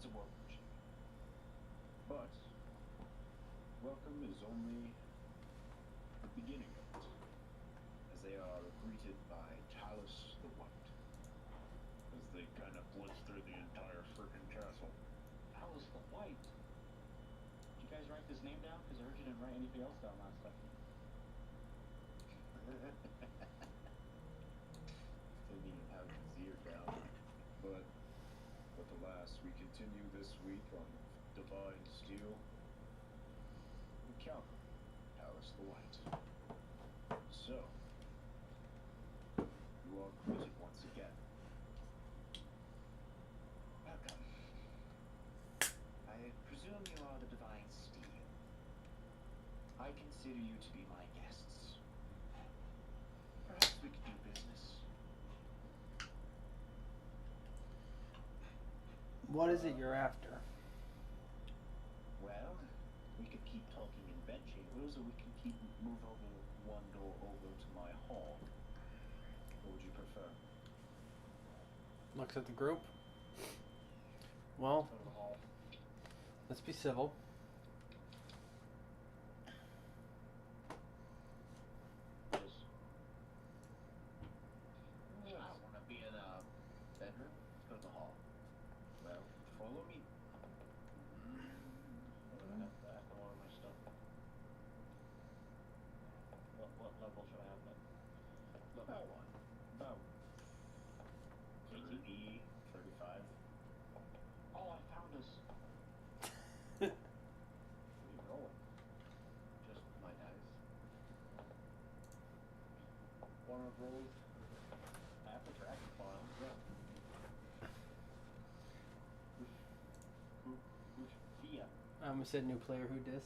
It's a workmanship. But welcome is only the beginning of it, as they are greeted by Talus the White, as they kind of blitz through the entire freaking castle. Alice the White. Did you guys write this name down? Because I heard you didn't write anything else down last time. Didn't even have his ear down. But alas, we continue this week on Divine Steel. Encounter Talus the White. So, you are greeted once again. Welcome. I presume you are the Divine Steel. I consider you to be my guests. Perhaps we could do business. What is it you're after? Well, we could keep talking in bedchambers, or we can move over one door over to my hall. What would you prefer? Looks at the group. Well, Go to the hall. let's be civil. Just, I don't want to be in a bedroom. Let's go to the hall. Well, follow me. I have to order my stuff. What level should I have that? Level 1. About KTB 35. Oh, I found us. What are you rolling? Just my dice. One of rolls. I have the dragon file. Yeah. Who's Fia? I almost said new player who dis.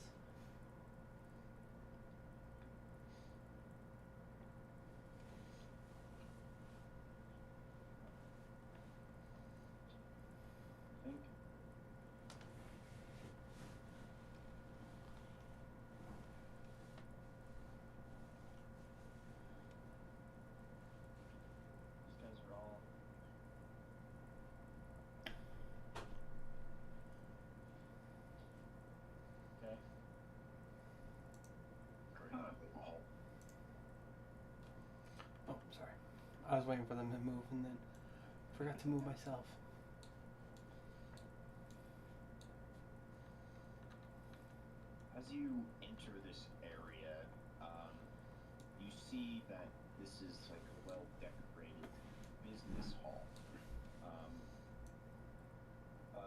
I think. These guys are all. Okay. Oh, sorry. I was waiting for them to move and then forgot to move myself. As you enter this area, you see that this is like a well-decorated business hall.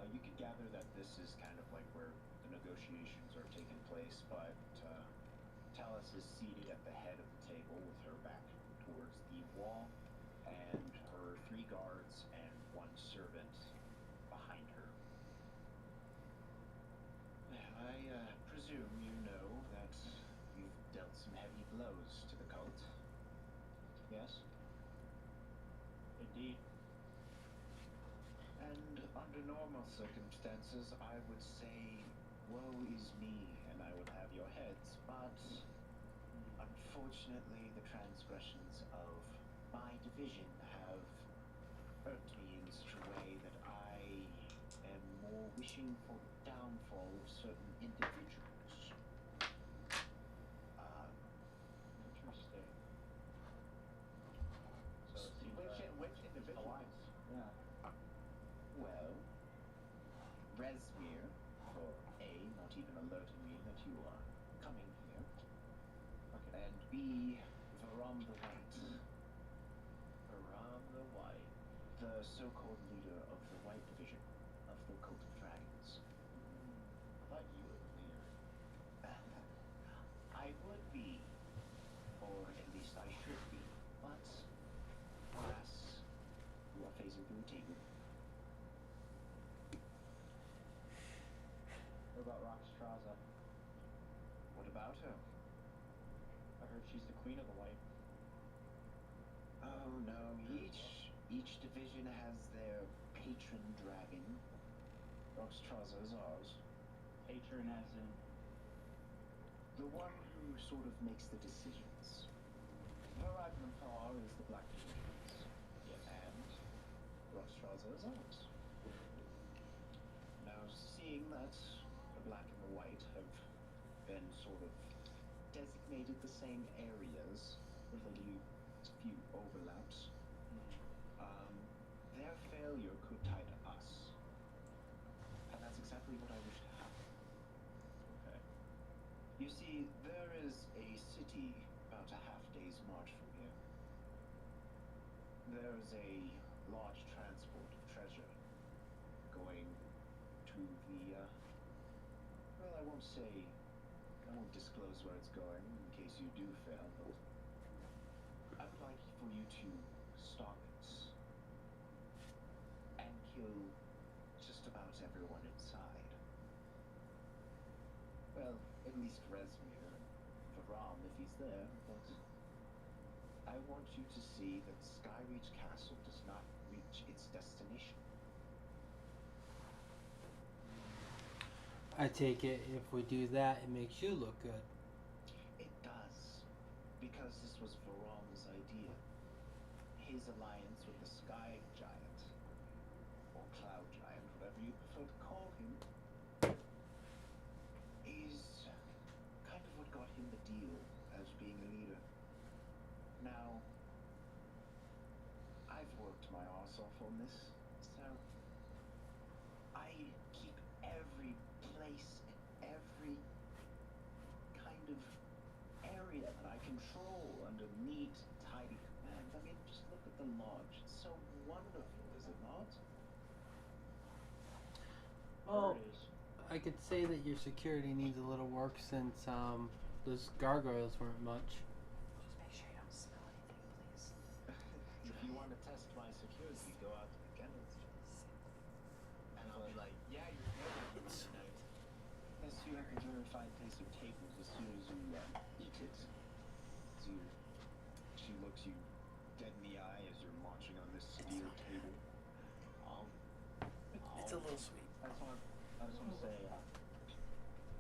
You could gather that this is kind of like where the negotiations are taking place, but Talus is seated at the head of the table with her back towards the wall, and her 3 guards and 1 servant behind her. I presume you know that you've dealt some heavy blows to the cult. Yes? Indeed. And under normal circumstances, I would say, woe is me, and I would have your heads, but unfortunately, the transgressions of my division have hurt me in such a way that I am more wishing for the downfall of certain individuals. Interesting. So it seems Which individuals? alliance. Yeah. Well, Resmir, for A, not even alerting me that you are coming here, Okay. and B, Varam the White, Around the white. the so-called leader of the White Division of the Cult of Dragons. I thought you were the leader. I would be, or at least I should be, but alas, you are phasing through a table. What about Roxstraza? What about her? I heard she's the queen of the white. Oh no, each division has their patron dragon. Roxstraza is ours. Patron as in. The one who sort of makes the decisions. Varadmanthar is the Black Division's. Yes. And Roxstraza is ours. seeing that the black and the white have been sort of designated the same areas with a few overlaps, their failure could tie to us. And that's exactly what I wish to happen. Okay. You see, there is a city about a half day's march from here. There's a large transport of treasure going to the, well, I won't disclose where it's going in case you do fail, but I would like for you to stalk it and kill just about everyone inside. Well, at least Rezmir and Varam if he's there, but I want you to see that Skyreach Castle does not reach its destination. I take it if we do that, it makes you look good. It does, because this was Varam's idea. His alliance with the Sky Giant, or Cloud Giant, whatever you prefer to call him, is kind of what got him the deal as being a leader. Now, I've worked my arse off on this, so I keep every place and every kind of area that I control under neat, tidy command. I mean, just look at the lodge. It's so wonderful, is it not? Well, There it is. I could say that your security needs a little work since those gargoyles weren't much. Just make sure you don't smell anything, please. If you want to test my security, go out to the kennels. And I'll be like, yeah, you're good tonight. Yes, you have a very fine taste of tables as soon as you eat it. She looks you dead in the eye as you're munching on this steel table. It's a little sweet. I just want to say,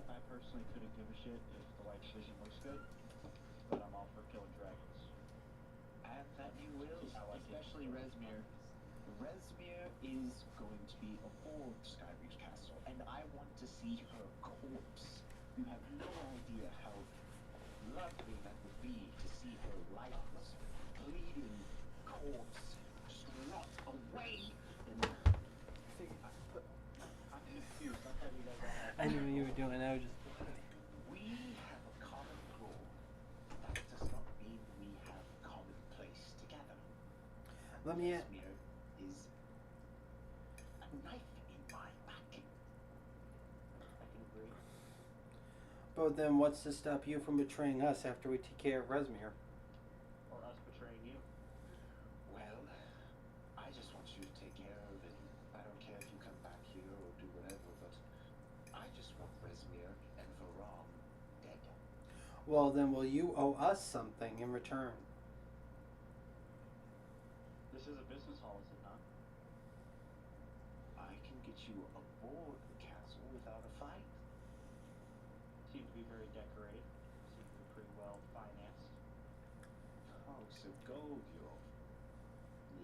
I personally couldn't give a shit if the White Division looks good, but I'm all for killing dragons. And that you will, I like it. especially Rezmir. Rezmir is going to be aboard Skyreach Castle, and I want to see her corpse. You have no idea how lovely that would be to see her lifeless, bleeding corpse just rot away. And I'm confused. I thought you guys all had I knew what you were doing. I was just. we have a common goal. That does not mean we have a common place together. Let me. Rezmir is a knife in my back. I can agree. But then, what's to stop you from betraying us after we take care of Rezmir? Or us betraying you. Well, I just want you to take care of it. I don't care if you come back here or do whatever, but I just want Rezmir and Varam dead. Well, then, will you owe us something in return? This is a business hall, is it not? I can get you aboard the castle without a fight. Seems to be very decorated. Seems to be pretty well financed. Oh, so gold, you're...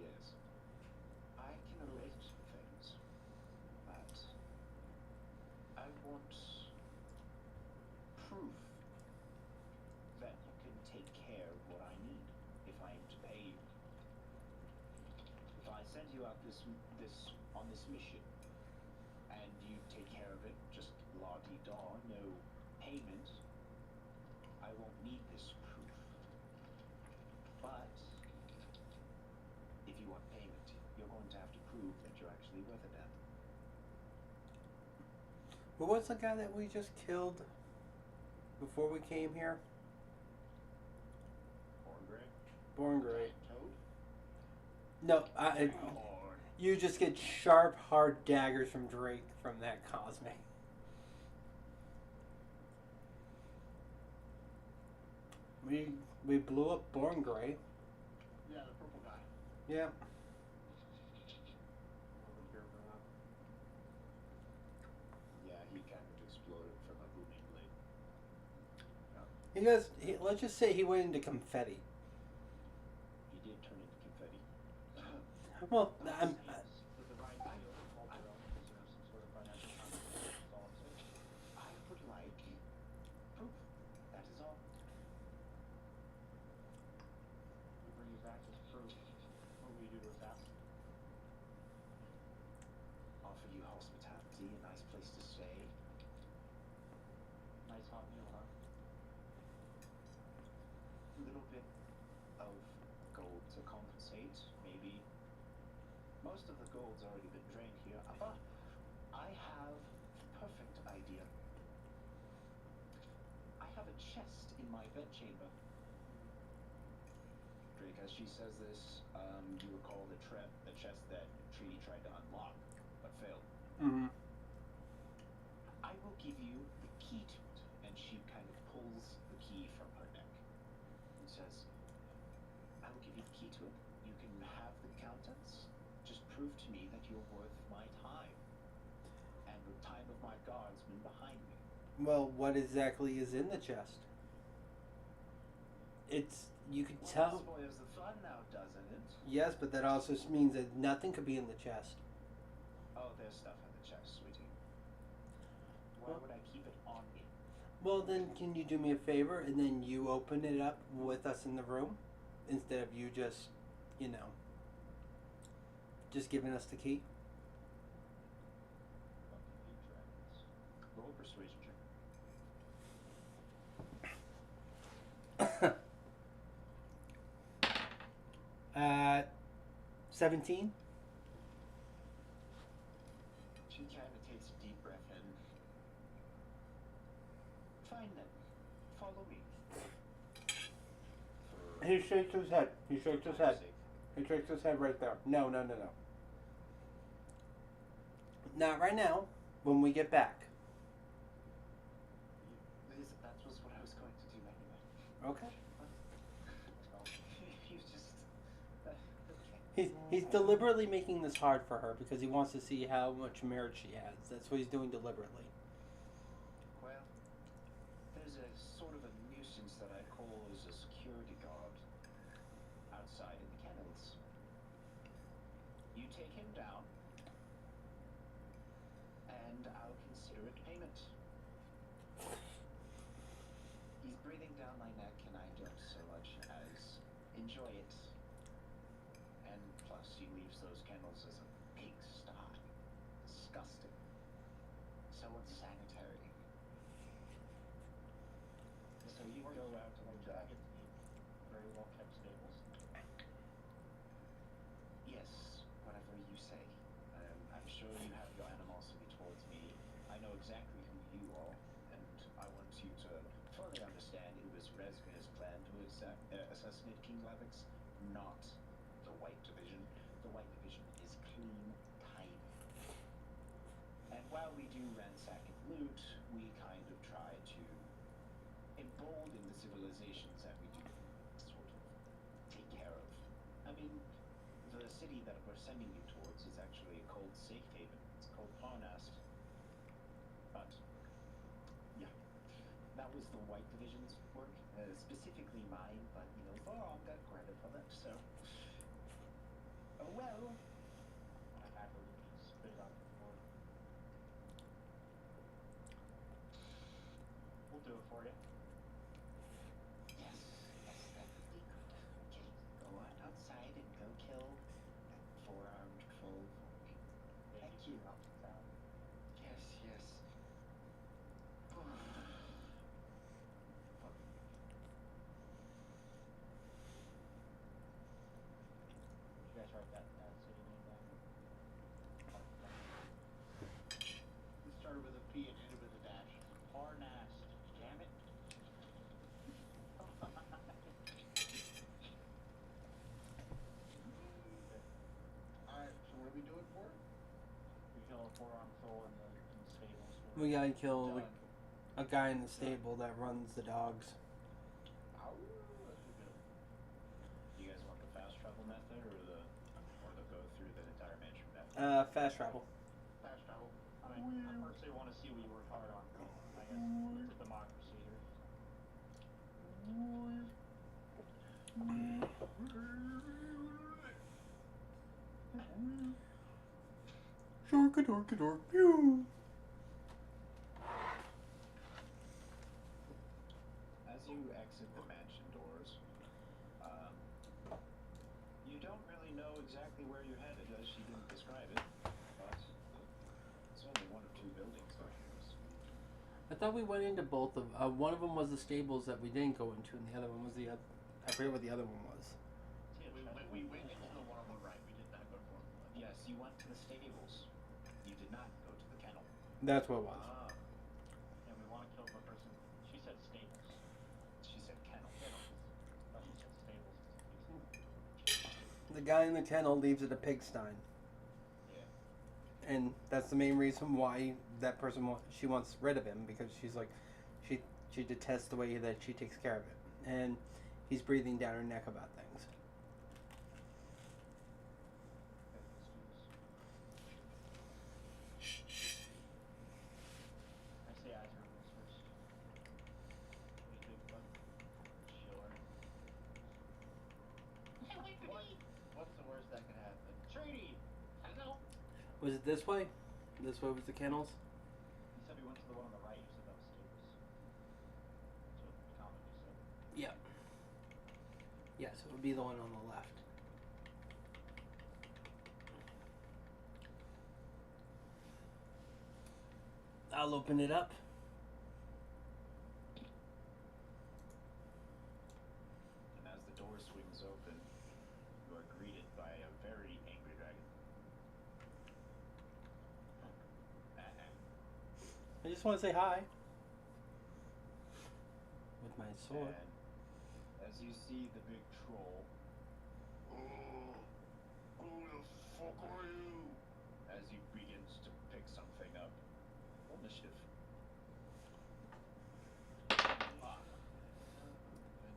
Yes. I can arrange some things, but I want proof that you can take care of what I need if I am to pay you. If I send you out on this mission and you take care of it, just la-di-da, no payment, I won't need this proof. But if you want payment, you're going to have to prove that you're actually worth it then. Who was the guy that we just killed before we came here? Orgray? Born Great. Toad? No, Or you just get sharp, hard daggers from Drake from that Cosme. We blew up Born Grey. Yeah, the purple guy. Yeah. yeah, he kind of exploded from a booming blade. He does. Let's just say he went into confetti. He did turn into confetti. Well, I'm. With the right deal, Ultron deserves some sort of financial compensation. Top meal, huh? A little bit of gold to compensate, maybe. Most of the gold's already been drained here, but I have the perfect idea. I have a chest in my bedchamber. Drake, as she says this, you recall the chest that Treaty tried to unlock, but failed. Mm-hmm. I will give you the key to it. And she kind of pulls the key from her neck and says, I will give you the key to it. You can have the contents. Just prove to me that you're worth my time and the time of my guardsmen behind me. Well, what exactly is in the chest? You can tell. That spoils the fun now, doesn't it? Yes, but that also means that nothing could be in the chest. Oh, there's stuff in the chest, sweetie. Why would I keep it on me? Well, then, can you do me a favor and then you open it up with us in the room instead of you just, just giving us the key? Roll a persuasion check. 17? She kind of takes a deep breath in. Fine then. Follow me. He shakes his head. He shakes his head. He shakes his head right there. No. Not right now. When we get back. That was what I was going to do anyway. Okay. You just... He's deliberately making this hard for her because he wants to see how much merit she has. That's what he's doing deliberately. Well, there's a sort of a nuisance that I call as a security guard outside in the kennels. You take him down, and I'll consider it payment. He's breathing down my neck, and I don't so much as enjoy it. And plus, he leaves those kennels as a pigsty. Disgusting. So unsanitary. So you go out to the Jacket, very well kept stables. Yes, whatever you say. I'm sure you have your animosity towards me. I know exactly who you are, and I want you to fully understand it was Resmir's plan to assassinate King Lavix, not the White Division. The White Division is clean, tidy. And while we do ransack and loot, we kind of try to embolden the civilizations that we do sort of take care of. I mean, the city that we're sending you towards is actually a cold safe haven. It's called Parnast. But, yeah, that was the White Division's work, specifically mine, but, Voron got credit for that, so... Oh well. I happily spit it out the floor. We'll do it for you. Yes, that would be good. Okay, go on outside and go kill that four-armed foe for me. Thank you. Yes. You guys write that city name down. It started with a P and ended with a dash. Parnast. Damn it. Alright, so what are we doing for it? We kill a four-armed foe in the stables. We gotta kill Done. a guy in the stable that runs the dogs. Ow, that's a good. Do you guys want the fast travel method or the go through the entire mansion method? Fast travel. Fast travel. I personally want to see what you work hard on. I guess it's a democracy here. Dork, pew. As you exit the mansion doors, you don't really know exactly where you're headed, as she didn't describe it, but it's only one of two buildings, I thought we went into both of. One of them was the stables that we didn't go into, and the other one was the. I forget what the other one was. We went into the one on the right. We did not go to one on the left. Yes, you went to the stables. You did not go to the kennel. That's what it was. Ah, And we want to kill the person. She said stables. she said kennel. I thought she said stables. The guy in the kennel leaves it a pigsty. Yeah. And that's the main reason why that person she wants rid of him, because she's like, she detests the way that she takes care of it, and he's breathing down her neck about things. I say eyes are rules first. We do, but sure. What's the worst that can happen? Treaty! Hello? Was it this way? This way was the kennels. You said we went to the one on the right. You said that was stables. That's what Common just said. Yeah. Yes, it would be the one on the left. I'll open it up. And as the door swings open, you are greeted by a very angry dragon. I just want to say hi. With my sword. And as you see the big troll, Who the fuck are you? as he begins to pick something up, roll initiative.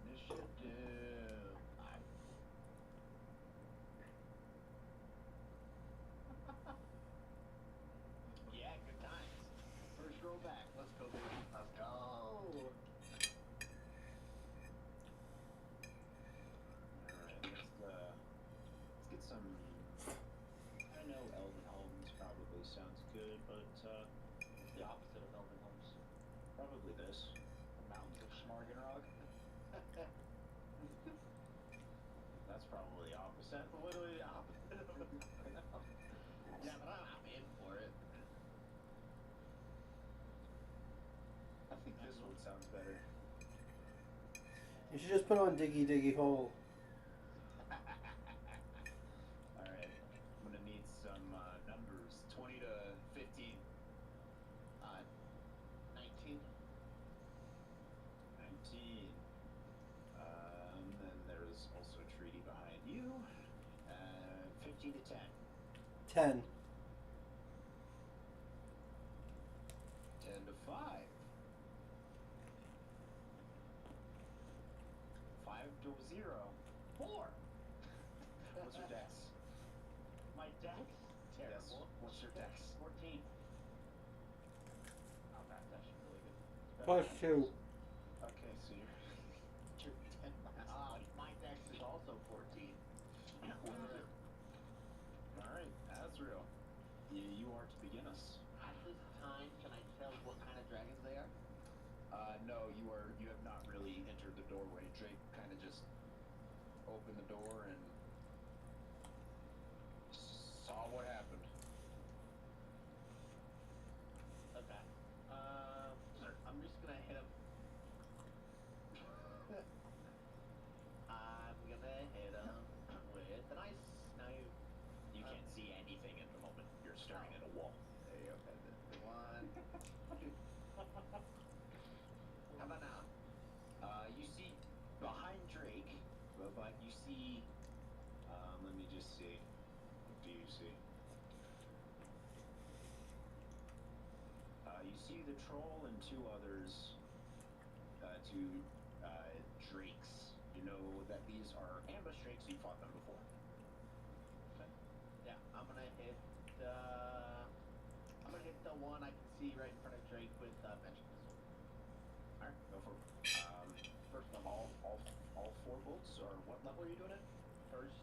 Initiative. Yeah, good times. First roll back. Let's go, baby. Let's go. Alright, let's get some. I know Elven Homes probably sounds good, but The opposite of Elven Homes. probably this. The mountains of Schmargenrog. That's probably the opposite. Literally the opposite of it. Yeah, but I'm in for it. I think this one sounds better. You should just put on Diggy Diggy Hole. Alright, I'm gonna need some numbers. 20 to 15. 19. 19. Then there's also a treaty behind you. 15 to 10. 10. 10 to 5. 5 to 0. 4. What's your dex? My dex? Yes. Terrible. What's your dex? 14. Oh, that's actually really good. It's Plus better than 2. Okay, so you're 10 minus 20. My dex is also 14. Alright, Azrael. You are to begin us. At this time, can I tell what kind of dragons they are? No, you have not really entered the doorway. Drake kind of just opened the door and saw what happened. Okay. I'm just gonna hit him. I'm gonna hit him with a nice knife. You can't see anything at the moment. You're staring at a wall. There you go. The one. How about now? You see behind Drake, but you see. Let me just see. What do you see? You see the troll and two others. Two drakes. You know that these are ambush drakes. You fought them before. Okay. Yeah, I'm gonna hit the one I can see right in front of Drake with magic missile. All right, go for it. First one. All 4 bolts, or what level are you doing it? First.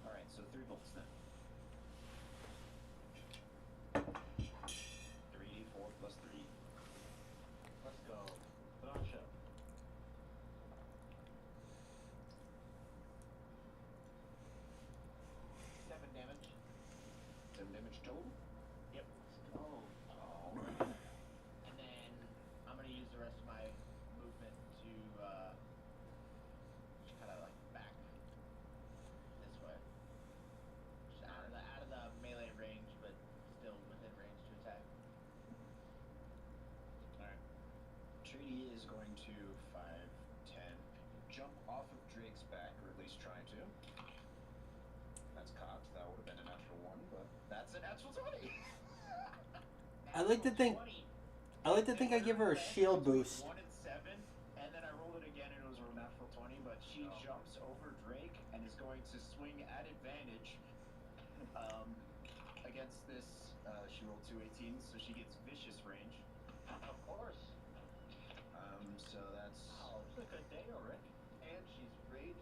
All right, so 3 bolts then. 3d4 plus 3. Let's go. Put on a show. 7 damage. 7 damage total. Yep. Oh. All right. And then I'm Drake's back, or at least trying to. That's cocked. That would have been a natural 1, but that's a natural 20. I like to think. 20. I like to think I give her a shield boost. 1 and 7, and then I rolled it again, and it was a natural 20. But she jumps over Drake and is going to swing at advantage against this. She rolled 2 18s, so she gets vicious range. Of course. So that's. Oh, it's a good day already. And she's raging.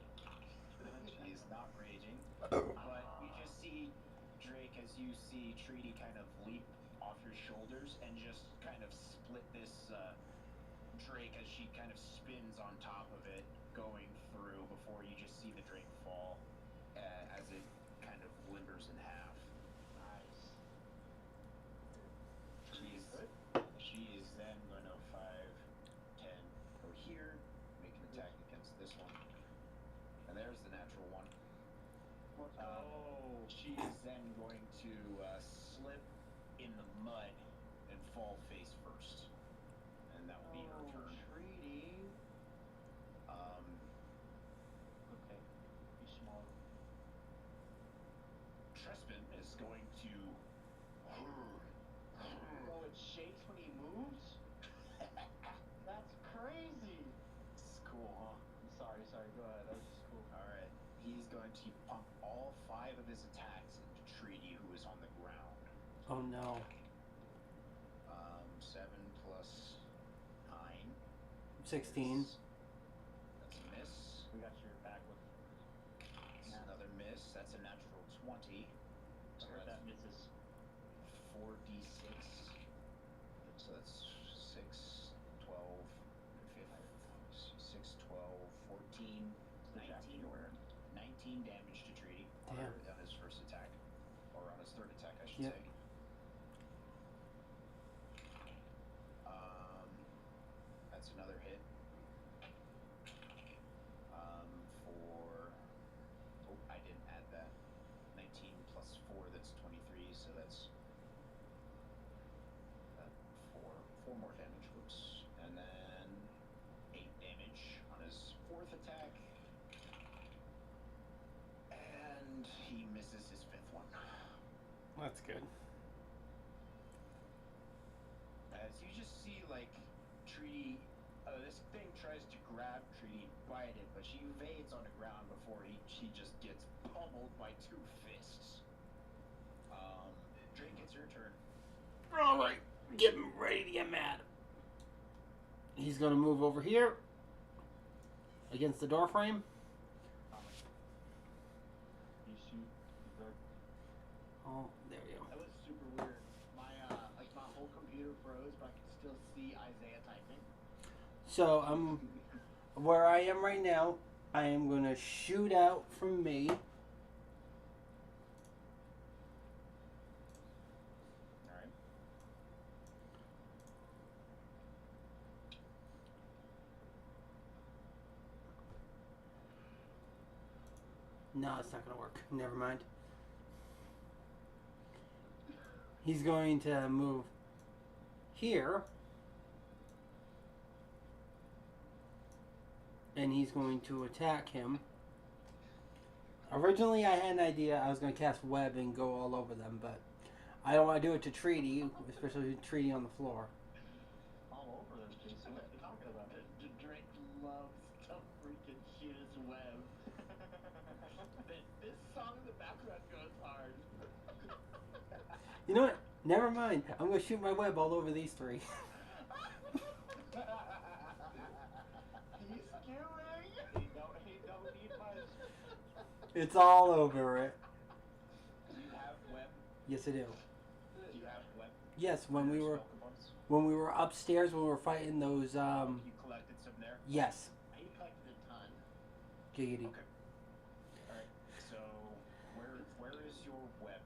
She is not raging, but you just see Drake as you see Treaty kind of leap off your shoulders and just kind of split this Drake as she kind of spins on top of it, going through before you just see the Drake fall as it kind of limbers in half. Nice. She is then going to 5, 10, go here, make an attack against this one. And there's the natural 1. Let's go. She is then going to slip in the mud and fall face first. And that will be her turn. Treaty. Okay. Be smart. Trespin is going to. Oh, it shakes when he moves? That's crazy. It's cool, huh? Sorry, go ahead. That was just cool. Alright. He's going to pump all 5 of his attacks into Treaty, who is on the ground. Oh no. 7 plus 9. 16. That's a miss. We got your back with. That's another miss. That's a natural 20. So Where's that that's misses? 4d6. So that's 6, 12, 6, 12, 14, 19. 19 damage to Treaty on Damn. his first attack. Or on his third attack, I should Yep. say. That's another hit. For. Oh, I didn't add that. 19 plus 4, that's 23, so that's. 4 more damage. Whoops. And then 8 damage on his 4th attack. And he misses his 5th one. That's good. As you just see, like, Treaty, this thing tries to grab Treaty and bite it, but she evades on the ground before she just gets pummeled by 2 fists. Drake, it's your turn. Alright. Get ready to get mad. He's gonna move over here. Against the door frame. You shoot. Oh, there we go. That was super weird. My my whole computer froze, but I could still see Isaiah typing. So where I am right now, I am gonna shoot out from me. Alright. No, it's not gonna work. Never mind. He's going to move here. And he's going to attack him. Originally, I had an idea I was going to cast Web and go all over them, but I don't want to do it to Treaty, especially Treaty on the floor. All over them, Jason. What are you talking about? Drake loves to freaking shoot his web. This song in the background goes hard. You know what? Never mind. I'm going to shoot my web all over these 3. He's skewing. He don't need much. It's all over it. Do you have web? Yes, I do. Do you have web? Yes, when we Your were spell components? when we were upstairs when we were fighting those You collected some there? yes. He collected a ton. Giggity. Okay. Alright, so where is your web?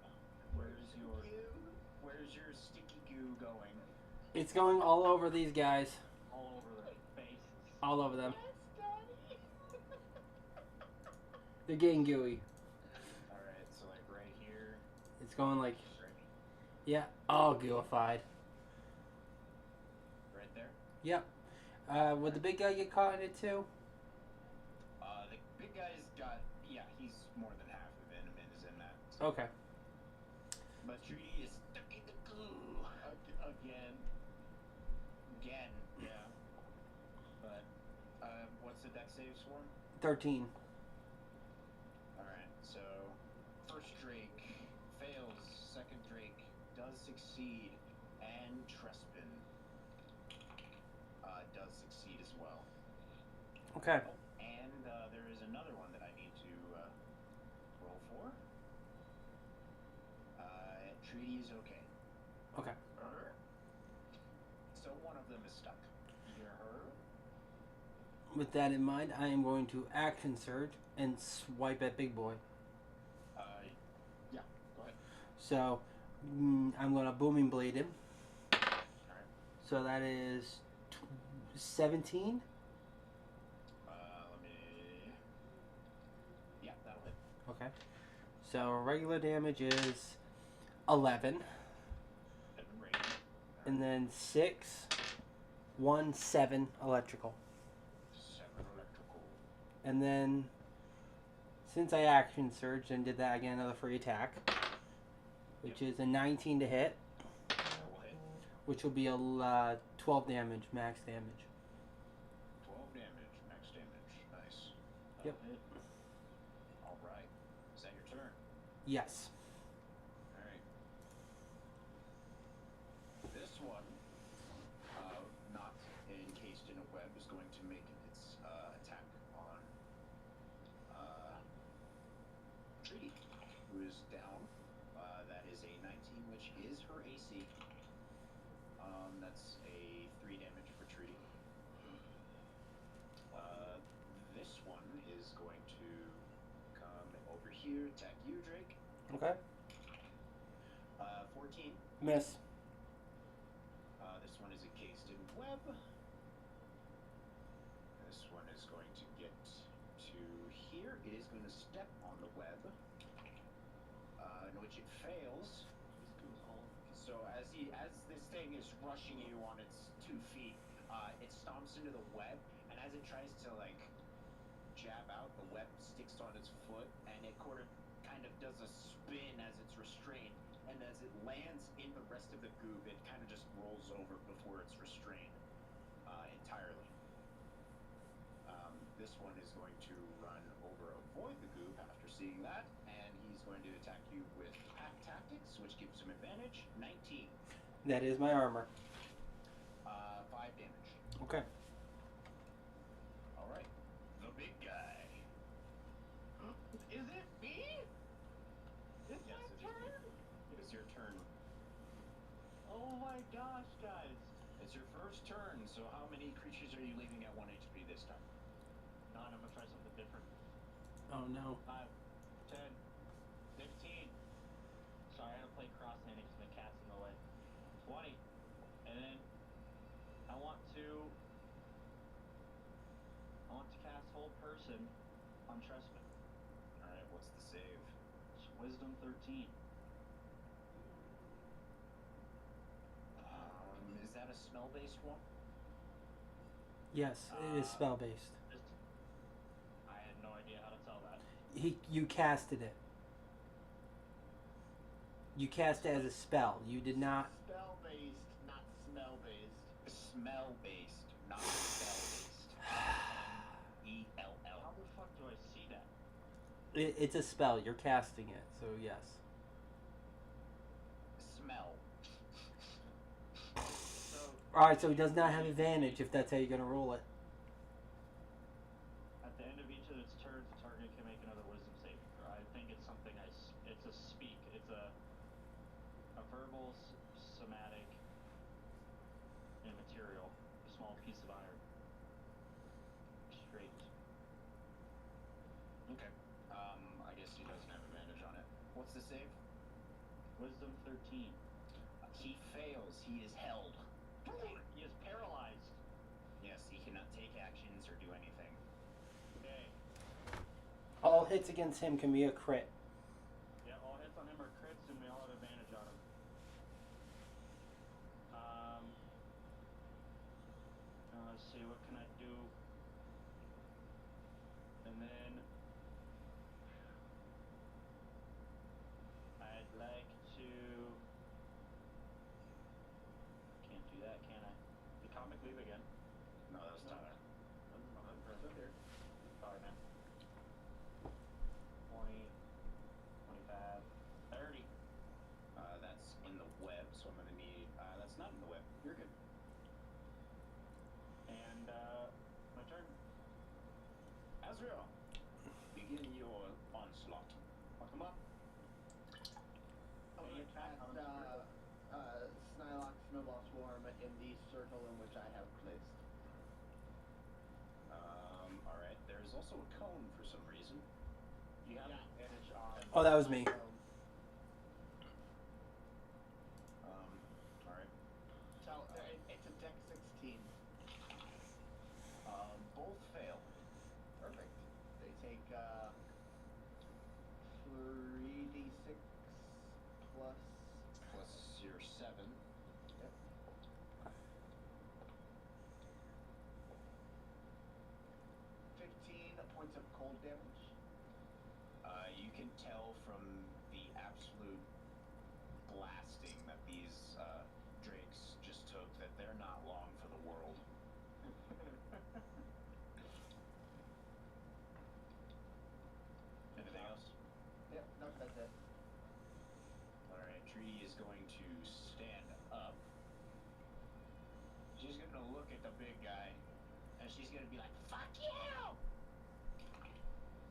Where's your sticky goo going? It's going all over these guys. All over their faces. All over them. Yes, Daddy. They're getting gooey. Alright, so like right here. It's going like Right, yeah, all gooified. right there? Yep. Would the big guy get caught in it too? The Okay. But Trudy is stuck in the goo. Again. Again, yeah. But, what's the deck saves for? 13. Alright, so first Drake fails, second Drake does succeed, and Trespin does succeed as well. Okay. Oh, and there is another one that I need to roll for. Treaty is okay. Okay. So one of them is stuck. Either her. With that in mind, I am going to action surge and swipe at Big Boy. Yeah, go ahead. So, I'm going to booming blade him. Alright. So that is 17. Let me. Yeah, that'll hit. Okay. So regular damage is 11. And then 6, 1, 7 electrical. 7 electrical. And then, since I action surged and did that again, another free attack, which is a 19 to hit, That will hit. which will be a 12 damage, max damage. 12 damage, max damage. Nice. Yep. That'll hit. Alright. Is that your turn? Yes. Alright. This one, not encased in a web, is going to make its attack on Treaty, who is down. That is a 19, which is her AC. That's a 3 damage for Treaty. This one is going to come over here, attack you, Drake. Okay. 14. Miss. This one is encased in web. This one is going to get to here. It is going to step on the web, in which it fails. So as this thing is rushing you on its 2 feet, it stomps into the web, and as it tries to like jab out, the web sticks on its foot, and it kind of does a spin as it's restrained. And as it lands in the rest of the goop, it kind of just rolls over before it's restrained entirely. This one is going to run over, avoid the goop after seeing that, and he's going to attack you with pack tactics, which gives him advantage. 19. That is my armor. 5 damage. Okay. All right. The big guy. Is it me? It's Yes, my it is turn? It is your turn. Oh my gosh, guys. It's your first turn, so how many creatures are you leaving at 1 HP this time? 9, I'm gonna try something different. Oh no. 5, 10, 15. Sorry, I gotta play cross-handing because my cat's in the way. 20. And then I want to cast Hold Person on Trespin. Alright, what's the save? It's Wisdom 13. Is that a spell-based one? Yes, it is spell based. Just, I had no idea how to tell that. You casted it. You cast it as a spell. You did not. Spell-based, not smell-based. Smell-based, not spell-based. E-L-L. How the fuck do I see that? It's a spell. You're casting it, so yes. Smell. So, Alright, so he does not have advantage if that's how you're gonna roll it. at the end of each of its turns, the target can make another Wisdom saving throw. I think it's something it's a speak. It's a verbal, somatic, immaterial, small piece of iron. Straight. Okay. I guess he doesn't have advantage on it. What's the save? Wisdom 13. He fails. He is held. He is paralyzed. Yes, he cannot take actions or do anything. Okay. All hits against him can be a crit. Yeah, all hits on him are crits, and we all have advantage on him. Let's see, what can I do? And then You're good. And my turn. Azrael, begin your onslaught. Fuck him up. I'm gonna cast Snylock Snowball Swarm in the circle in which I have placed. All right. There's also a cone for some reason. You have advantage on. Oh, that was me. All right. So it's a Dex 16. Both fail. Perfect. They take 3d6 plus. Plus your 7. Yep. 15 points of cold damage. You can tell from the absolute blasting that these drakes just took that they're not long for the world. Anything else? Yep, no, that's it. Alright, Tree is going to stand up. She's gonna look at the big guy, and she's gonna be like, "Fuck you!"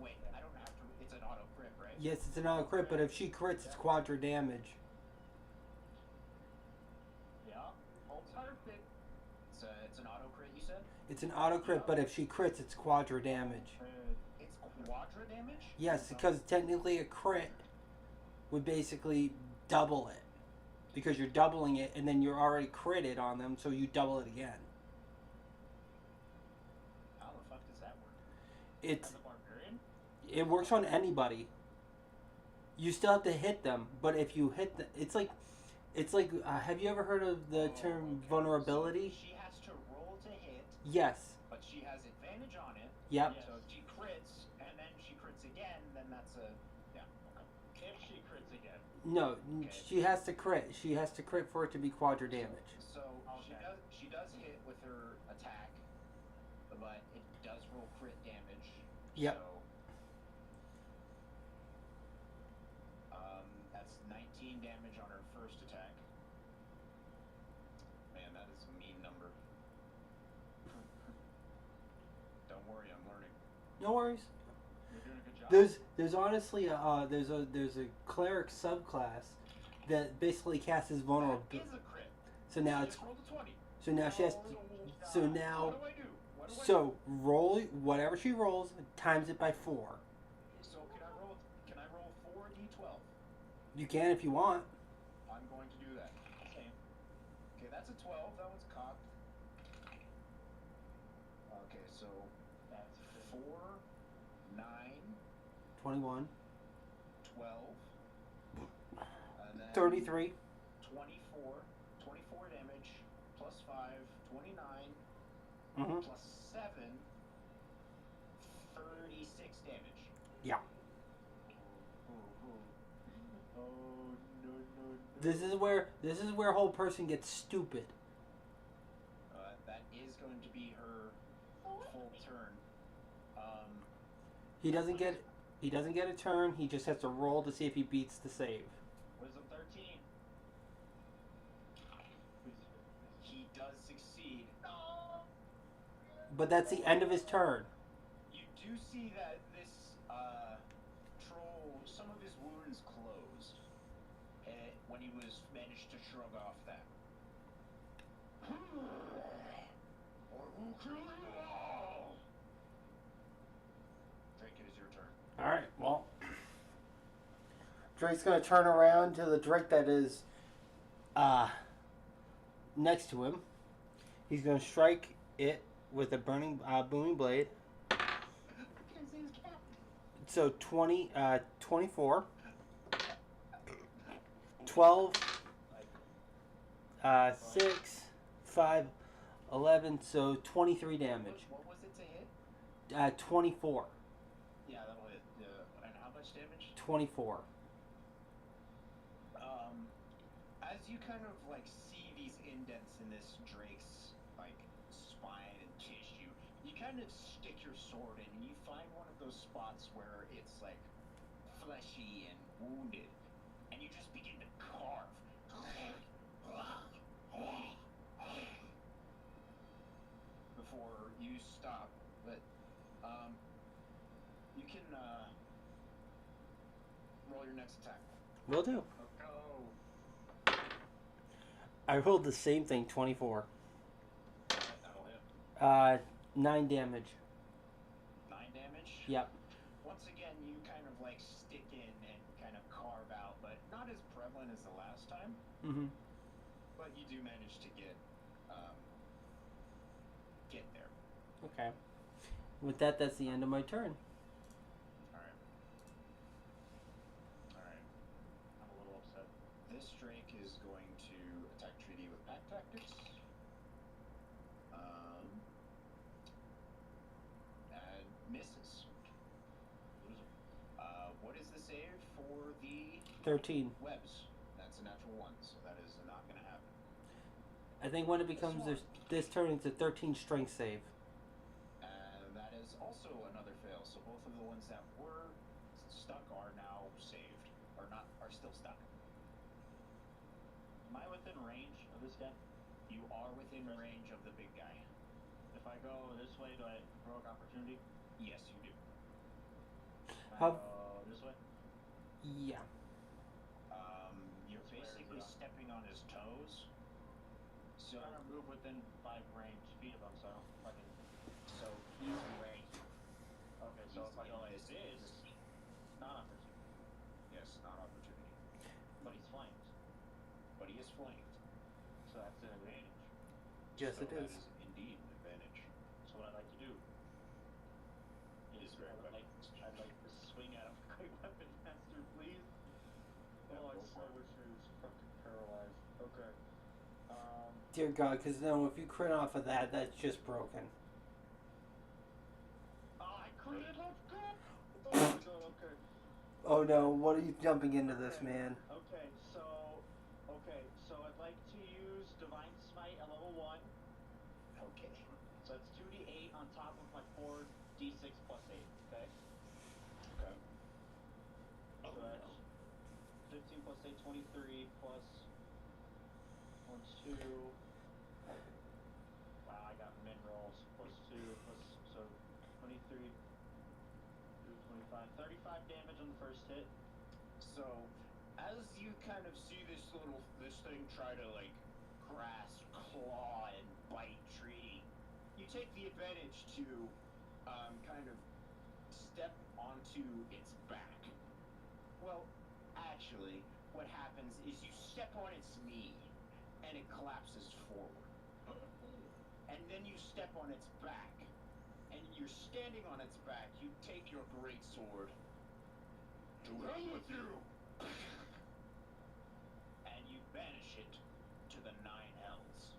Wait, I don't have to. It's an auto crit, right? Yes, it's an auto crit, but if she crits, it's quadra damage. Yeah. Hold perfect. It's an auto crit, you said? It's an auto crit, but if she crits, it's quadra damage. It's quadra damage? Yes, because technically a crit would basically double it. Because you're doubling it, and then you're already critted on them, so you double it again. How the fuck does that work? It's As a barbarian? It works on anybody. You still have to hit them, but if you hit the, it's like, have you ever heard of the term vulnerability? So she has to roll to hit, Yes. but she has advantage on it. Yep. Yes. So if she crits, and then she crits again, then that's a, yeah, okay. If she crits again. No, Okay. she has to crit. She has to crit for it to be quadra damage. So Okay. she does hit with her attack, but it does roll crit damage. Yep. So, that's 19 damage on her first attack. Man, that is a mean number. Don't worry, I'm learning. No worries. You're doing a good job. There's honestly there's a cleric subclass that basically casts as vulnerable. That is a crit. So now She it's just rolled a 20. so now she has to, so now What do I do? What do I do? so roll whatever she rolls times it by 4. So can I roll 4d12? You can if you want. I'm going to do that. Same. Okay, that's a 12. That one's cocked. Okay, so That's 4, 9, 21, 12, and then 33. 24 damage, plus 5, 29, Mm-hmm. plus 7, 36 damage. Yeah. Oh no no no. This is where a whole person gets stupid. That is going to be her full turn. He doesn't get a turn. He just has to roll to see if he beats the save. Wisdom 13. He does succeed. But that's the end of his turn. You do see that this troll, some of his wounds closed when he was managed to shrug off that. I will kill you all. Drake, it is your turn. All right. Well, Drake's gonna turn around to the Drake that is next to him. He's gonna strike it with a booming blade. So 24, 12, 6, 5, 11, so 23 damage. What was it to hit? 24. Yeah, that'll hit. And how much damage? 24. As you kind of like see these indents in this Drake's like spine and tissue, you kind of stick your sword in and you find one of those spots where it's like fleshy and wounded, and you just begin to carve. stop, but you can roll your next attack. Will do. Let's go. I rolled the same thing, 24. That'll hit. 9 damage. 9 damage. Yep. Once again, you kind of like stick in and kind of carve out, but not as prevalent as the last time. Mm-hmm. But you do manage to get there. Okay. With that, that's the end of my turn. Alright. Alright. I'm a little upset. This Drake is going to attack Treaty with pack tactics. And misses. What is the save for the 13. webs? That's a natural 1, so that is not going to happen. I think when it becomes this turn, it's a 13 strength save. And that is also another fail. So both of the ones that were stuck are now saved, or not, are still stuck. Am I within range of this guy? You are within range of the big guy. If I go this way, do I provoke opportunity? Yes, you do. Can I How- go this way? Yeah. You're basically stepping on his toes. So, I'm trying to move within 5 feet of him, so I don't fucking... so he's right. Okay, so if I go like This this, is- not opportunity. Yes, not opportunity. But he's flanked. But he is flanked. So that's an advantage. Yes, So it that is. indeed an advantage. So what I'd like to do It is very I'd weapon. like to swing at him. Great weapon master, please. Yeah, Oh, I go so for it. wish he was fucking paralyzed. Okay. Dear God, because no, if you crit off of that, that's just broken. I critted, let's go! Oh my god, okay. Oh no, what are you jumping into this, man? Okay, so I'd like to use Divine Smite at level 1. Okay. So it's 2d8 on top of my 4d6 plus 8, okay? Okay. So that's 15 plus 8, 23 plus 1, 2. Wow, I got min rolls. Plus 2, plus, so 23, 25, 35 damage on the first hit. So, as you kind of see this thing try to like grasp, claw, and bite Treaty, you take the advantage to kind of step onto its back. Well, actually, what happens is you step on its knee, and it collapses forward. And then you step on its back, and you're standing on its back. You take your great sword. To hell with you! And you banish it to the 9 hells.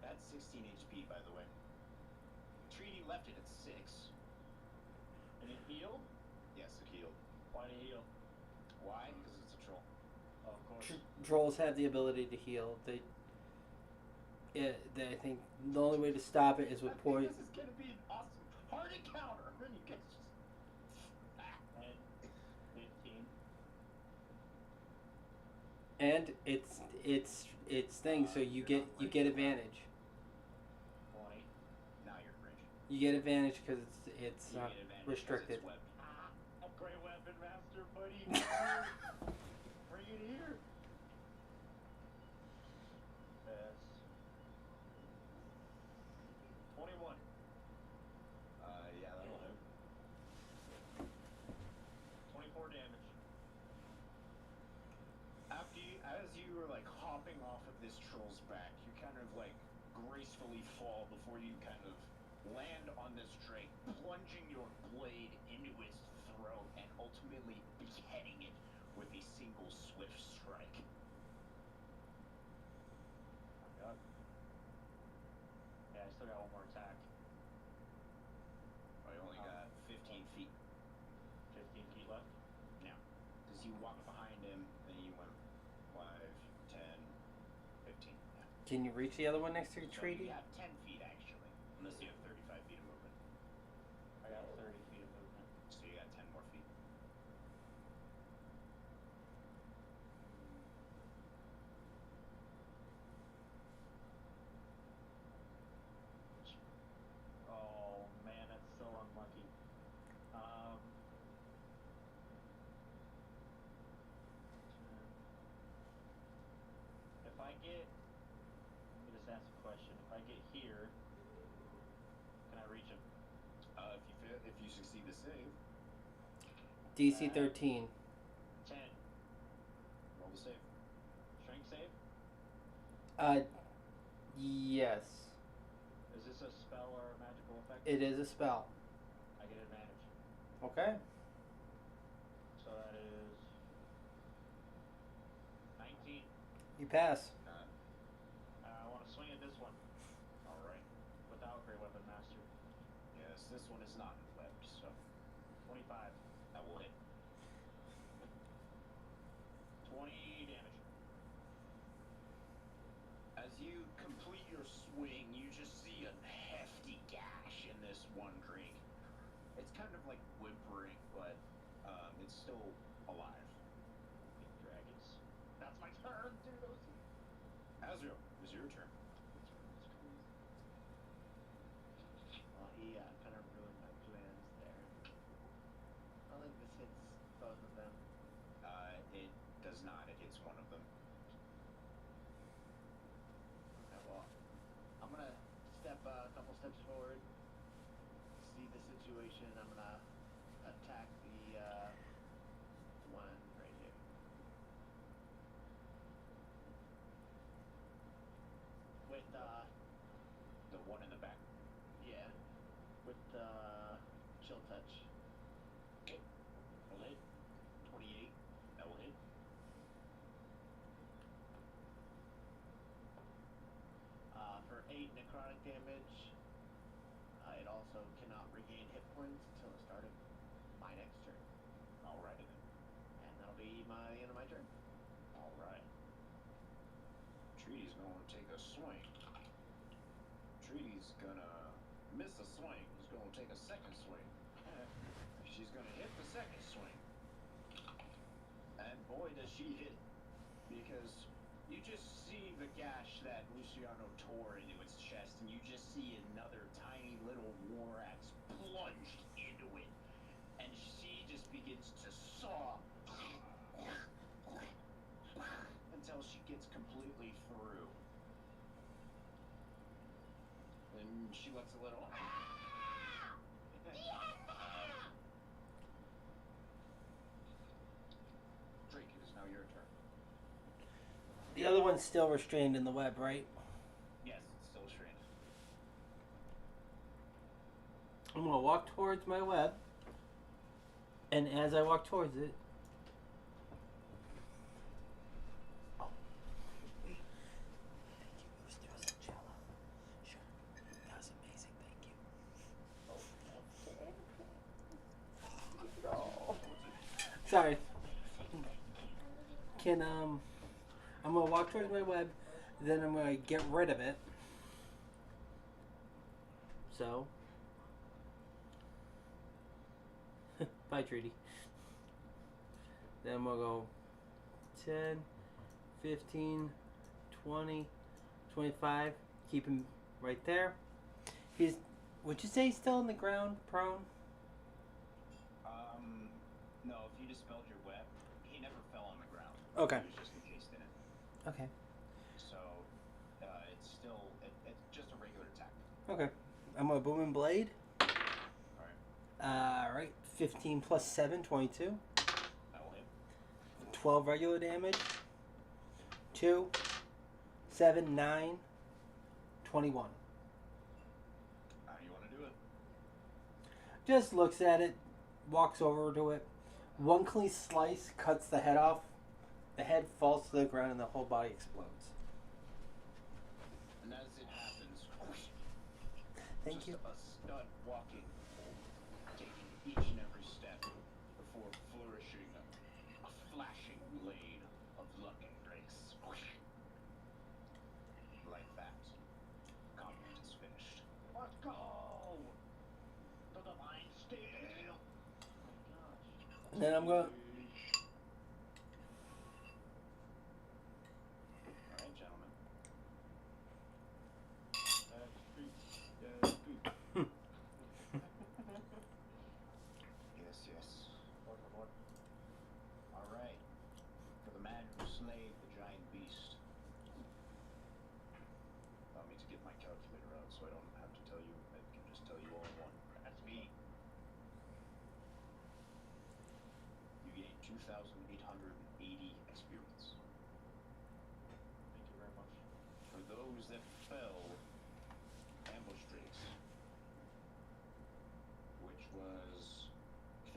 That's 16 HP, by the way. Treaty left it at 6. And it healed? Yes, it healed. Why did it heal? Why? Because it's a troll. Oh, of course. Trolls have the ability to heal. I think the only way to stop it is with I think poison. this is gonna be an awesome hard encounter. And you guys just... And 15. And it's thing, so you get advantage. 20. Now you're in range. You get advantage because it's You get advantage 'cause restricted. it's webbed. A great weapon master, buddy. Bring it here. That's 21. Yeah, that'll hit. 24 damage. As you were like hopping off of this troll's back, you kind of like gracefully fall before you kind of land on this Drake, plunging your blade into its throat and ultimately beheading it with a single swift strike. Oh my god. Yeah, I still got one more attack. I only got 15 feet 15 feet left. now. Because you walked behind him, then you went 5, 10, 15. Yeah. Can you reach the other one next to your So treaty? you have 10 feet actually, unless you have 35 feet of movement. I got 30 feet of movement. So you got 10 more feet. ask a question. If I get here, can I reach him? If you succeed the save, DC 13. 10. roll the save. Strength save? Yes. Is this a spell or a magical effect? It is a spell. I get advantage. Okay. So that is 19. You pass. I want to swing at this one All right. without Great Weapon Master. Yes, this one is not equipped, so 25. that will hit. 20 damage. As you complete your swing, you just see a hefty gash in this one drink. It's kind of like whimpering, but it's still alive. Big dragons. That's my turn, dude. Azrael, it's your turn. Well, he kind of ruined my plans there. I don't think this hits both of them. It does not. It hits one of them. Okay, well, I'm gonna step a couple steps forward, see the situation. I'm gonna attack the one right here. With The one in the back. yeah, with chill touch. Okay. Will hit. 28. That will hit. For 8 necrotic damage. It also cannot regain hit points until the start of my next turn. Alrighty then. And that'll be the end of my turn. Alright. Treaty's gonna take a swing. Treaty's gonna miss a swing. He's gonna take a second swing. She's gonna hit the second swing. And boy does she hit. Because you just see the gash that Luciano tore into its chest, and you just see another tiny little war axe plunged into it. And she just begins to saw until she gets completely through. And she lets a little Drake, it is now your turn. The other one's still restrained in the web, right? Yes, it's still stranded. I'm gonna walk towards my web, and as I walk towards it, Thank you. It was some jello. Sure. That was amazing. Thank you. sorry. Can I'm gonna walk towards my web, then I'm gonna get rid of it. So, bye, Treaty. Then I'm gonna go 10, 15, 20, 25. Keep him right there. He's. Would you say he's still on the ground, prone? No, if you dispelled your web, he never fell on the ground. Okay. He was just encased in it. Okay. So, it's still, it's just a regular attack. Okay. I'm gonna boom and blade. Alright. Alright. 15 plus 7, 22. That will hit. 12 regular damage. 2, 7, 9, 21. How do you want to do it? Just looks at it, walks over to it. One clean slice cuts the head off. The head falls to the ground and the whole body explodes. And as it happens, Thank just you. a stud walking, taking each and every step before flourishing a flashing blade of luck and grace. Like that, combat is finished. Let's go! To the mind steel! Oh my gosh. And then I'm going to... Alright, gentlemen. Yes. Alright. For the man who slayed the giant beast, the 2,880 experience. Thank you very much. For those that fell, ambush drakes, which was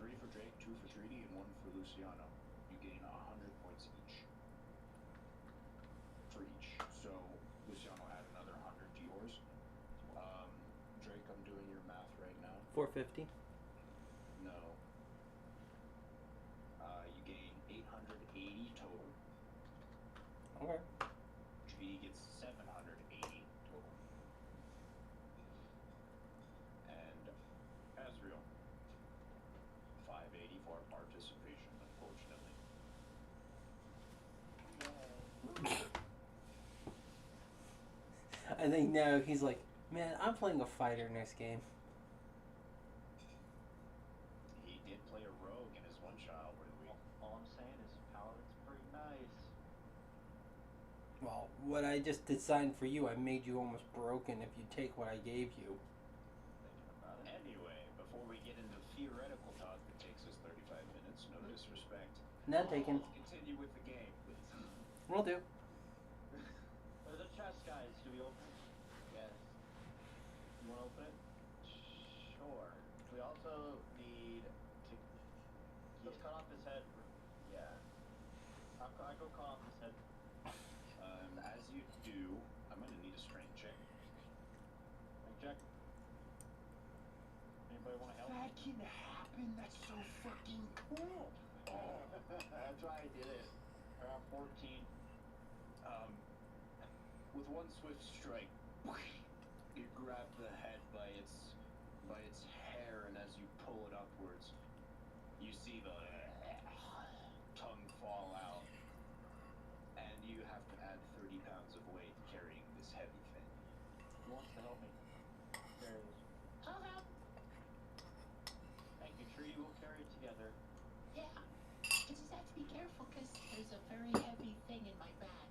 3 for Drake, 2 for Treaty, and 1 for Luciano. You gain 100 points each. For each. So Luciano add another 100 to yours. Drake, I'm doing your math right now. 450. No. You gain 880 total. Okay. Treaty gets 780 total. And Azrael, 580 for participation, unfortunately. I think now he's like, man, I'm playing a fighter next game. He did play a rogue in his one shot where we. All I'm saying is Paladin's pretty nice. Well, what I just designed for you, I made you almost broken if you take what I gave you. Thinking about it. Anyway, before we get into theoretical talk that takes us 35 minutes, no disrespect. None taken. Let's continue with the game, please. Will do. There's a chest, guys. Do we open it? Yes. You want to open it? Sure. We also need to. Let's cut off his head. Yeah. I go cut off his head. As you do, I'm gonna need a strength check. Check. Anybody want to help? That can happen. That's so fucking cool. That's why I did it. Around 14. With one swift strike, you grab the head by its hair, and as you pull it upwards, you see the tongue fall out, and you have to add 30 pounds of weight carrying this heavy thing. Who wants to help me? There it is. Thank you, Tree. We'll carry it together. Yeah, I just have to be careful because there's a very heavy thing in my bag.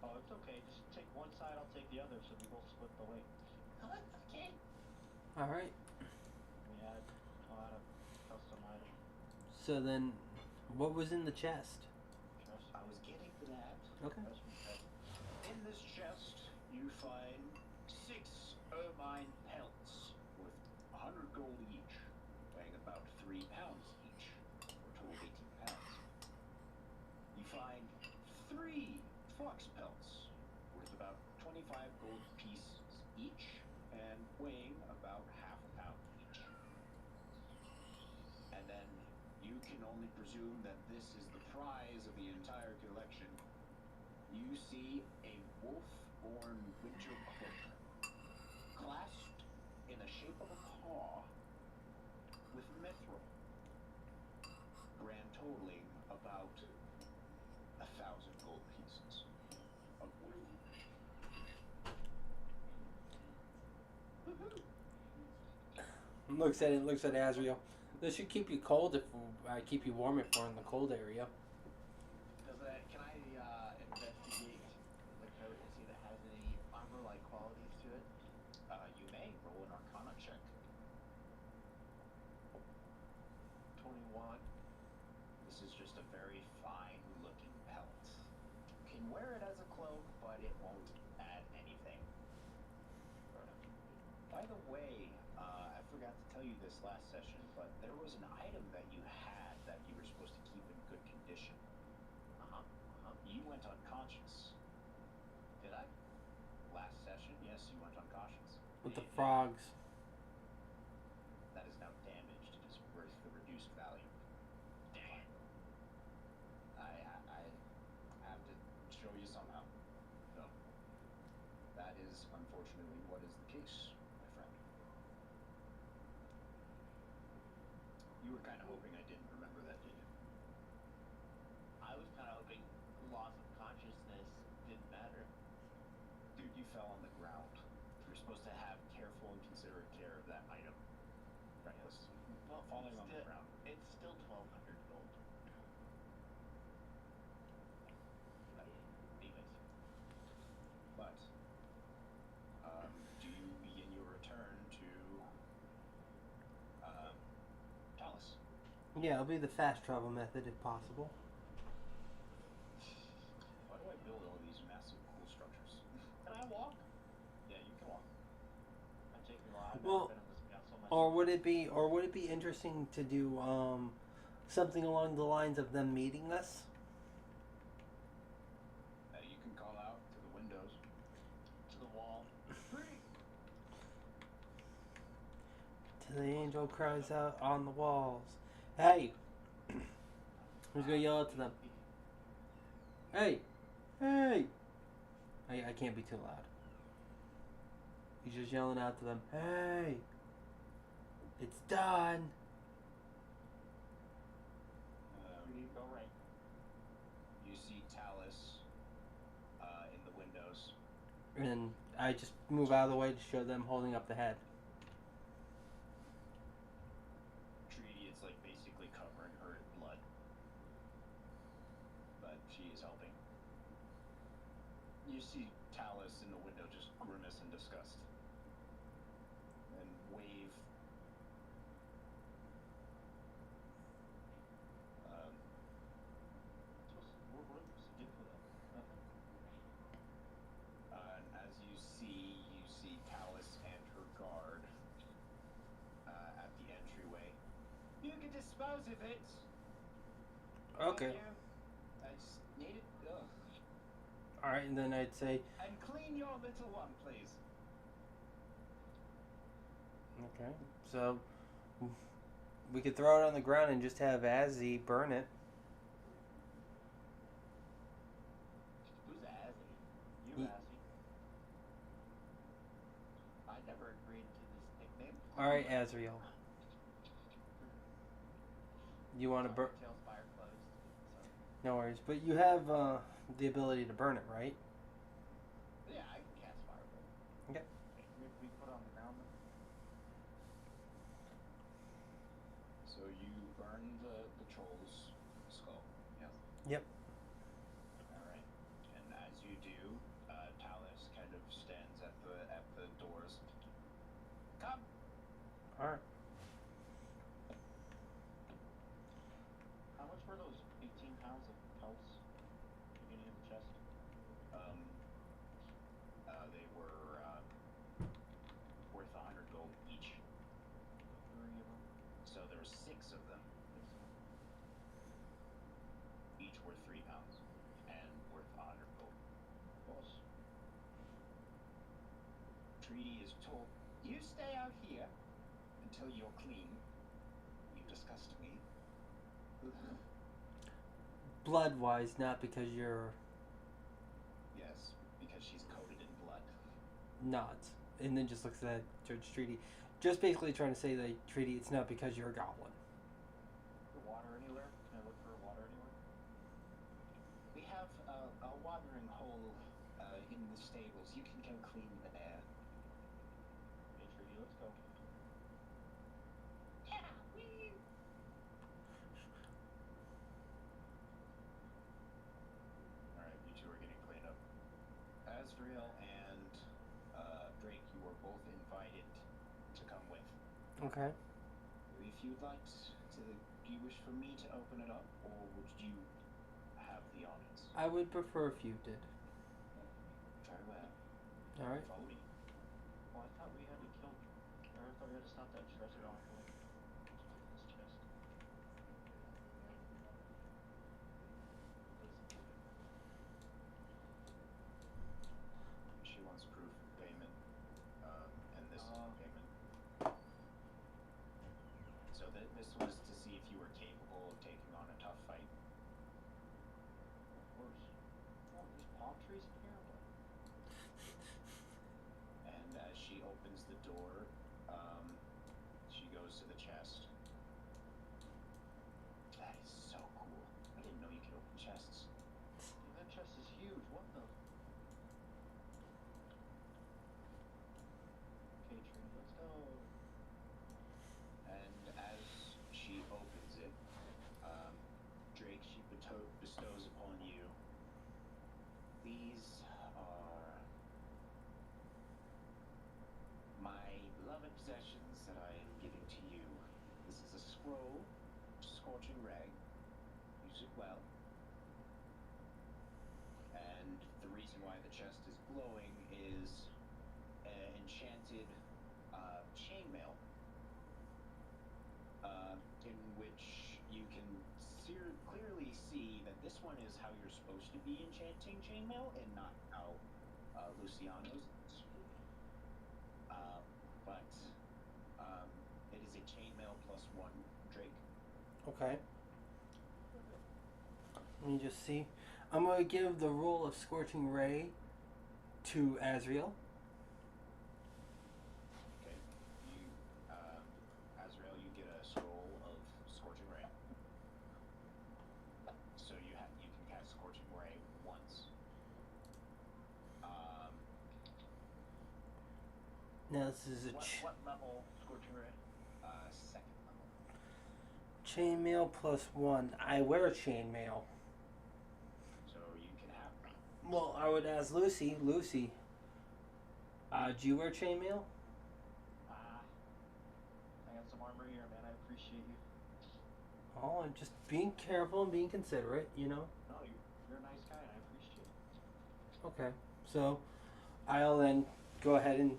Oh, it's okay. Just take one side, I'll take the other, so we both split the weight. Okay. All right. We add a lot of custom items. So then, what was in the chest? Chest. I was getting to that. Okay. In this chest, you find 6 ermine pelts worth 100 gold each, weighing about 3 pounds each, or total 18 pounds. You find 3 fox pelts worth about 25 gold pieces each, and weighing about half a pound each. And then you can only presume that this is the prize of the entire collection. You see a wolf-born winter cloak, clasped in the shape of a paw, with mithril, grand totaling about 1,000 gold pieces of wood. Looks at it. Looks at Azrael. This should keep you cold if I keep you warm if we're in the cold area. Does that? Can I investigate the coat and see if it has any armor-like qualities to it? You may roll an Arcana check. 21. This is just a very fine-looking pelt. You can wear it as a cloak, but it won't add anything. By the way, I forgot to tell you this last session, but there was an item that you had that you were supposed to keep in good condition. You went unconscious. Did I? Last session, yes, you went unconscious. With the frogs. That is now damaged. It is worth the reduced value. Dang it. I have to show you somehow. So, that is unfortunately what is the case, my friend. You were kind of hoping I didn't remember that, did you? I was kind of hoping loss of consciousness didn't matter. Dude, you fell on the ground. You're supposed to have careful and considerate care of that item. Right, this Well, falling on the Still- ground. It's still 1,200 gold. Anyways. But, do you begin your return to, Talus? Yeah, it'll be the fast travel method if possible. Why do I build all these massive cool structures? Can I walk? Yeah, you can walk. I take me a while. I've Well, never been in this got so much. Or would it be interesting to do something along the lines of them meeting us? You can call out to the windows. To the wall. Till the angel cries out on the walls. Hey! Who's gonna yell out to them? Hey! Hey! I can't be too loud. He's just yelling out to them. Hey! It's done! Go right. You see Talus in the windows. And I just move out of the way to show them holding up the head. Treaty is like basically covering her in blood. But she is helping. You see Talus in the window just grimace in disgust. And wave. What are we supposed to do for them? Nothing. And as you see Talus and her guard at the entryway. You can dispose of it. Okay. Thank you. I just need it. Ugh. Alright, and then I'd say, And clean your little one, please. okay, so we could throw it on the ground and just have Azzy burn it. Who's Azzy? You Ye- Azzy. I never agreed to this nickname. Alright, Azriel. You want to burn? Tail's fire closed. So. No worries, but you have the ability to burn it, right? Yeah, I can cast firebolt. Okay. We put it on the ground. So you burn the troll's skull. Yes. Yep. Alright. And as you do, Talus kind of stands at the doors. Come! Alright. How much were those 18 pounds of pelts beginning of the chest? They were worth 100 gold each. 3 of them. So there were 6 of them. Each worth 3 pounds and worth 100 gold. Boss. Treaty is told, you stay out here until you're clean. You disgust me. Blood-wise, not because you're Yes, because she's coated in blood. not. And then just looks at Judge Treaty. Just basically trying to say that, Treaty, it's not because you're a goblin. The water anywhere? Can I look for water anywhere? We have a watering hole in the stables. You can go clean there. Hey, Treaty, let's go. Yeah, wee. Alright, you two are getting cleaned up. Asriel and Drake, you are both invited to come with. Okay. If you'd like to, do you wish for me to open it up, or would you have the honors? I would prefer if you did. Very well. Alright. Follow me. Well, I thought we had to kill. Or I thought we had to stop that treasure off with this chest. She wants proof of payment, and this is Oh. payment. So this was to see if you were capable of taking on a tough fight. Of course. Oh, there's palm trees in here? What? And as she opens the door, she goes to the chest. That is so cool. I didn't know you could open chests. Dude, that chest is huge. What the? Okay, Treaty, let's go. And as she opens it, Drake, she bestows upon you. These are my beloved possessions that I am giving to you. This is a scroll, which is Scorching Ray. Use it well. And the reason why the chest is glowing is enchanted chainmail, in which you can clearly see that this one is how you're supposed to be enchanting chainmail and not how Luciano's is. But it is a chainmail +1 Drake. Okay. Let me just see. I'm going to give the role of Scorching Ray to Azrael. Okay. You, Azrael, you get a scroll of Scorching Ray. So you can cast Scorching Ray once. Now this is a What level Scorching Ray? Second level. chainmail +1. I wear chainmail. So you can have one. Well, I would ask Lucy. Lucy, do you wear chainmail? I got some armor here, man. I appreciate you. Oh, I'm just being careful and being considerate, you know? No, you're a nice guy, and I appreciate it. Okay. So, I'll then go ahead and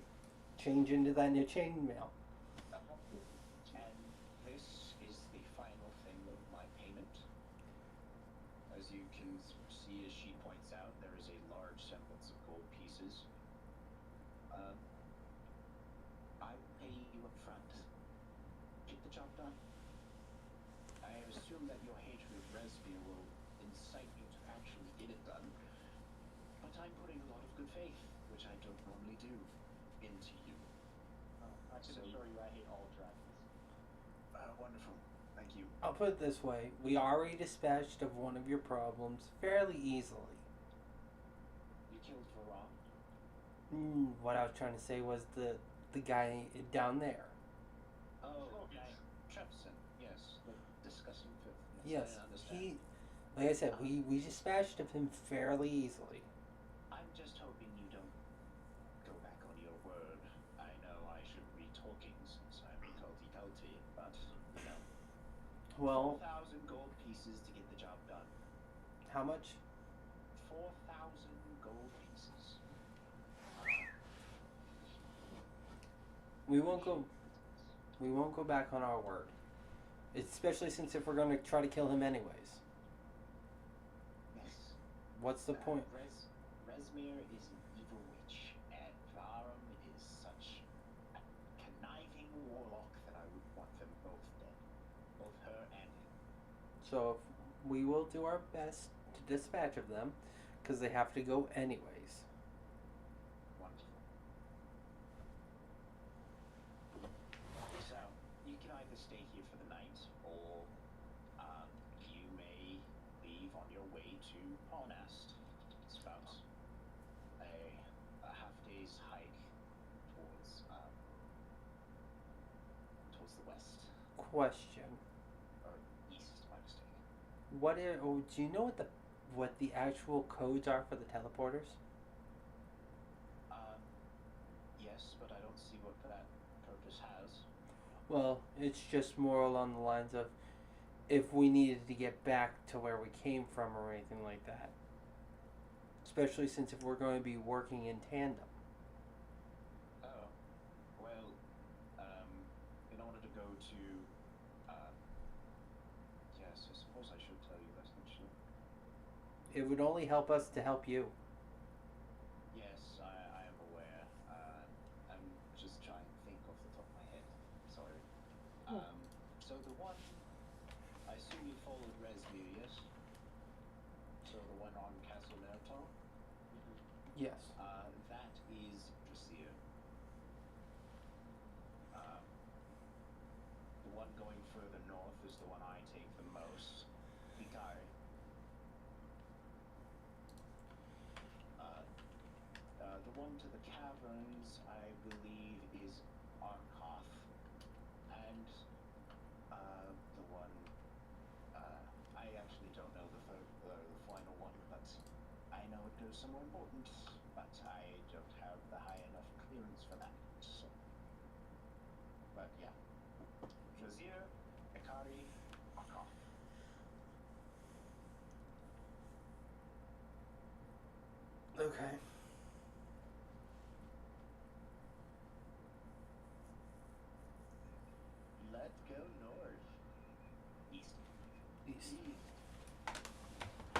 change into that new chainmail. And this is the final thing of my payment. As you can see, as she points out, there is a large semblance of gold pieces. I will pay you up front. Get the job done. I assume that your hatred of Resmir will incite you to actually get it done. But I'm putting a lot of good faith, which I don't normally do, into you. I can assure you I hate all dragons. Wonderful. Thank you. I'll put it this way. We already dispatched of one of your problems fairly easily. You killed Varrock. What I was trying to say was the guy down there. Oh, Trepson. Yes, the disgusting filth. Yes, I understand. like I said, we dispatched of him fairly easily. I'm just hoping you don't go back on your word. I know I shouldn't be talking since I'm culty, but, you know. Well, 4,000 gold pieces to get the job done. how much? 4,000 gold pieces. We won't go back on our word. Especially since if we're going to try to kill him anyways. Yes. What's the point? Resmir is an evil witch, and Varum is such a conniving warlock that I would want them both dead. Both her and him. So we will do our best to dispatch of them, because they have to go anyways. Wonderful. So, you can either stay here for the night, or you may leave on your way to Pawnast. It's about a half day's hike towards the west, Question. or east, my mistake. Do you know what the actual codes are for the teleporters? Yes, but I don't see what that purpose has. Well, it's just more along the lines of if we needed to get back to where we came from or anything like that. Especially since if we're going to be working in tandem. Oh, well, in order to go to, yes, I suppose I should tell you this, shouldn't I? It would only help us to help you. Yes, I am aware. I'm just trying to think off the top of my head. Sorry. So the one, I assume you followed Resmir, yes? So the one on Castle Nertal? Yes. That is Drasir. The one going further north is the one I take the most. Hikari. The one to the caverns, I believe, is Arkoth. And the one, I actually don't know the final one, but I know it goes somewhere important, but I don't have the high enough clearance for that. So, but yeah, Drasir, Hikari, Arkoth. Okay. Let's go north. East. East. East.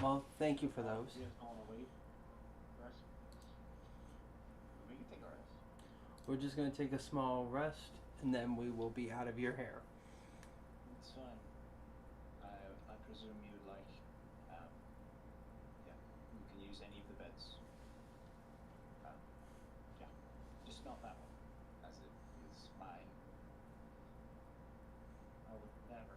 Well, thank you for those. You guys going to wait? Rest? We can take our rest. We're just gonna take a small rest, and then we will be out of your hair. It's fine. I presume you'd like, yeah, you can use any of the beds. Yeah, just not that one, as it is mine. I would never.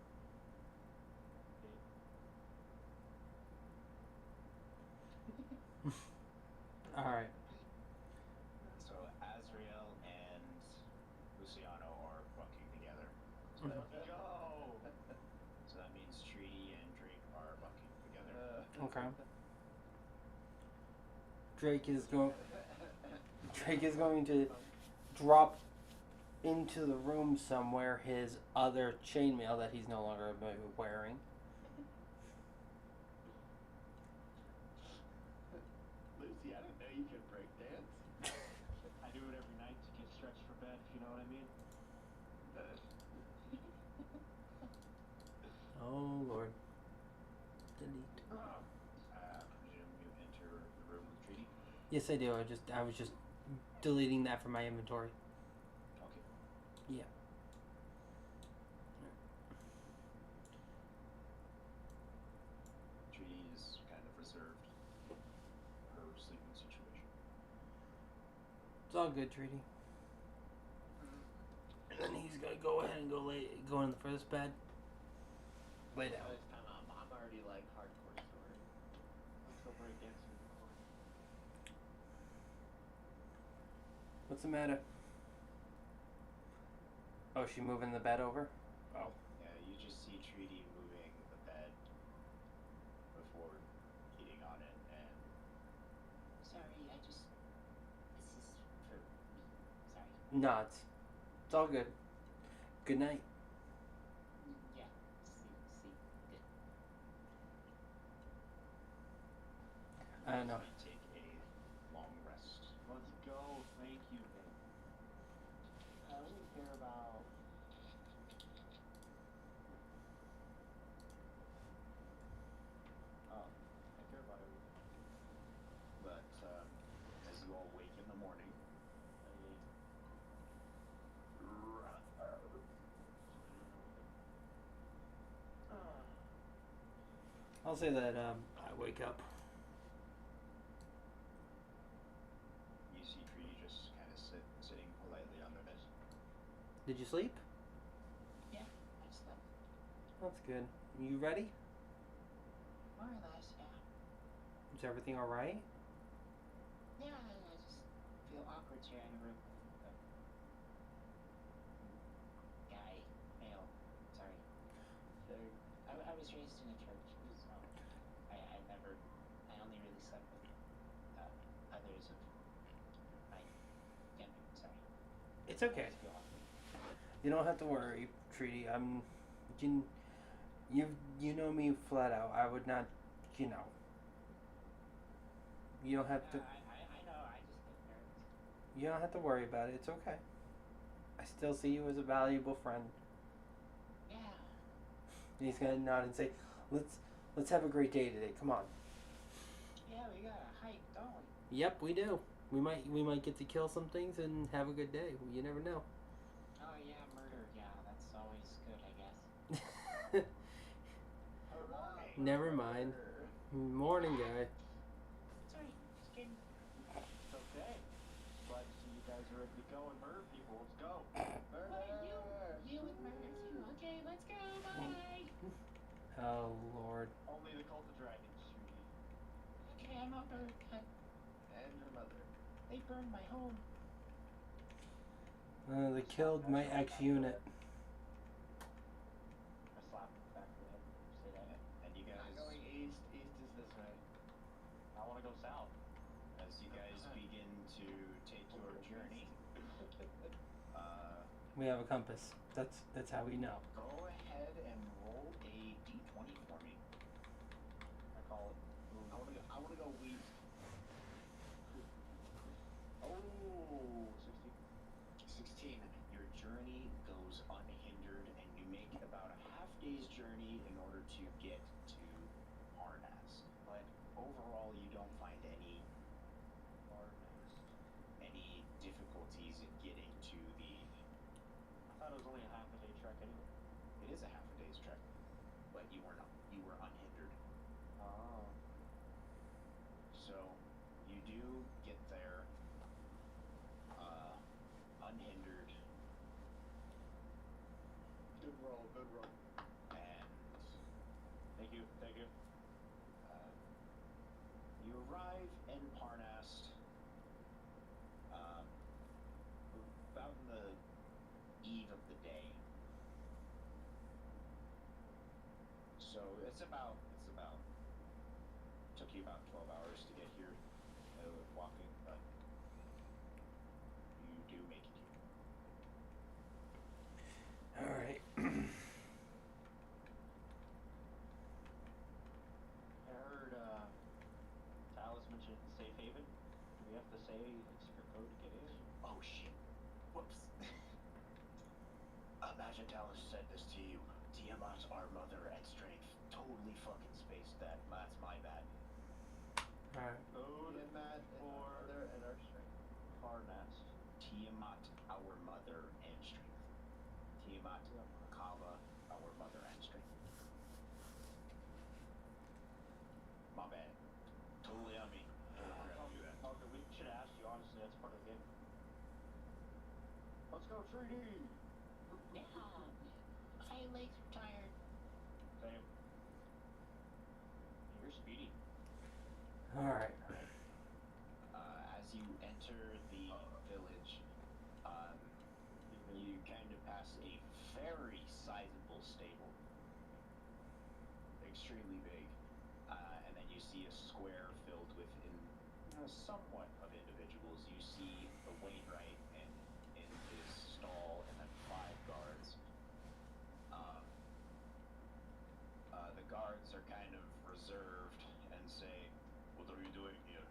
All right. So Azrael and Luciano are bunking together. So, Mhm. Let's go! so that means Treaty and Drake are bunking together. Okay. Drake is going to drop into the room somewhere his other chainmail that he's no longer wearing. Lucy, I didn't know you could break dance. I do it every night to get stretched for bed, if you know what I mean. Oh Lord. Delete. I presume you enter the room with Treaty. Yes, I do. I was just deleting that from my inventory. Okay. Yeah. Treaty is kind of reserved her sleeping situation. It's all good, Treaty. And then he's gonna go ahead and go in the first bed. Lay down. By this time, I'm already like hardcore story. Let's go break dancing in the corner. What's the matter? Oh, she moving the bed over? Oh. Yeah, you just see Treaty moving the bed before getting on it, and Sorry, this is for me. Sorry. No, it's all good. Good night. Yeah. See. Good. I don't know. you take a long rest. Let's go, thank you. I only care about... Oh, I care about everything. But as you all wake in the morning, I'll say that I wake up. you see Treaty just kind of sitting politely on the bed. Did you sleep? Yeah, I slept. That's good. You ready? More or less, yeah. Is everything all right? Yeah, I just feel awkward sharing a room with a guy, male. Sorry. I was raised in a church, so I only really slept with others of my gender. Sorry. It's okay. I just feel awkward. You don't have to worry, Treaty. You know me flat out. I would not, you know. You don't have to. I know. I just get nervous. You don't have to worry about it. It's okay. I still see you as a valuable friend. Yeah. And he's gonna nod and say, "Let's have a great day today. Come on." Yeah, we got a hike, don't we? Yep, we do. We might get to kill some things and have a good day. You never know. Oh yeah, murder. Yeah, that's always good, I guess. Never mind. Morning, guy. Sorry, just kidding. It's okay. Glad to see you guys are ready to go and murder people. Let's go. What, you would murder too. Okay, let's go. Bye. Oh Lord. Only the cult of dragons, Judy. Okay, I'm over. And your mother. They burned my home. They killed my ex-unit. I slapped him back in the head. Say that. And you guys, Not going east. East is this way. I want to go south. as you guys begin to take your journey, We have a compass. That's how we know. go ahead and roll a d20 for me. I call it. I wanna go east. journey goes unhindered, and you make about a half day's journey in order to get to Parnas. But overall, you don't find any difficulties in getting to the. I thought it was only a half a day trek anyway. It is a half a day's trek, but you were not. You were unhindered. Oh. So you do get there unhindered, Good roll, good roll. and Thank you. you arrive in Parnas about in the eve of the day. So it's about took you about 12 hours to get here walking, but you do make it here. All right. I heard Talis mention safe haven. Do we have to say a secret code to get in? Oh shit. Whoops. Imagine Talis said this to you. Tiamat, our mother and strength. Totally fucking spaced that. That's my bad. All right. Code Tiamat and for our mother and our strength. Parnas. Tiamat, our mother and strength. Tiamat, Kava, our mother and strength. My bad. Totally on me. Totally forgot to do that. Okay, we should have asked you, honestly, that's part of the game. Let's go 3D! Yeah. My legs are tired. Same. You're speedy. All right. As you enter the village, you kind of pass a very sizable stable. Extremely big. And then you see a square filled with somewhat of individuals. You see the wainwright in his stall, and then 5 guards. The guards are kind of reserved and say, "What are you doing here?"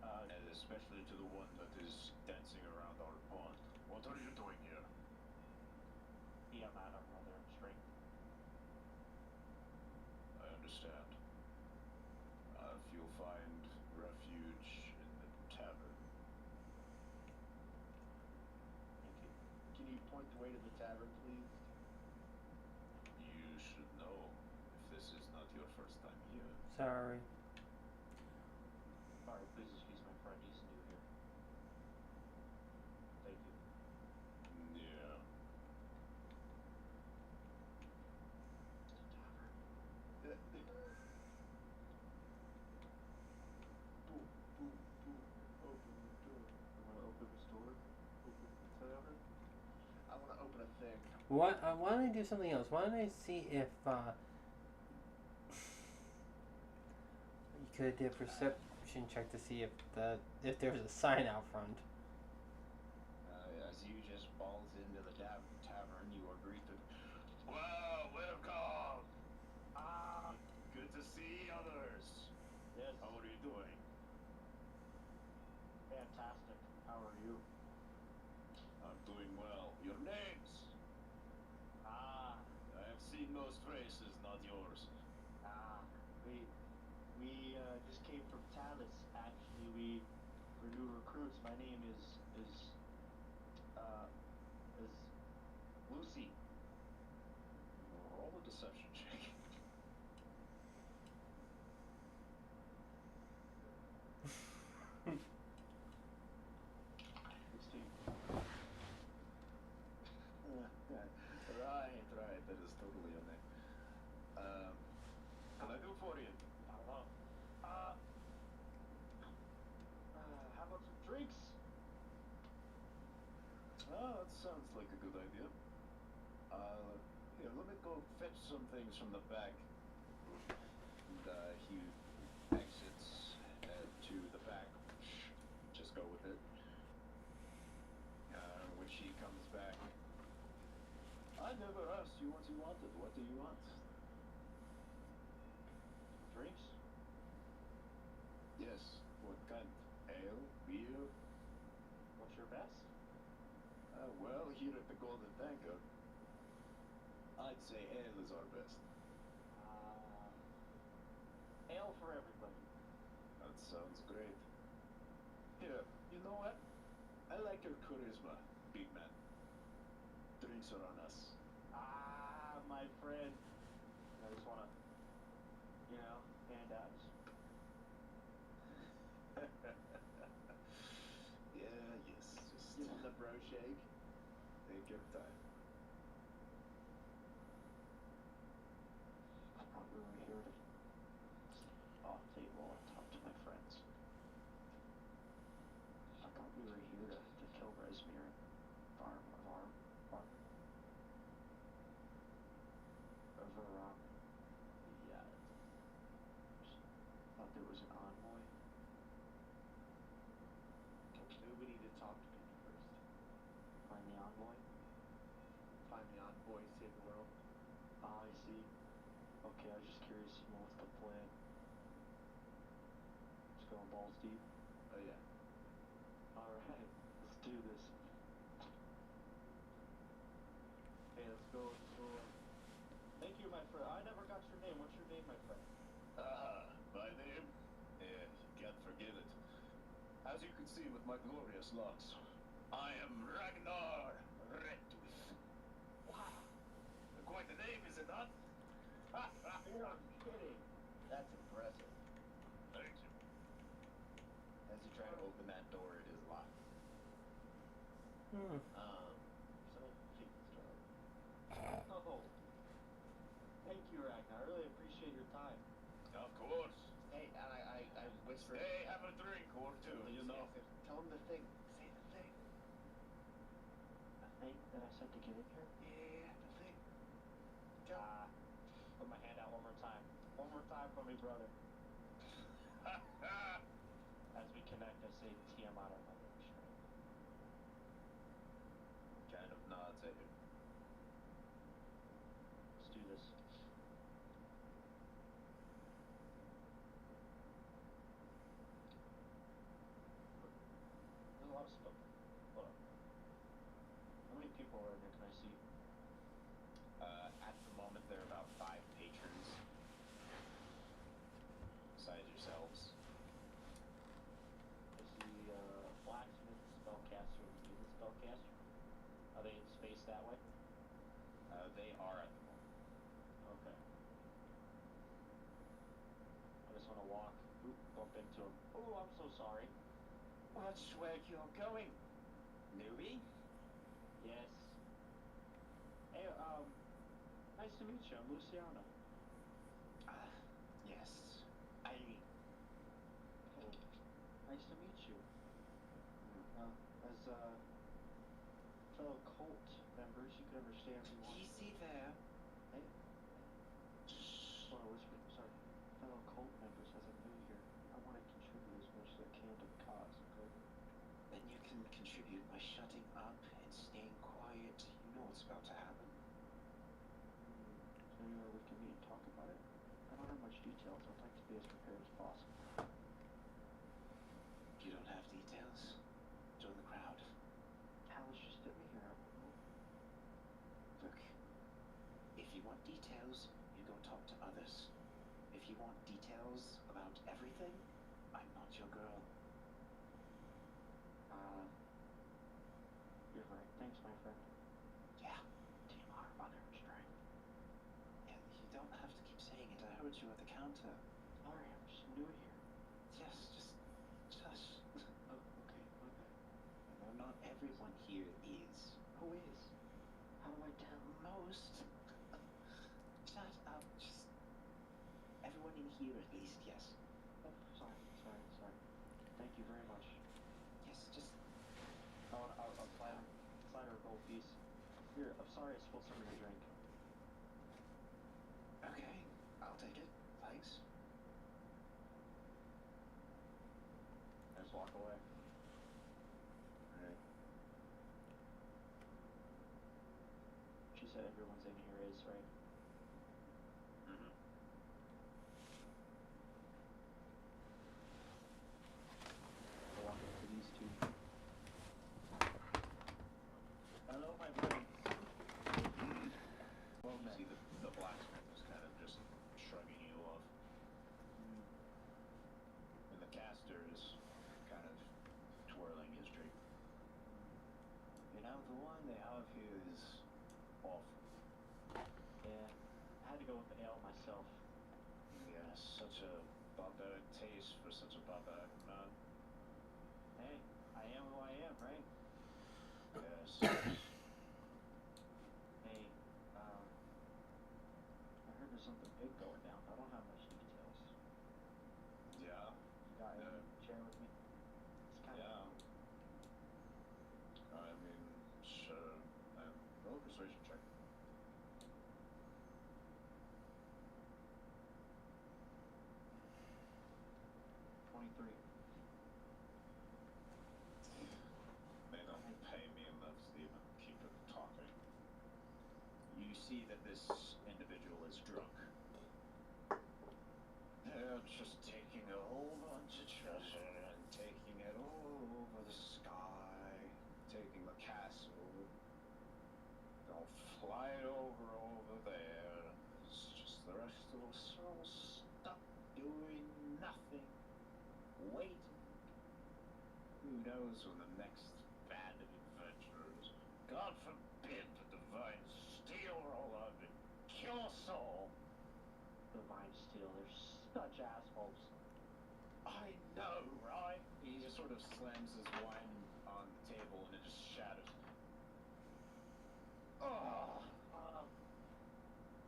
And especially to the one that is dancing around our pond. "What are you doing here?" Tiamat, our mother and strength. I understand. If you'll find refuge in the tavern. Thank you. Can you point the way to the tavern, please? You should know if this is not your first time here. Sorry. Sorry, please excuse my friend, he's new here. Thank you. Yeah. Boom, boom, boom. Open the door. You want to open this door? Open the tavern? I want to open a thing. Why don't I do something else? Why don't I see if you could do a perception check to see if there's a sign out front. As you just balls into the tavern, you are greeted. Well, welcome. Good to see others. Yes. How are you doing? Fantastic. How are you? I'm doing well. Your names? I have seen most faces, not yours. We just came from Talis. Actually, we're new recruits. My name is Lucy. Roll a deception check. 16. Right. That is totally on there. Can I do for you? I don't know. How about some drinks? That sounds like a good idea. Here, let me go fetch some things from the back. And he exits to the back. Just go with it. When she comes back, I never asked you what you wanted. What do you want? Drinks? Yes. What kind? Ale? Beer? What's your best? Well, here at the Golden Tanker, I'd say ale is our best. Ale for everybody. That sounds great. Here, you know what? I like your charisma, big man. Drinks are on us. My friend. I just wanna, hand out. Yeah, yes, just Give him the bro shake. take your time. I thought we were here to off table and talk to my friends. I thought we were here to kill Resmir and farm of our yeah. Thought there was an envoy. We need to talk to people first. Find the envoy. Find the envoy, save the world. I see. Okay, I was just curious, what's the plan? Just going balls deep. Oh yeah. Alright, let's do this. Hey, let's go. Thank you, my friend. I never got your name. What's your name, my friend? My name? Yeah, can't forget it. As you can see with my glorious locks, I am Ragnar Redtooth. Wow. Quite the name, is it not? You're kidding. That's impressive. Thank you. As you try to open that door, it is locked. Hmm. Someone kick this door open. Oh. Thank you, Ragnar. I really appreciate your time. Of course. Hey, I whispered. Hey, have a drink or two, you know. Tell him the thing. Say the thing. The thing that I said to get in here? Yeah, the thing. Put my hand out one more time. One more time for me, brother. As we connect, I say Tiamat on my right strength. Kind of nods at you. Let's do this. There's a lot of smoke. Hold on. How many people are in there? Can I see? At the moment, there are about 5 patrons. Besides yourselves. I see blacksmith, spellcaster, and demon spellcaster. Are they spaced that way? They are at the moment. Okay. I just want to walk. Oop, bump into him. Oh, I'm so sorry. Watch where you're going, newbie. Yes. Hey, nice to meet you. I'm Luciano. Yes. Irene. Oh, nice to meet you. As fellow cult members, you can understand if you want. Easy there. Hey. Just want to whisper. Sorry. Fellow cult members, as I'm new here, I want to contribute as much as I can to the cause. Okay. Then you can contribute by shutting up and staying quiet. You know what's about to happen. So anywhere we can meet and talk about it. I don't have much details. I'd like to be as prepared as possible. You don't have details. Join the crowd. Alice just hit me here. I don't know. Look, if you want details, you go talk to others. If you want details about everything, I'm not your girl. You're right. Thanks, my friend. Yeah, Tiamat on her strength. And you don't have to keep saying it. I heard you at the counter. Sorry, I'm just new here. Yes, just shush. Oh, okay, my bad. No, not everyone here is. Who is? How do I tell? Most. Shut up. Just everyone in here at least, yes. Oh, sorry. Thank you very much. Yes, just I'll slide her a gold piece. Here, I'm sorry I spilled some of your drink. okay. I'll take it. Thanks. I just walk away. Alright. She said everyone's in here is, right? Mm-hmm. I'll walk up to these two. the one they have here is awful. Yeah, I had to go with the ale myself. Yeah, such a barbaric taste for such a barbaric man. Hey, I am who I am, right? Yes. Hey, I heard there's something big going down. I don't have much details. Yeah. You got any share with me? It's kind Yeah. of I mean, sure. Roll a persuasion check. 23. They don't pay me enough to even keep it talking. You see that this individual is drunk. They're just taking a whole bunch of treasure and taking it all over the sky, taking the castle. They'll fly it over there. It's just the rest of us all stuck doing nothing, waiting. Who knows when the next band of adventurers, God forbid the divine steel roll up and kill us all. Divine Steel, they're such assholes. I know, right? He just sort of slams his wine on the table and it just shatters. Oh,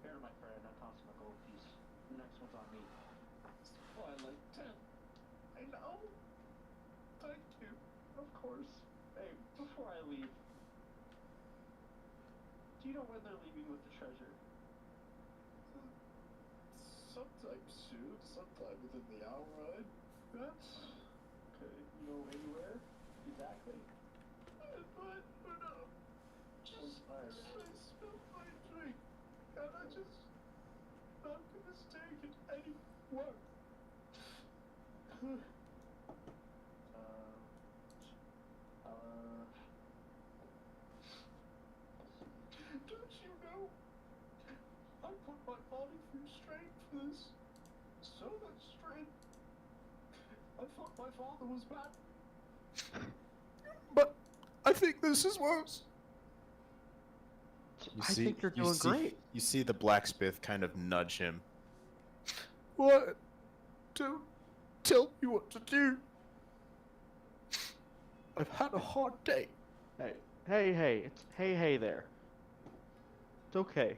Here, my friend, I tossed him a gold piece. The next one's on me. it's Twilight 10. I know. Thank you. Of course. Hey, before I leave, do you know when they're leaving with the treasure? Sometime soon, sometime within the hour, I bet. Okay, you know anywhere? Exactly. But who knows? Just I spilled my drink, and I just not gonna take it anymore. Don't you know? I put my body through strain for this. So much strain. I thought my father was bad. But I think this is worse. I think you're doing great. You see the blacksmith kind of nudge him. What? Don't tell me what to do. I've had a hard day. Hey, hey there. It's okay.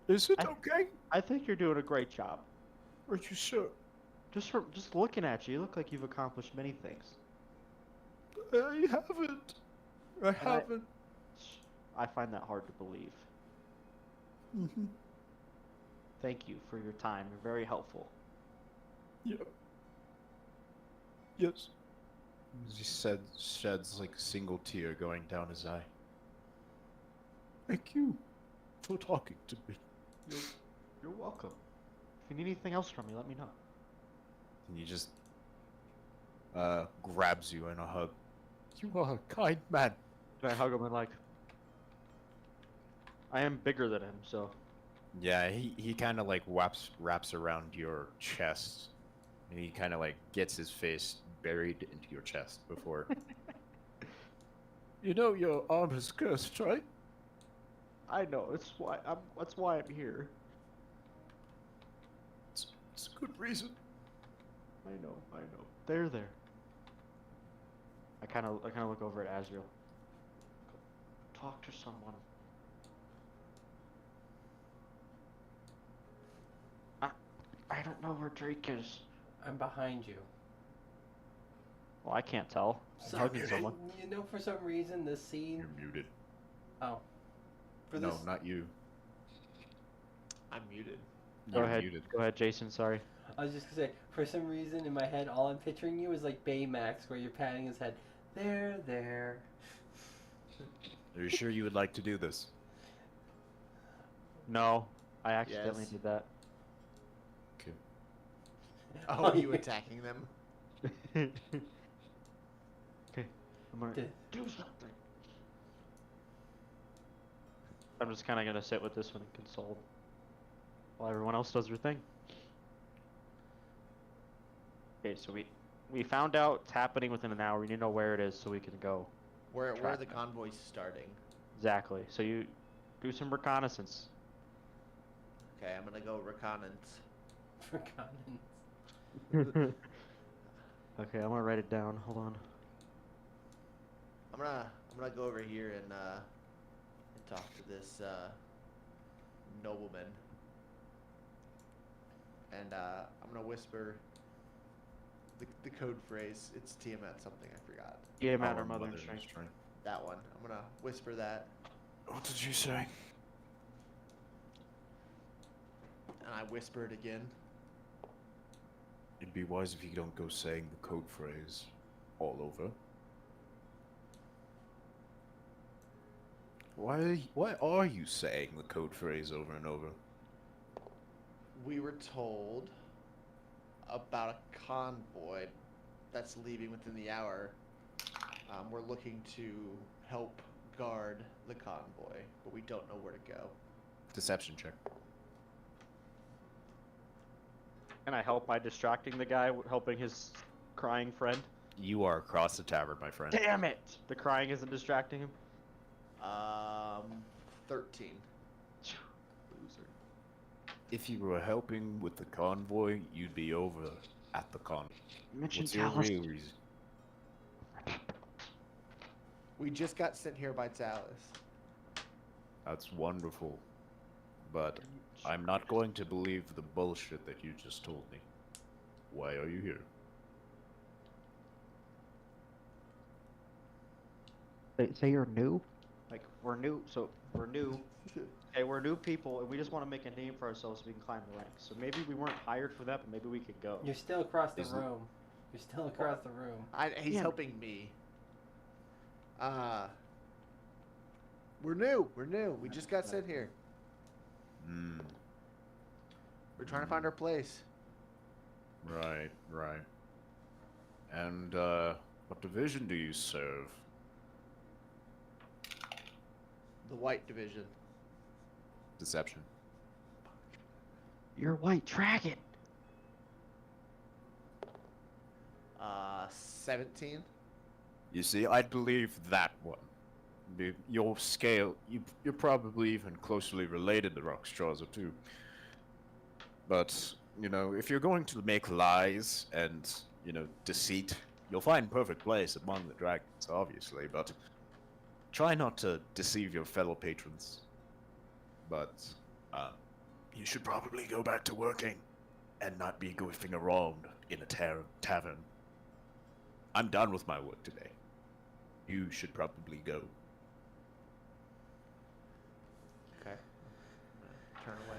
Is it okay? I think you're doing a great job. Are you sure? Just looking at you, you look like you've accomplished many things. I haven't. I haven't. I find that hard to believe. Mm-hmm. Thank you for your time. You're very helpful. Yeah. Yes. He sheds like a single tear going down his eye. Thank you for talking to me. You're welcome. If you need anything else from me, let me know. And he just grabs you in a hug. You are a kind man. I hug him and like, I am bigger than him, so. Yeah, he kind of like wraps around your chest, and he kind of like gets his face buried into your chest before. You know your arm is cursed, right? I know. That's why I'm here. It's a good reason. I know. There. I kind of look over at Azrael. Talk to someone. I don't know where Drake is. I'm behind you. Well, I can't tell. I'm hugging someone. You know, for some reason, this scene. You're muted. Oh. No, not you. I'm muted. Go You're ahead. muted. Go ahead, Jason. Sorry. I was just gonna say, for some reason in my head, all I'm picturing you is like Baymax, where you're patting his head. There. Are you sure you would like to do this? No, I accidentally Yes. did that. Okay. Oh, are you attacking them? Okay, I'm gonna Did- do something. I'm just kind of gonna sit with this one and console while everyone else does their thing. Okay, so we found out it's happening within an hour. We need to know where it is so we can go. Where are track the them. convoys starting? Exactly. So you do some reconnaissance. Okay, I'm gonna go reconnaissance. For Conan. Okay, I'm gonna write it down. Hold on. I'm gonna go over here and talk to this nobleman. And I'm gonna whisper the code phrase. It's Tiamat something, I forgot. Tiamat Our or Mother in mother Strength. strength. That one. I'm gonna whisper that, What did you say? and I whisper it again. It'd be wise if you don't go saying the code phrase all over. Why are you saying the code phrase over and over? We were told about a convoy that's leaving within the hour. We're looking to help guard the convoy, but we don't know where to go. Deception check. Can I help by distracting the guy, helping his crying friend? You are across the tavern, my friend. Damn it! The crying isn't distracting him. 13. Loser. If you were helping with the convoy, you'd be over at the convoy. Mention What's your Talus. real reason? We just got sent here by Talus. That's wonderful. But I'm not going to believe the bullshit that you just told me. Why are you here? Say you're new? Like, we're new, so we're new. Hey, we're new people, and we just want to make a name for ourselves so we can climb the ranks. So maybe we weren't hired for that, but maybe we could go. You're still across the Is it- room. You're still across the room. He's Yeah. helping me. We're new. We're new. We just got sent here. Hmm. We're trying to find our place. Right, right. And, what division do you serve? The White Division. Deception. You're white, track it! 17. You see, I'd believe that one. Your scale, you're probably even closely related to Rockstraws too. But, you know, if you're going to make lies and, you know, deceit, you'll find perfect place among the dragons, obviously, but try not to deceive your fellow patrons. But, you should probably go back to working and not be goofing around in a tavern. I'm done with my work today. You should probably go. Okay. Turn away.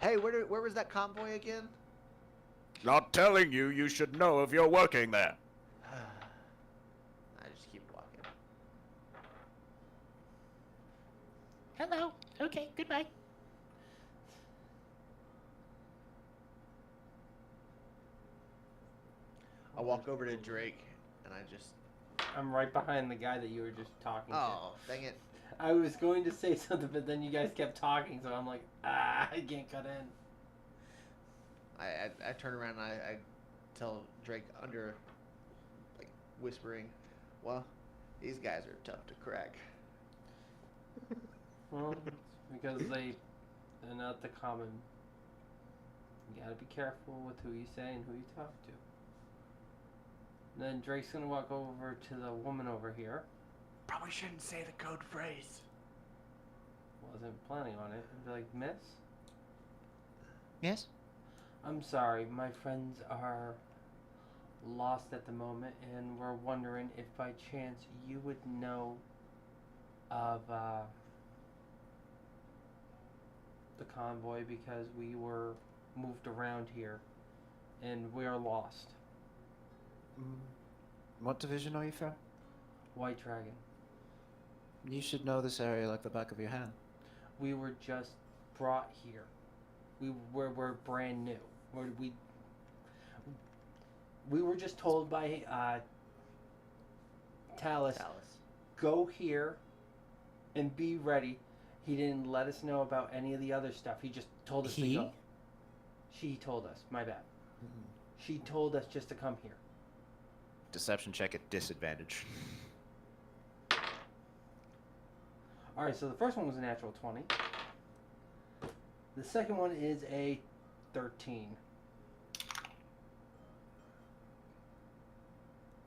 Hey, where was that convoy again? Not telling you, you should know if you're working there. I just keep walking. Hello. Okay, goodbye. I walk over to Drake and I just. I'm right behind the guy that you were just talking Oh, dang it. to. I was going to say something, but then you guys kept talking, so I'm like, I can't cut in. I turn around and I tell Drake under, like, whispering, well, these guys are tough to crack. Well, it's because they're not the common. You gotta be careful with who you say and who you talk to. Then Drake's gonna walk over to the woman over here. Probably shouldn't say the code phrase. Wasn't planning on it. And be like, Miss? Yes? I'm sorry, my friends are lost at the moment, and we're wondering if by chance you would know of the convoy, because we were moved around here and we're lost. What division are you from? White Dragon. You should know this area like the back of your hand. We were just brought here. We're brand new. We were just told by Talus, go here and be ready. He didn't let us know about any of the other stuff. He just told us to go. She told us. My bad. She told us just to come here. deception check at disadvantage. Alright, so the first one was a natural 20. The second one is a 13.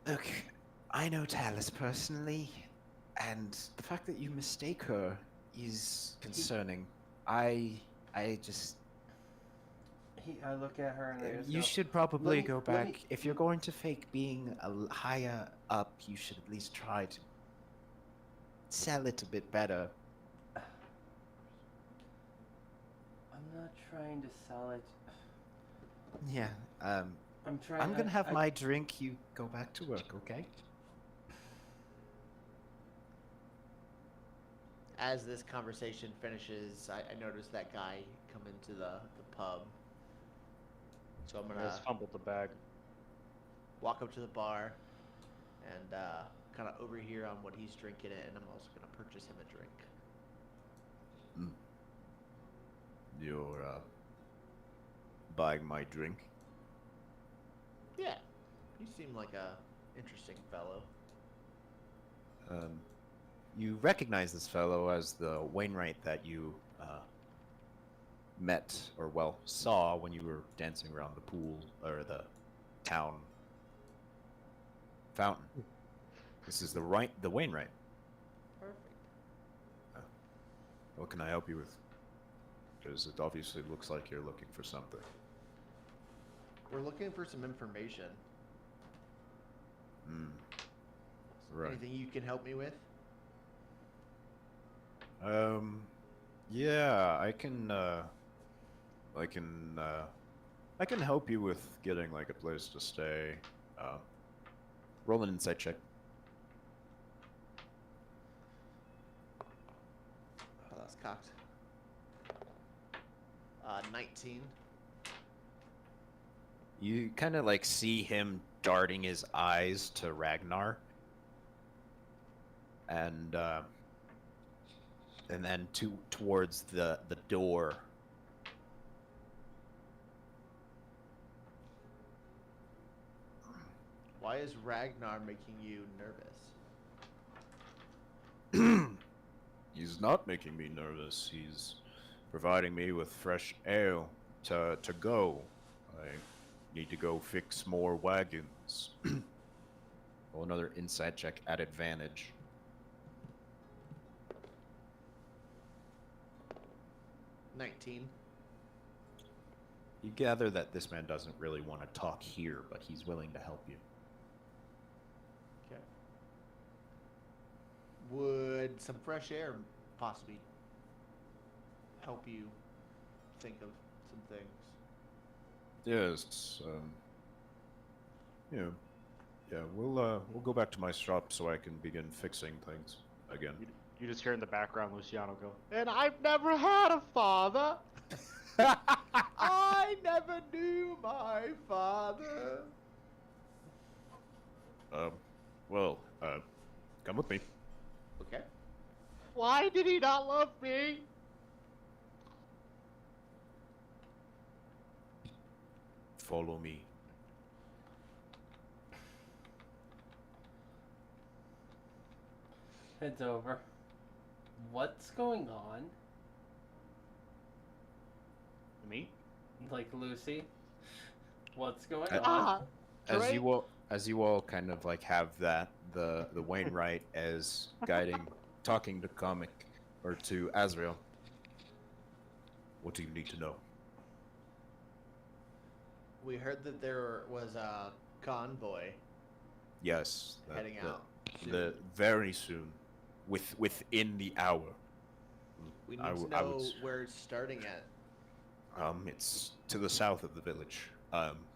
Look, I know Talus personally, and the fact that you mistake her is concerning. I just... I look at her and I just You go, should probably "Let me- go let back. me- If you're going to fake being higher up, you should at least try to sell it a bit better. I'm not trying to sell it. Yeah, I'm trying. I'm gonna have my drink, you go back to work, okay? As this conversation finishes, I notice that guy come into the pub. So I'm I gonna just fumbled the bag. walk up to the bar and kind of overhear on what he's drinking it, and I'm also gonna purchase him a drink. You're buying my drink? Yeah, you seem like a interesting fellow. You recognize this fellow as the Wainwright that you met, or well, saw when you were dancing around the pool, or the town fountain. This is the Wainwright. Perfect. What can I help you with? Because it obviously looks like you're looking for something. We're looking for some information. Right. Anything you can help me with? Yeah, I can help you with getting like a place to stay. Roll an insight check. Oh, that's cocked. 19. You kind of like see him darting his eyes to Ragnar, and then towards the door. Why is Ragnar making you nervous? He's not making me nervous. He's providing me with fresh ale to go. I need to go fix more wagons. Roll another insight check at advantage. 19. You gather that this man doesn't really want to talk here, but he's willing to help you. Okay. Would some fresh air possibly help you think of some things? Yes. Yeah. We'll go back to my shop so I can begin fixing things again. You just hear in the background Luciano go, and I've never had a father. I never knew my father. Come with me. Okay. Why did he not love me? Follow me. Heads over. What's going on? Me? Like Lucy? What's going Uh, on? As you all kind of like have that the Wainwright as guiding, talking to Comic or to Azrael. What do you need to know? We heard that there was a convoy Yes, heading out. very soon, within the hour. We need I to w- I would know s- where it's starting at. It's to the south of the village.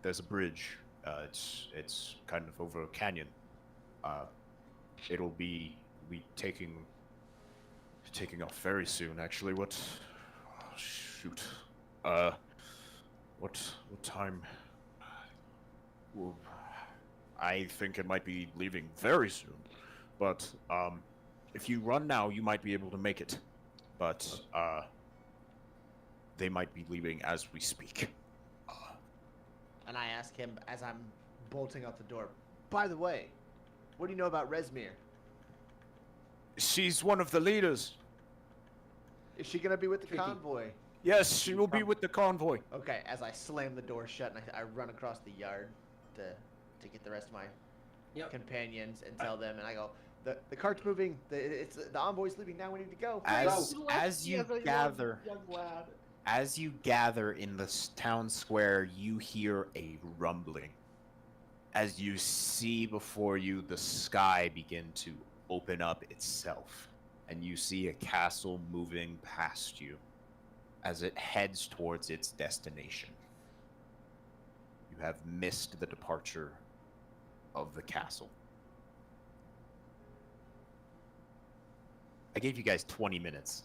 There's a bridge. It's kind of over a canyon. It'll be taking off very soon. Actually, what? Oh, shoot. What time? Well, I think it might be leaving very soon. But if you run now, you might be able to make it. But they might be leaving as we speak. And I ask him as I'm bolting out the door, by the way, what do you know about Resmir? She's one of the leaders. Is she gonna be with the Tricky. convoy? Yes, she will be with the convoy. Okay, as I slam the door shut and I run across the yard to get the rest of my companions and tell them, and I go, the cart's moving, the envoy's leaving now, we need to go. As you gather, young lad. as you gather in the town square, you hear a rumbling. As you see before you the sky begin to open up itself, and you see a castle moving past you as it heads towards its destination. You have missed the departure of the castle. I gave you guys 20 minutes.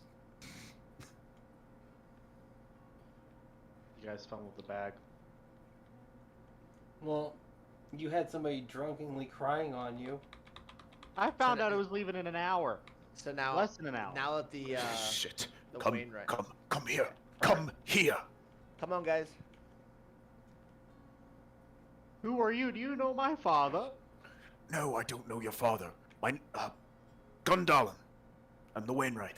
You guys found with the bag. Well, you had somebody drunkenly crying on you. I found out it was leaving in an hour. So now, Less than an hour. now that the Shit. the Come Wainwright. here. Come here. Come on, guys. Who are you? Do you know my father? No, I don't know your father. My, Gundalen. I'm the Wainwright.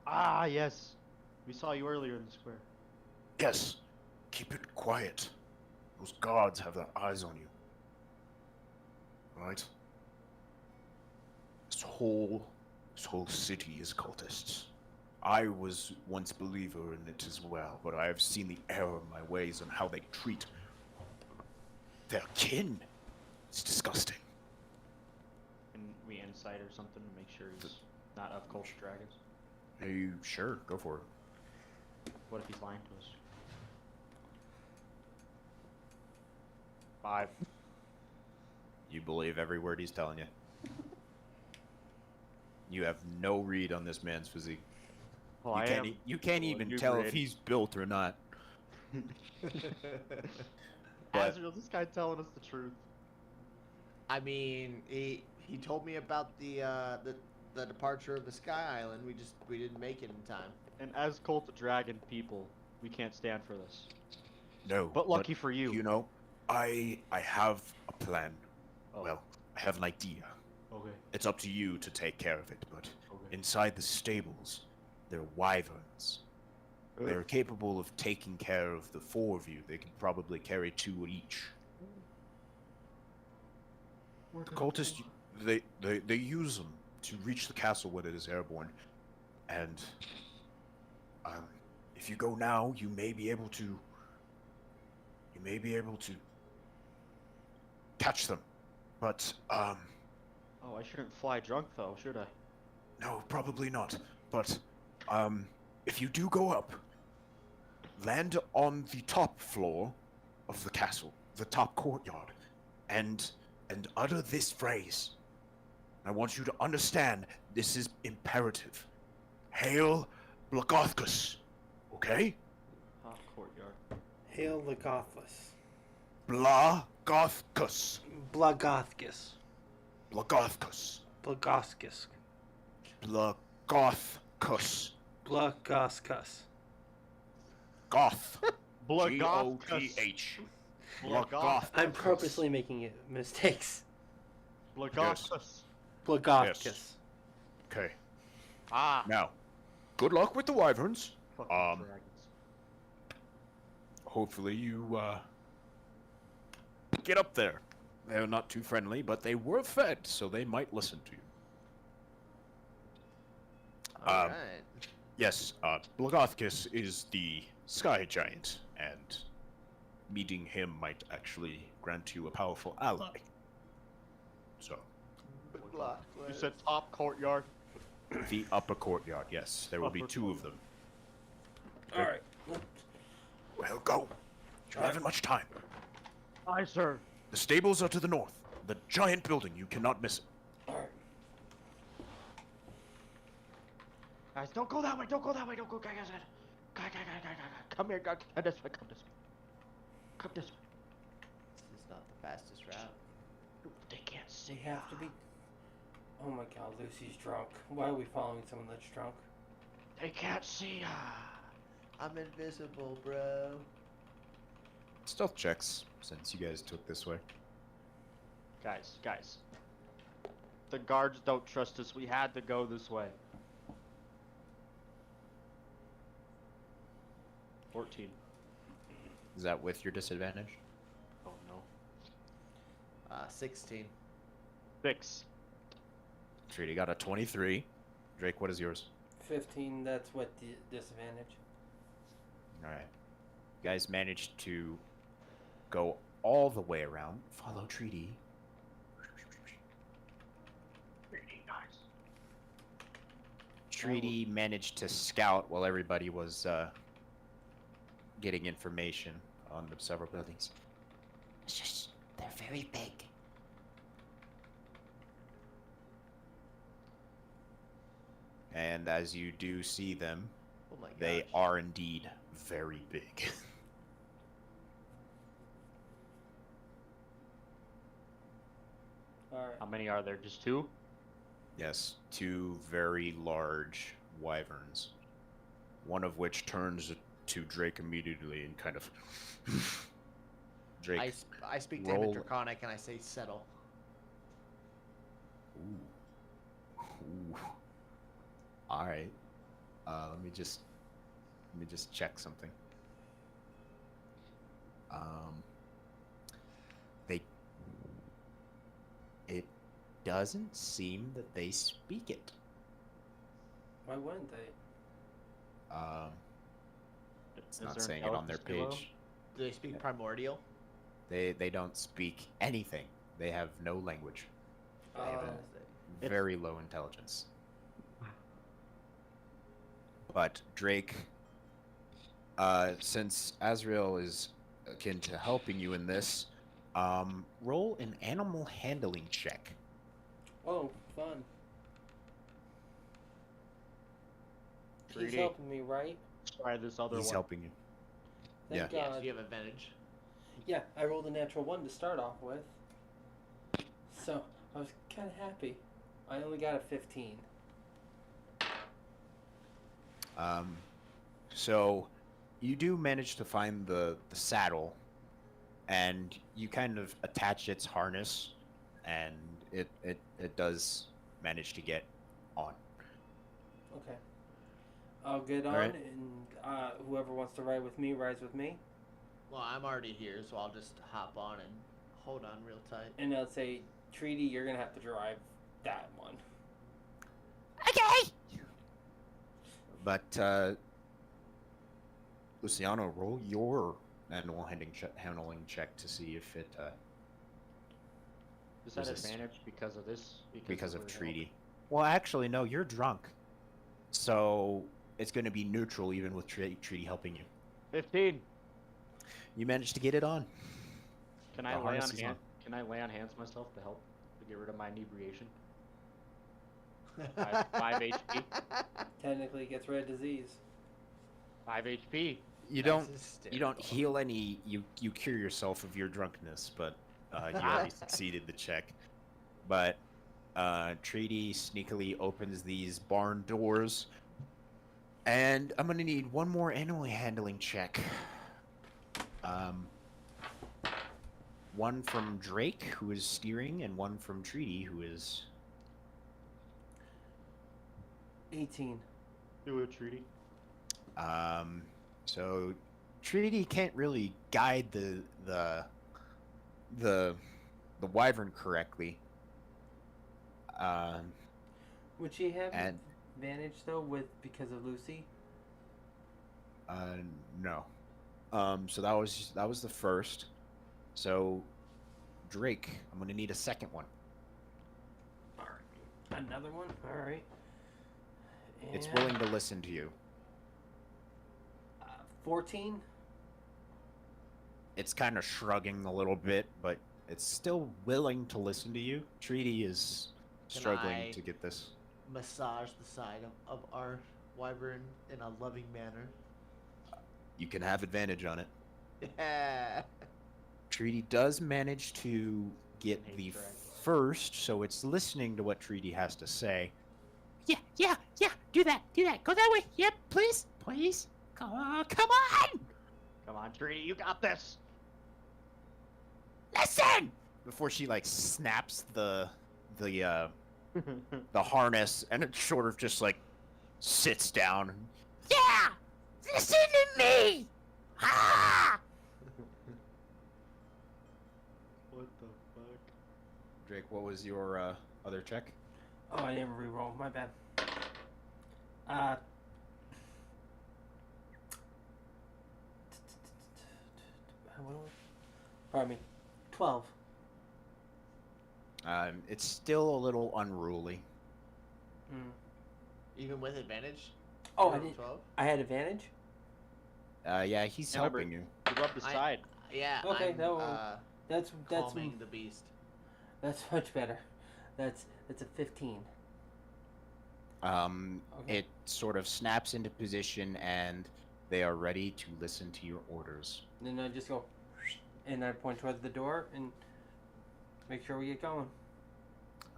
Ah, yes. We saw you earlier in the square. Yes. Keep it quiet. Those guards have their eyes on you. Right? This whole city is cultists. I was once believer in it as well, but I have seen the error of my ways and how they treat their kin. It's disgusting. Can we insight or something to make sure he's not of culture dragons? Are you sure? Go for it. What if he's lying to us? 5. You believe every word he's telling you. You have no read on this man's physique. Well, You can't even you tell if read. he's built or not. But- Azrael, this guy telling us the truth. I mean, he told me about the departure of the Sky Island. We didn't make it in time. And as cult of dragon people, we can't stand for this. No. But lucky for you. You know, I have a plan. Oh, Well, I have an idea. okay. It's up to you to take care of it, but Okay. inside the stables, there are wyverns. They're capable of taking care of the 4 of you. They can probably carry 2 each. The cultists, they use them to reach the castle when it is airborne. And if you go now, you may be able to catch them. But Oh, I shouldn't fly drunk though, should I? no, probably not. But if you do go up, land on the top floor of the castle, the top courtyard, and utter this phrase. I want you to understand this is imperative. Hail Blagothkus. Okay? Top courtyard. Hail the Gothless. Blagothkus. Blagothkus. Blagothkus. Blagoskus. Blagothkus. Blagoskus. Goth. Blagothkus. G-O-T-H. Blagothkus. I'm purposely making mistakes. Blagothkus. Blagoskus. Yes. Okay. Ah. Now, good luck with the wyverns. Fucking dragons. Hopefully you, get up there. They're not too friendly, but they were fed, so they might listen to you. All Um, right. Yes, Blagothkus is the sky giant, and meeting him might actually grant you a powerful ally. So, Good luck. You said top courtyard. the upper courtyard, yes. There will be Upper 2 of them. Alright. Well, go. You're not having much time. Aye, sir. The stables are to the north. The giant building, you cannot miss it. Alright. Guys, don't go that way. Don't go that way. Don't go. Guys. Come here. Come this way. Come this way. Come this way. This is not the fastest route. They can't see. They have to be. Oh my god, Lucy's drunk. Why are we following someone that's drunk? They can't see. I'm invisible, bro. Stealth checks, since you guys took this way. Guys. The guards don't trust us. We had to go this way. 14. Is that with your disadvantage? Oh no. 16. 6. Treaty got a 23. Drake, what is yours? 15. That's what the disadvantage. All right. You guys managed to go all the way around. Follow Treaty. Treaty managed to scout while everybody was getting information on the several buildings. Shush, they're very big. And as you do see them, Oh my gosh. they are indeed very big. Alright. How many are there? Just 2? Yes, 2 very large wyverns. One of which turns to Drake immediately and kind of. Drake. I speak to him in roll- Draconic and I say settle. Ooh. Ooh. All right. Let me just check something. They. It doesn't seem that they speak it. Why wouldn't they? It's Is not there saying it on their intelligence below? page. Do they speak primordial? They don't speak anything. They have no language. They have a very low intelligence. But Drake, since Azrael is akin to helping you in this, roll an animal handling check. Oh, fun. He's Treaty. helping me, right? Let's try this other He's one. helping you. Thank Yes, God. you have advantage. Yeah, I rolled a natural 1 to start off with. So, I was kind of happy. I only got a 15. So you do manage to find the saddle, and you kind of attach its harness, and it does manage to get on. Okay. I'll get on, Alright. and whoever wants to ride with me rides with me. Well, I'm already here, so I'll just hop on and hold on real tight. And I'll say, Treaty, you're going to have to drive that one. Okay! But Luciano, roll your animal handling check to see if it Is that resist. advantage because of this? because of we're treaty. Well, actually, no, you're drunk, so it's going to be neutral even with treaty helping you. 15. You managed to get it on. Can The I lay on harness is hand? Can I lay on hands myself to help to get rid of my inebriation? 5 HP. Technically, it gets red disease. 5 HP. You don't heal any. You cure yourself of your drunkenness, but you already succeeded the check. But treaty sneakily opens these barn doors, and I'm gonna need one more animal handling check. One from Drake, who is steering, and one from Treaty, who is 18. Do a treaty. So Treaty can't really guide the wyvern correctly. Would she have And advantage, though, because of Lucy? no. So that was the first. So Drake, I'm gonna need a second one. Alright. Another one? Alright. It's willing to listen to you. 14? It's kind of shrugging a little bit, but it's still willing to listen to you. Treaty is Can struggling I- to get this. Massage the side of our wyvern in a loving manner. You can have advantage on it. Yeah. Treaty does manage to get Hate the drag. first, so it's listening to what Treaty has to say. Yeah, do that, go that way, yep, please, come on, Come on, treaty. You got this. listen! she like snaps the the harness, and it sort of just like sits down. Yeah, listen to me. Ah! What the fuck? Drake, what was your other check? Oh, I didn't re-roll. My bad. Pardon me. 12. It's still a little unruly. Mm. Even with advantage? Oh, You I rolled did. 12? I had advantage. Yeah, he's Remember- helping you. You rubbed the I- side. Yeah, Okay, I'm that one- That's calming the beast. that's much better. That's a 15. Okay. It sort of snaps into position, and they are ready to listen to your orders. And then I just go, and I point towards the door and make sure we get going.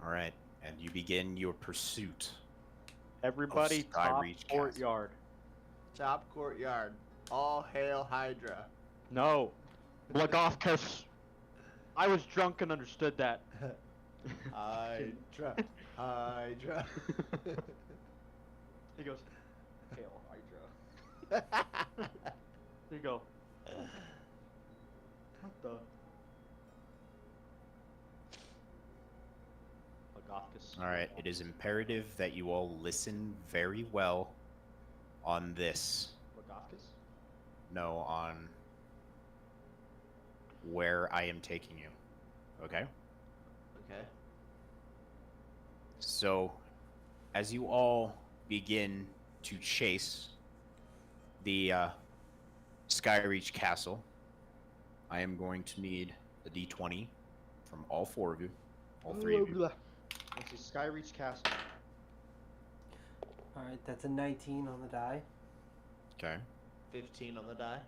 All right, and you begin your pursuit. Everybody, top Skyreach Castle. courtyard. Top courtyard. All hail Hydra. No, Blagofkus. I was drunk and understood that. Hydra. Hydra. He goes, hail Hydra. There you go. What the? Blagofkus. All right, it is imperative that you all listen very well on this. Blagofkus? No, on where I am taking you. Okay? Okay. So, as you all begin to chase the Skyreach Castle, I am going to need a d20 from all four of you. All three of you. Let's see, Skyreach Castle. All right, that's a 19 on the die. Okay. 15 on the die.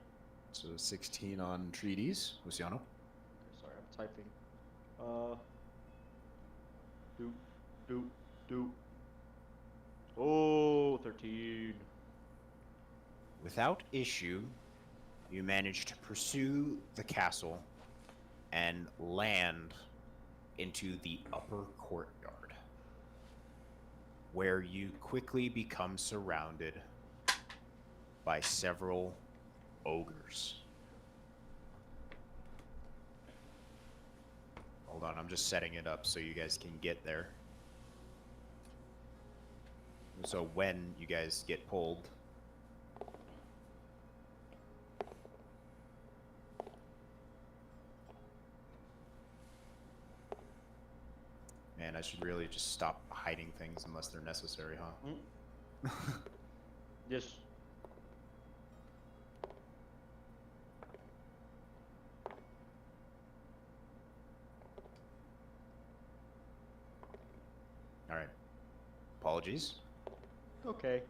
So 16 on treaties. Luciano. Sorry, I'm typing. Doop, doop, doop. Oh, 13. Without issue, you manage to pursue the castle and land into the upper courtyard, where you quickly become surrounded by several ogres. Hold on, I'm just setting it up so you guys can get there. So when you guys get pulled, man, I should really just stop hiding things unless they're necessary, huh? Yes. All right. Apologies. Okay.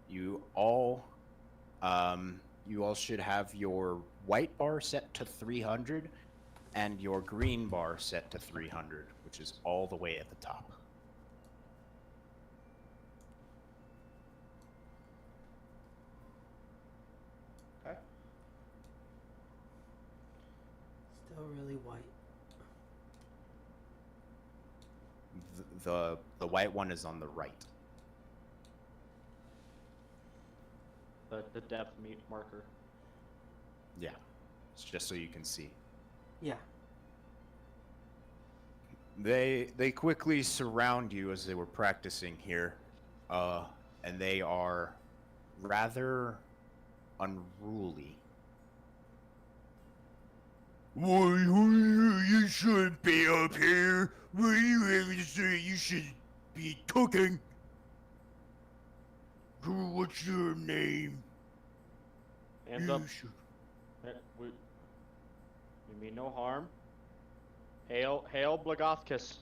You all should have your white bar set to 300 and your green bar set to 300, which is all the way at the top. Okay. Still really white. The white one is on the right. The depth meet marker. Yeah. It's just so you can see. Yeah. They quickly surround you as they were practicing here, and they are rather unruly. Why, you shouldn't be up here. You should be cooking. What's your name? Hands up. We mean no harm. Hail Blagofkus.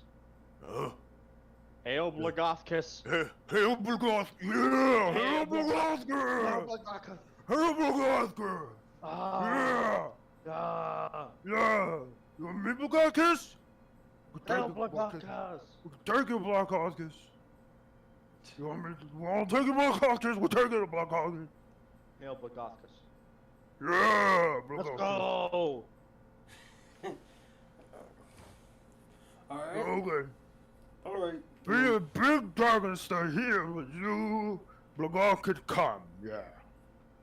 Hail Blagofkus. Hail Blagoth! Yeah! Hail Blagoth! Hail Blagoth! Ah. Yeah! Ah. Yeah! You want me, Blagothus? Hail Blagofkus. Thank you, Blagothus. You want me to... Well, take it, Black Hawkers. We'll take it, Black Hawkers. Hail Blagoskus. Yeah, Black Let's Hawkers. go! Alright. Okay. Alright. Be a big dragon stay here with you. Black Hawkers come, yeah.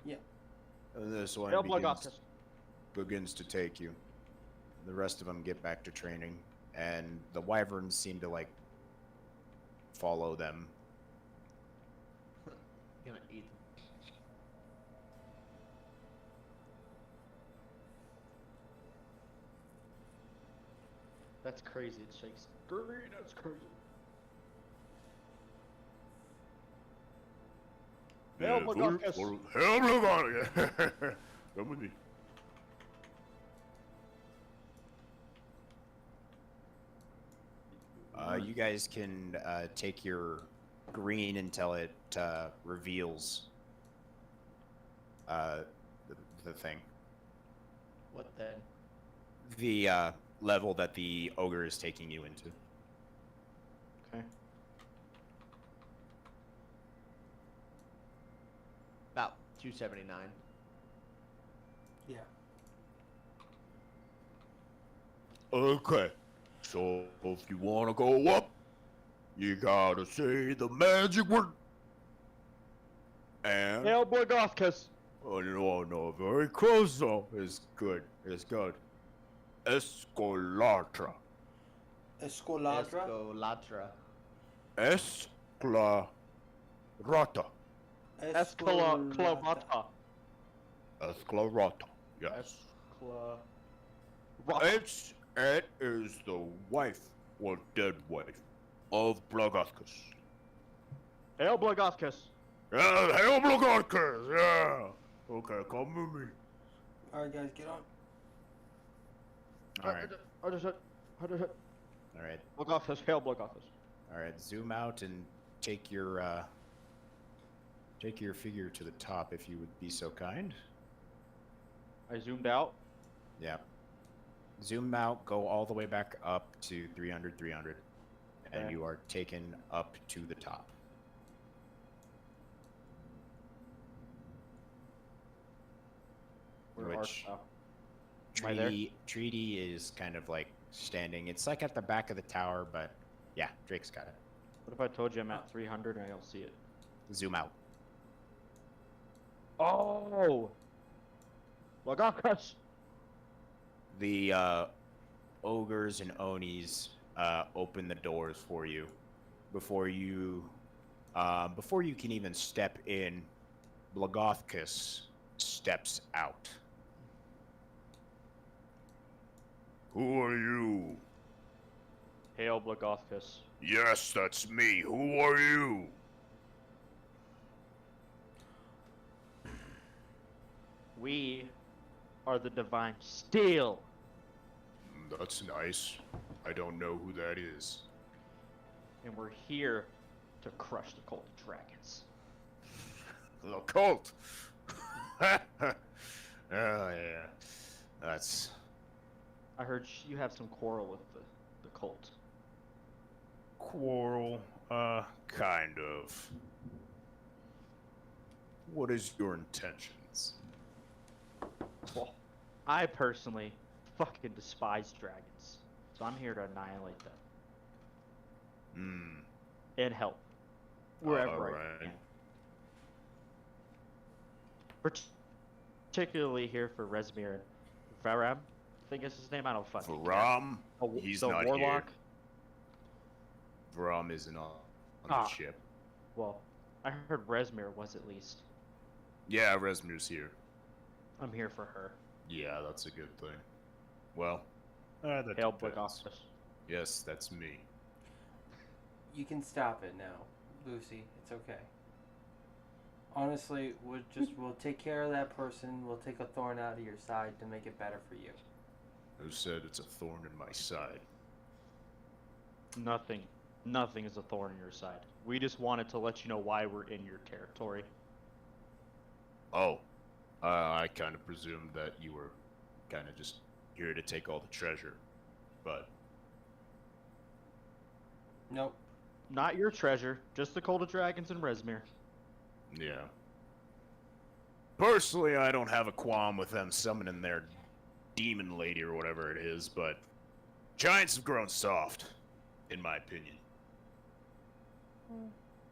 Yeah. And this one Hail Blagoskus. begins to take you. The rest of them get back to training, and the wyverns seem to, like, follow them. Gonna eat. That's crazy. It shakes. Green, that's crazy. Hail Blagoskus. Hail Blagoskus. Come with me. You guys can take your green until it reveals the thing. What then? The level that the ogre is taking you into. Okay. About 279. Yeah. Okay. So if you want to go up, you gotta say the magic word. And Hail Blagoskus. oh no, very close though. It's good. It's good. Escolatra. Escoladra. Escolatra. Esclarata. Esclavata. Esclarata. Yes. It is the wife or dead wife of Blagoskus. Hail Blagoskus. Yeah, hail Blagoskus. Yeah. Okay, come with me. Alright, guys, get on. All right. All All right. Blagoskus. Hail Blagoskus. All right. Zoom out and take your figure to the top, if you would be so kind. I zoomed out. Yeah. Zoom out. Go all the way back up to 300, 300, and Okay. you are taken up to the top. Where Which art thou? Am I there? Treaty is kind of like standing. It's like at the back of the tower, but yeah, Drake's got it. What if I told you I'm at 300 and I don't see it? Zoom out. Oh! Blagoskus. The ogres and onis open the doors for you before you can even step in. Blagoskus steps out. Who are you? Hail Blagoskus. Yes, that's me. Who are you? We are the Divine Steel. That's nice. I don't know who that is. And we're here to crush the cult of dragons. The cult. Oh yeah, that's I heard you have some quarrel with the cult. quarrel. Kind of. What is your intentions? Well, I personally fucking despise dragons. So I'm here to annihilate them. And help. Wherever I Alright. can. Particularly here for Resmir and Varam. I think is his name. I don't fucking care. Varam? Oh, He's the not warlock. here. Varam isn't on the Ah. ship. Well, I heard Resmir was at least. Yeah, Resmir's here. I'm here for her. Yeah, that's a good thing. Well, that Hail depends. Blagoskus. Yes, that's me. You can stop it now, Lucy. It's okay. Honestly, we'll take care of that person. We'll take a thorn out of your side to make it better for you. Who said it's a thorn in my side? Nothing. Nothing is a thorn in your side. We just wanted to let you know why we're in your territory. Oh, I kind of presumed that you were kind of just here to take all the treasure, but Nope. Not your treasure, just the Cold of Dragons and Resmir. Yeah. Personally, I don't have a qualm with them summoning their demon lady or whatever it is, but giants have grown soft, in my opinion.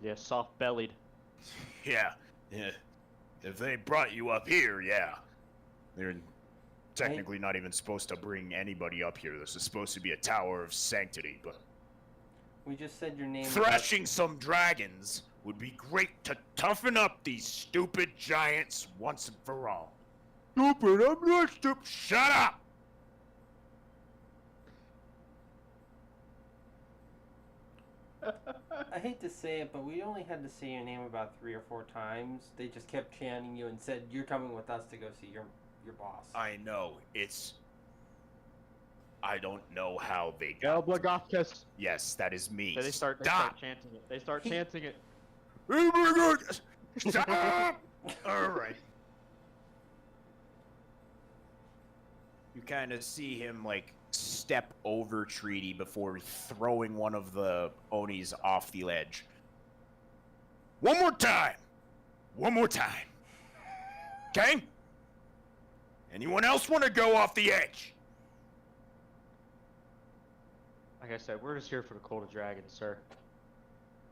Yeah, soft-bellied. Yeah. If they brought you up here, yeah. They're technically not even supposed to bring anybody up here. This is supposed to be a tower of sanctity, but We just said your name. thrashing some dragons would be great to toughen up these stupid giants once and for all. Stupid, I'm not stupid. Shut up! I hate to say it, but we only had to say your name about 3 or 4 times. They just kept chanting you and said, "You're coming with us to go see your boss." I know, I don't know how they got... Elblagofkis. Yes, that is me. They start Stop! chanting it. They start chanting it. Oh my god! Stop! Alright. You kind of see him, like, step over Treaty before throwing one of the Onis off the ledge. One more time! One more time. Okay? Anyone else want to go off the edge? Like I said, we're just here for the Cold of Dragons, sir.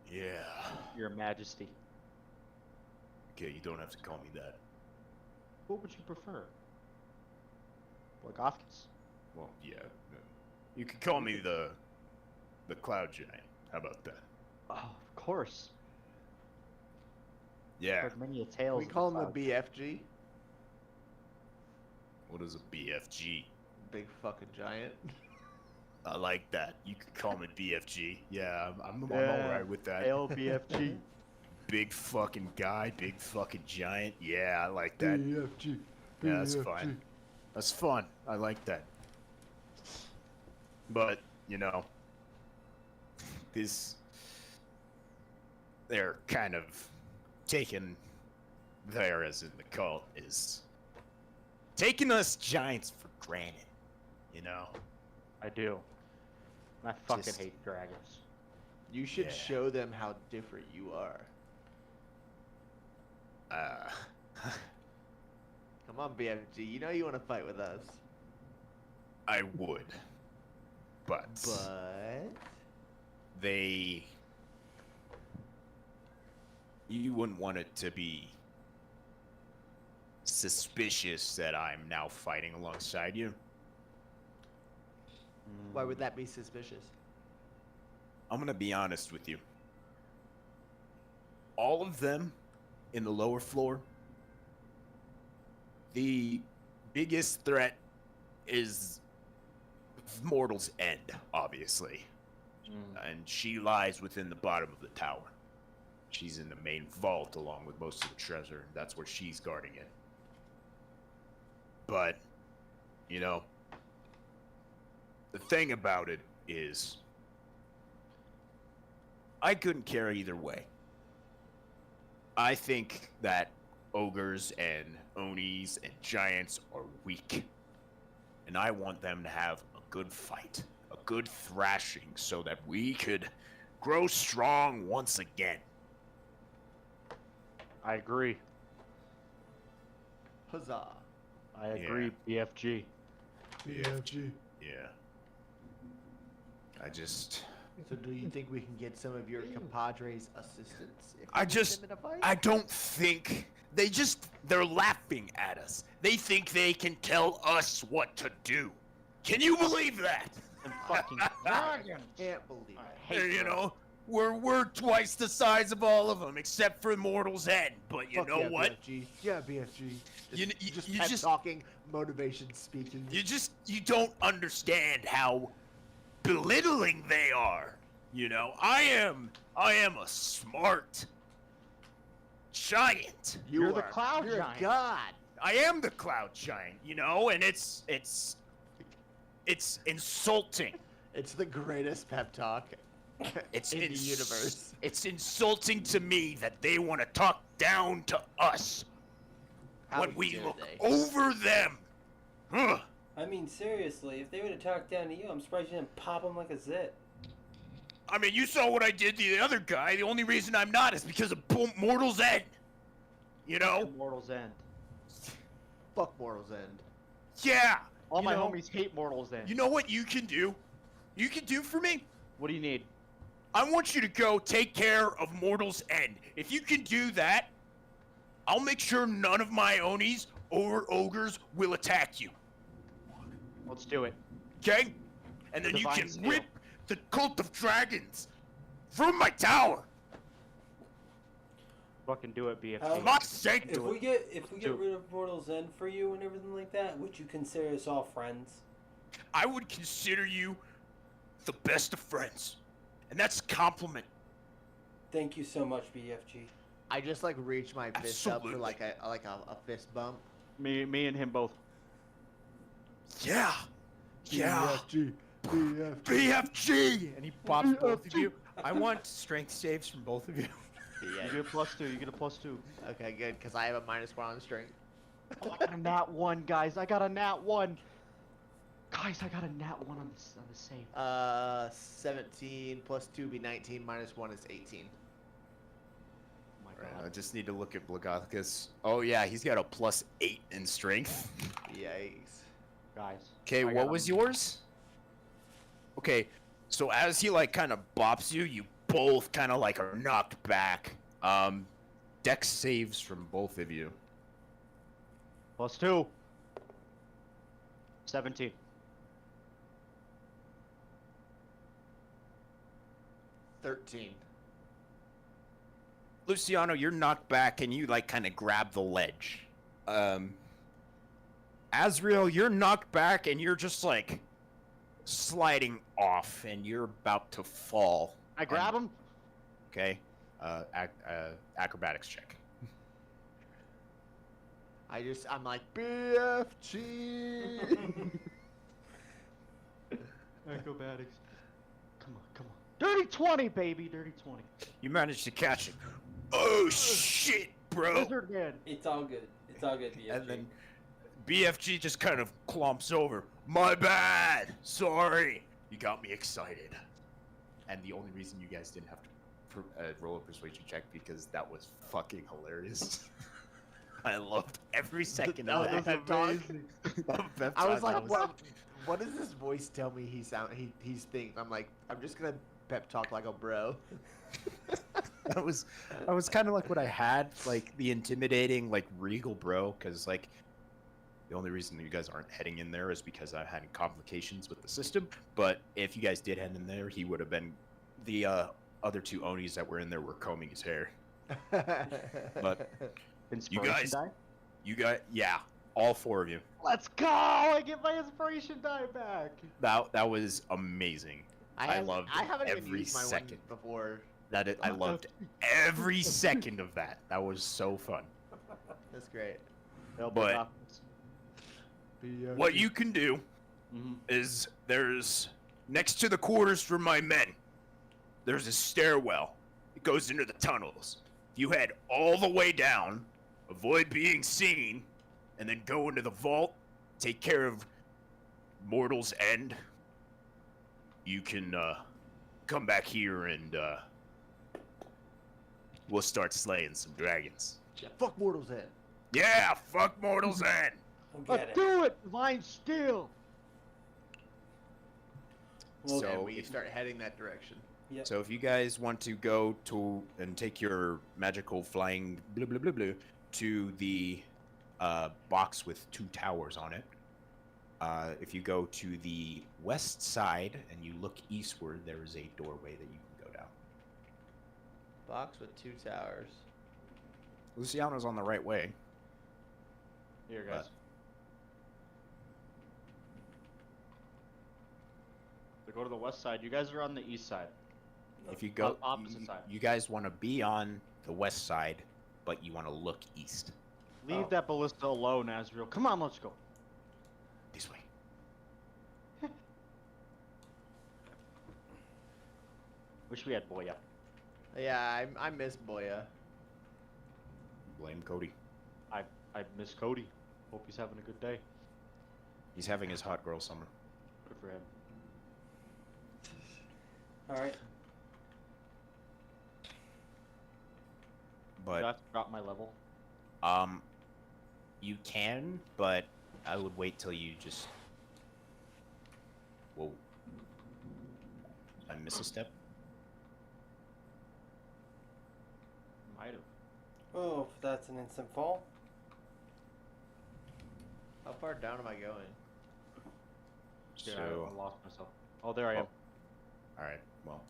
Yeah. Your Majesty. Okay, you don't have to call me that. What would you prefer? Blagofkis. Well, yeah. You can call me the Cloud Giant. How about that? Oh, of course. Yeah. Heard many a tales. We of call him cloud. the BFG. What is a BFG? Big fucking giant. I like that. You could call me BFG. Yeah, I'm Yeah, alright with that. LBFG. Big fucking guy, big fucking giant. Yeah, I like that. BFG. Yeah, that's fine. That's fun. I like that. But, you know, they're kind of taking there, as in the cult, is taking us giants for granted, you know? I do. I fucking Just- hate dragons. You should Yeah. show them how different you are. Come on, BFG. You know you want to fight with us. I would. But you wouldn't want it to be suspicious that I'm now fighting alongside you. Why would that be suspicious? I'm gonna be honest with you. All of them in the lower floor, the biggest threat is Mortal's End, obviously. And she lies within the bottom of the tower. She's in the main vault along with most of the treasure. That's where she's guarding it. But, you know, the thing about it is, I couldn't care either way. I think that ogres and onis and giants are weak. And I want them to have a good fight, a good thrashing, so that we could grow strong once again. I agree. Huzzah. I agree, BFG. BFG. Yeah. I just... So do you think we can get some of your compadres' assistance? If I we get just... them in a fight? I don't think... They're laughing at us. They think they can tell us what to do. Can you believe that? And fucking dragons. Can't believe it. I hate You dragons. know, we're twice the size of all of them, except for Mortal's End. But you Fuck know yeah, what? BFG. Yeah, BFG. You Just you pep just talking, motivation speaking. you don't understand how belittling they are. You know, I am a smart giant. You're the cloud You're giant. a god. I am the Cloud Giant, you know, and it's insulting. It's the greatest pep talk It's in the ins- universe. It's insulting to me that they want to talk down to us How when we dare look they? over them. Huh. I mean, seriously, if they would have talked down to you, I'm surprised you didn't pop them like a zit. I mean, you saw what I did to the other guy. The only reason I'm not is because of Mortal's End. You know? Mortal's End. Fuck Mortal's End. Yeah. All You my know- homies hate Mortal's End. You know what you can do? You can do for me? What do you need? I want you to go take care of Mortal's End. If you can do that, I'll make sure none of my Onis or ogres will attack you. Let's do it. Okay? And then you Divine can steel. rip the Cult of Dragons from my tower. Fucking do it, BFG. How- My sake, If do we it. get Do it. rid of Mortal's End for you and everything like that, would you consider us all friends? I would consider you the best of friends. And that's a compliment. Thank you so much, BFG. I just like reach my fist up for Absolutely. like a fist bump. Me and him both. Yeah. Yeah. BFG. BFG! And he pops both of you. I want strength saves from both of you. You get a +2. You get a +2. Okay, good, because I have a -1 on strength. Oh, I got a nat 1, guys. I got a nat 1. Guys, I got a nat 1 on the save. 17 plus 2 be 19, -1 is 18. Oh my Right, I god. just need to look at Blagothicus. Oh yeah, he's got a +8 in strength. Yikes. Guys. Okay, I what got was him. yours? Okay, so as he like kind of bops you, you both kind of like are knocked back. Dex saves from both of you. +2. 17. 13. Luciano, you're knocked back and you like kind of grab the ledge. Azriel, you're knocked back and you're just like sliding off and you're about to fall. I grab him. Okay, acrobatics check. I'm like, BFG! Acrobatics. Come on. Dirty 20, baby. Dirty 20. You managed to catch it. Oh shit, bro! Lizard man. It's all good. It's all good, BFG. And then BFG just kind of clumps over. My bad. Sorry. You got me excited. And the only reason you guys didn't have to roll a persuasion check because that was fucking hilarious. I loved every second of That that. was amazing. I was like, what does this voice tell me he's thinking? I'm like, I'm just gonna pep talk like a bro. That was kind of like what I had, like the intimidating, like regal bro, because like the only reason you guys aren't heading in there is because I had complications with the system. But if you guys did head in there, he would have been the other two Onis that were in there were combing his hair. But Inspiration die? you got yeah, all four of you. Let's go! I get my inspiration die back. That was amazing. I loved haven't even every used my second. one before. I loved every second of that. That was so fun. That's great. But what you can do Mm-hmm. is there's next to the quarters for my men, there's a stairwell. It goes into the tunnels. You head all the way down, avoid being seen, and then go into the vault, take care of Mortal's End. You can come back here and we'll start slaying some dragons. Yeah, fuck Mortal's End. Yeah, fuck Mortal's End. Get Let's it. do it! Divine steel! Well, So And we if- start heading that direction. Yep. So if you guys want to go to and take your magical flying blah blah blah blah to the box with 2 towers on it, if you go to the west side and you look eastward, there is a doorway that you can go down. Box with 2 towers. Luciano's on the right way. Here, guys. So go to the west side. You guys are on the east side. If you go, Opposite side. you guys want to be on the west side, but you want to look east. Leave Oh. that ballista alone, Azrael. Come on, let's go. This way. Wish we had Boya. Yeah, I miss Boya. Blame Cody. I miss Cody. Hope he's having a good day. He's having his hot girl summer. Good for him. All right. Do I but have to drop my level? um, you can, but I would wait till you just. Whoa! Did I miss a step? Might have. Oh, that's an instant fall. How far down am I going? Yeah, So, I lost myself. Oh, there I am. all right. Well,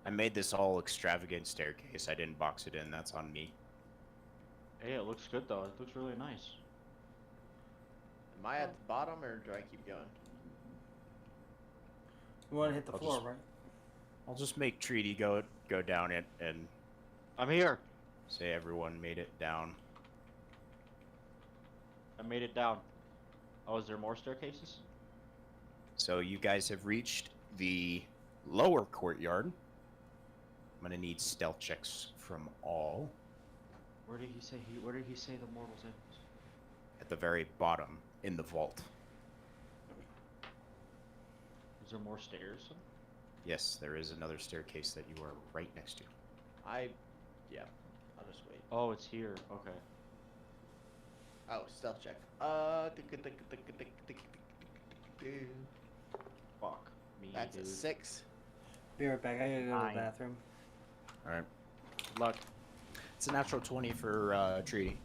I made this all extravagant staircase. I didn't box it in. That's on me. Hey, it looks good though. It looks really nice. Am I at the bottom or do I keep going? You want to hit the I'll floor, just- right? I'll just make Treaty go down it and I'm here. say everyone made it down. I made it down. Oh, is there more staircases? So you guys have reached the lower courtyard. I'm gonna need stealth checks from all. Where did he say Where did he say the mortals in? At the very bottom in the vault. Is there more stairs? Yes, there is another staircase that you are right next to. Yeah, I'll just wait. Oh, it's here. Okay. Oh, stealth check. Fuck me, That's dude. a 6. Be right back. I gotta go to the 9. bathroom. All right. Good luck. It's a natural 20 for Treaty.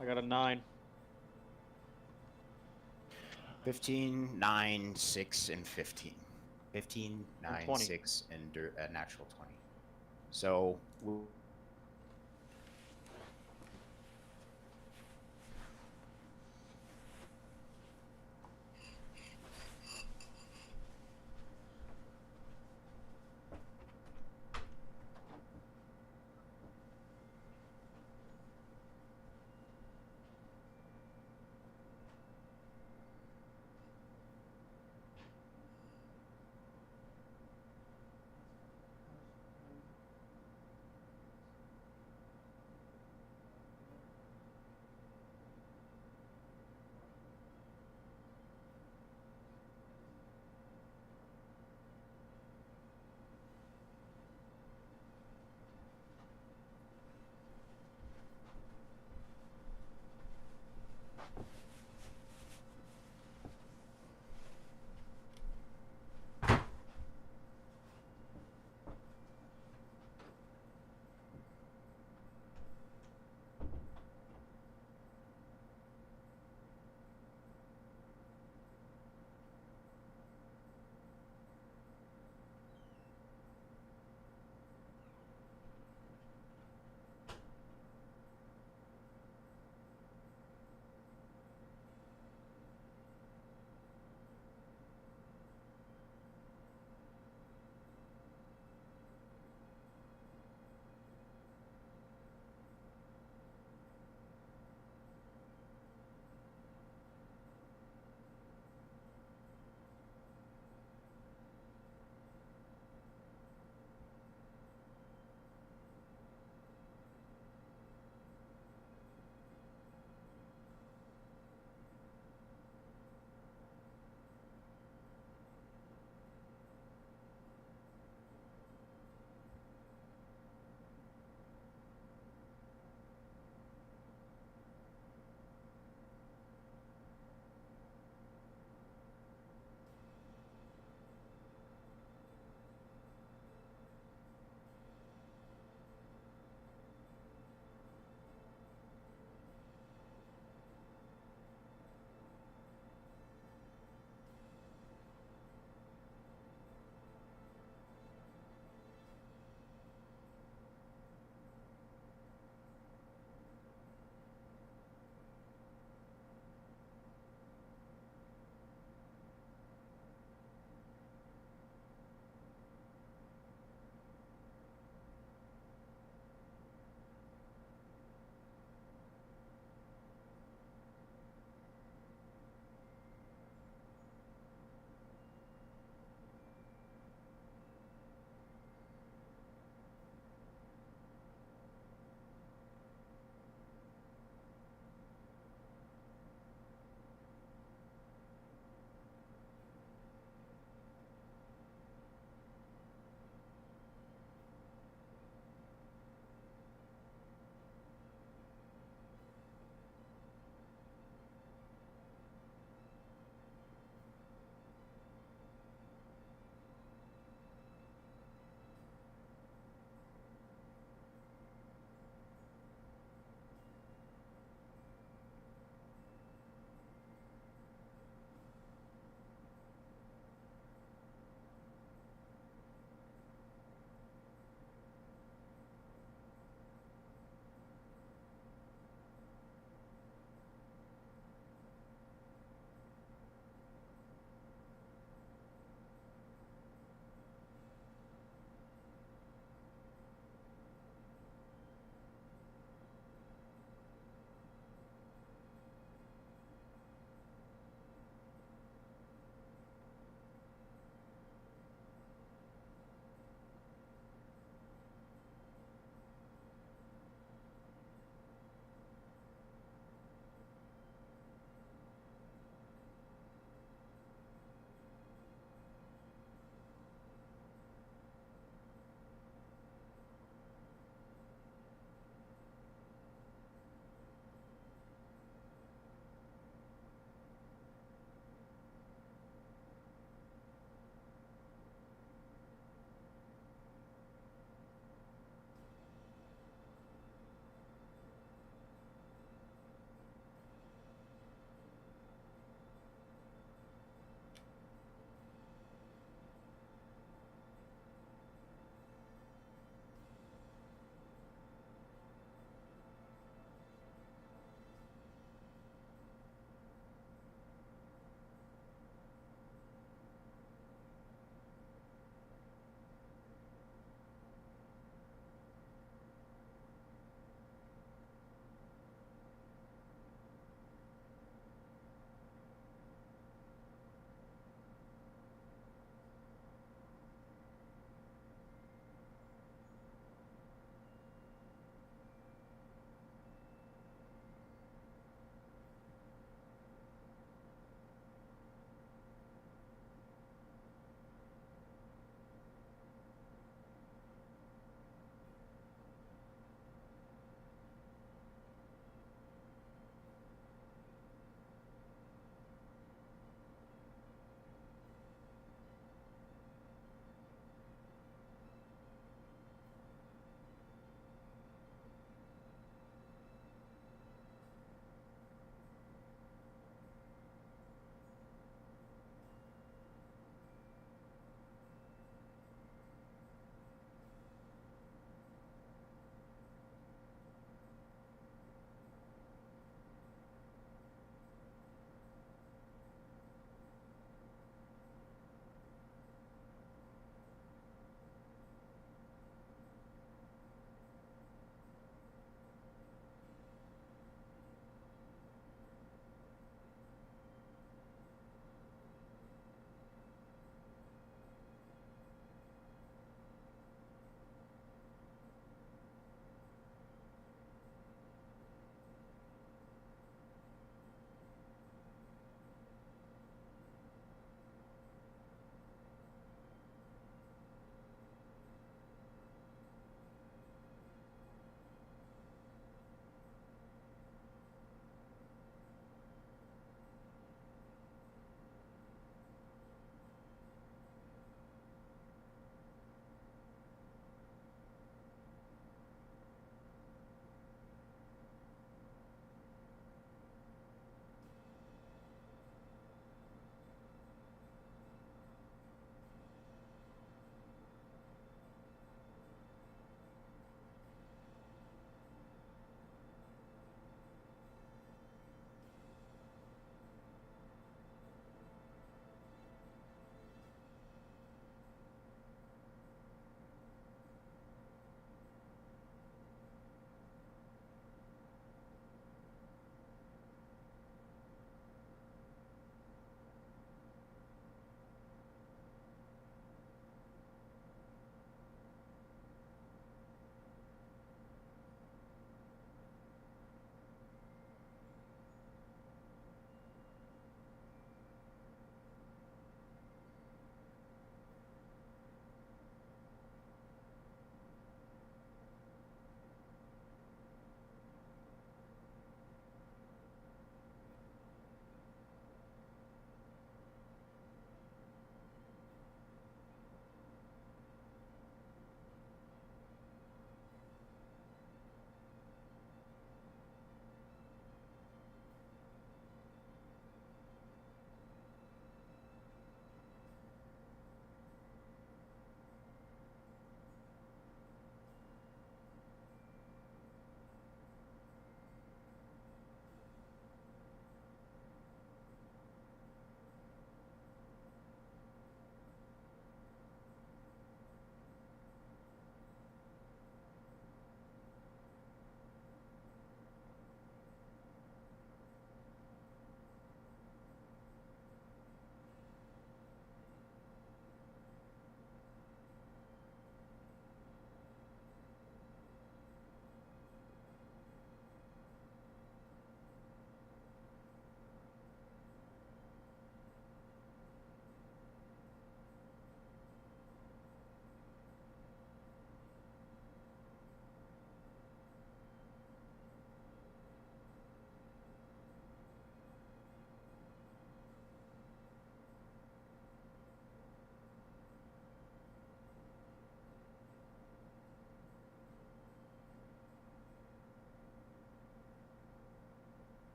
I got a 9. 15, 9, 6, and 15. 15, 9, 20. 6, and a natural 20. So we'll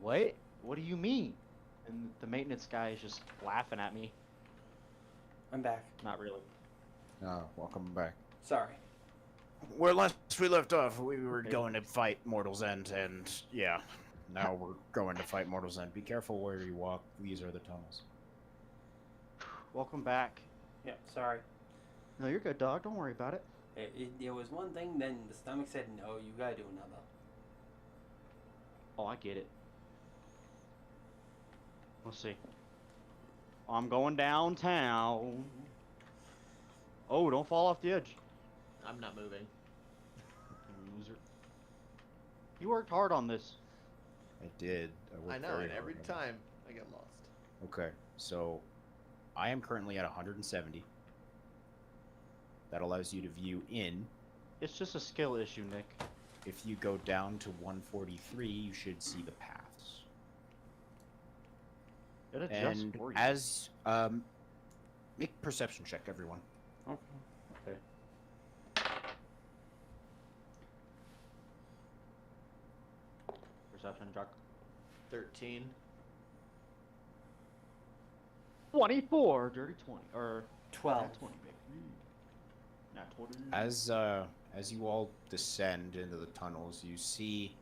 What? What do you mean? And the maintenance guy is just laughing at me. I'm back. Not really. Welcome back. Sorry. Where last we left off, we were going to fight Mortal's End, and yeah, now we're going to fight Mortal's End. Be careful where you walk. These are the tunnels. Welcome back. Yeah, sorry. No, you're good, dog. Don't worry about it. It was one thing, then the stomach said, no, you gotta do another. Oh, I get it. Let's see. I'm going downtown. Oh, don't fall off the edge. I'm not moving. Loser. You worked hard on this. I did. I worked know, very and every hard on it. time I get lost. Okay, so I am currently at 170. That allows you to view in. It's just a skill issue, Nick. If you go down to 143, you should see the paths. It adjusts And for you. as make a perception check, everyone. Okay. Perception check. 13. 24. Dirty 20. Or 12. nat 20, baby. Nat 20. As you all descend into the tunnels, you see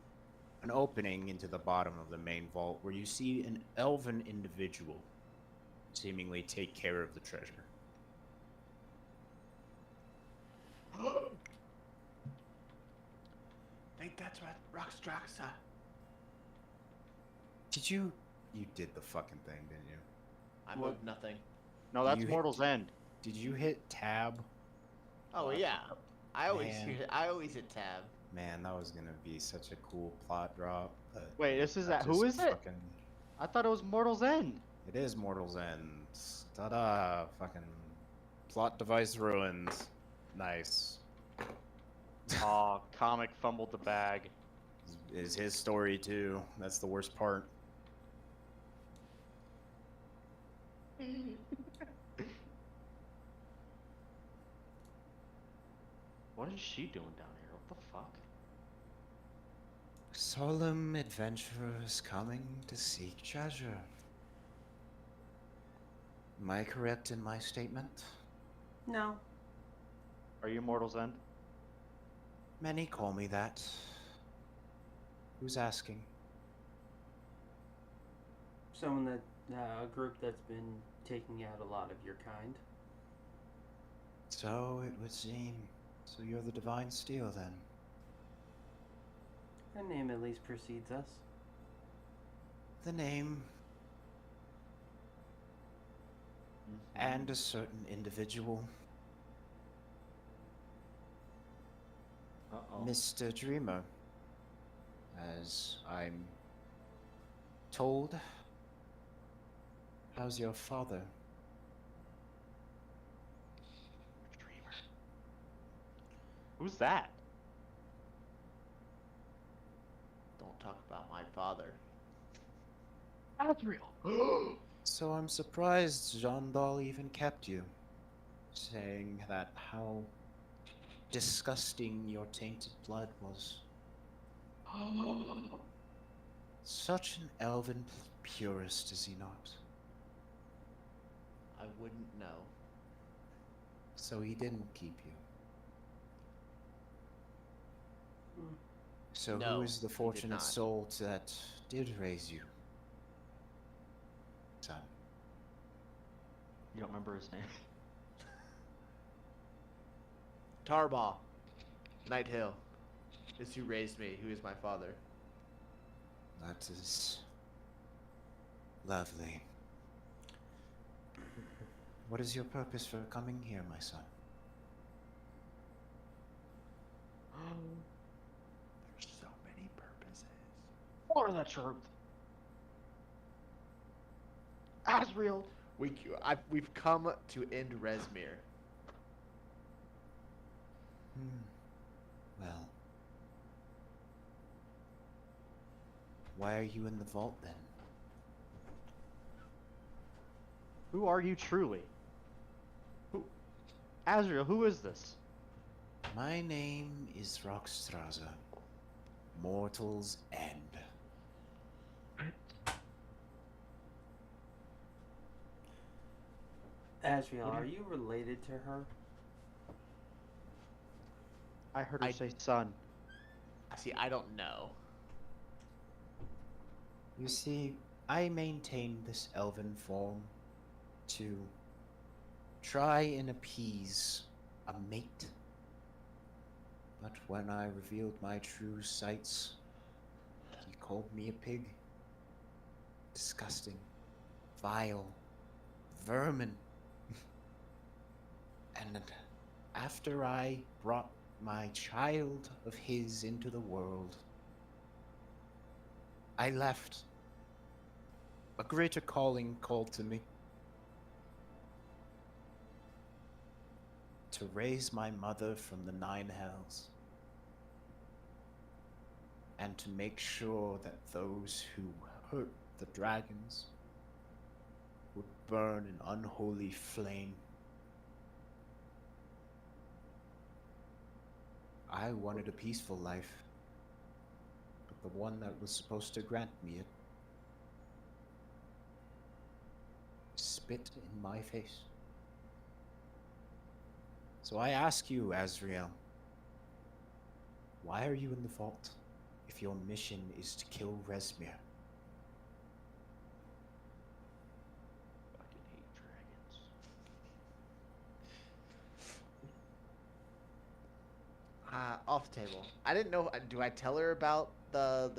an opening into the bottom of the main vault where you see an elven individual seemingly take care of the treasure. Think that's what Rockstraxa. Did you? You did the fucking thing, didn't you? I What? moved nothing. No, that's You hit- Mortal's End. Did you hit tab? Oh yeah. I always Man. hit tab. Man, that was gonna be such a cool plot drop. But Wait, this is that that. Who just is it? fucking- I thought it was Mortal's End. It is Mortal's End. Ta-da! Fucking plot device ruined. Nice. Aw, comic fumbled the bag. Is his story too. That's the worst part. What is she doing down here? What the fuck? Solemn adventurers coming to seek treasure. Am I correct in my statement? No. Are you Mortal's End? Many call me that. Who's asking? Someone that, a group that's been taking out a lot of your kind. So it would seem. So you're the divine steel then? Her name at least precedes us. The name and a certain individual. Uh-oh. Mr. Dreamer, as I'm told. How's your father? Dreamer. Who's that? Don't talk about my father. That's real. So I'm surprised Jean Dal even kept you, saying that how disgusting your tainted blood was. Such an elven purist, is he not? I wouldn't know. So he didn't keep you. So No, who is the he did fortunate not. soul that did raise you, son? You don't remember his name? Tarball. Night Hill. Is who raised me, who is my father. That is lovely. What is your purpose for coming here, my son? There's so many purposes. What are the truth? Asriel. We've come to end Resmir. Well, why are you in the vault then? Who are you truly? Who? Asriel, who is this? My name is Rockstraza, Mortal's End. Asriel, What do are you- you related to her? I heard her I- say son. See, I don't know. You see, I maintain this elven form to try and appease a mate. But when I revealed my true sights, he called me a pig. Disgusting, vile, vermin. And after I brought my child of his into the world, I left. A greater calling called to me. To raise my mother from the nine hells. And to make sure that those who hurt the dragons would burn in unholy flame. I wanted a peaceful life, but the one that was supposed to grant me it spit in my face. So I ask you, Azrael, why are you in the vault if your mission is to kill Resmir? Fucking hate dragons. Off the table. I didn't know. Do I tell her about the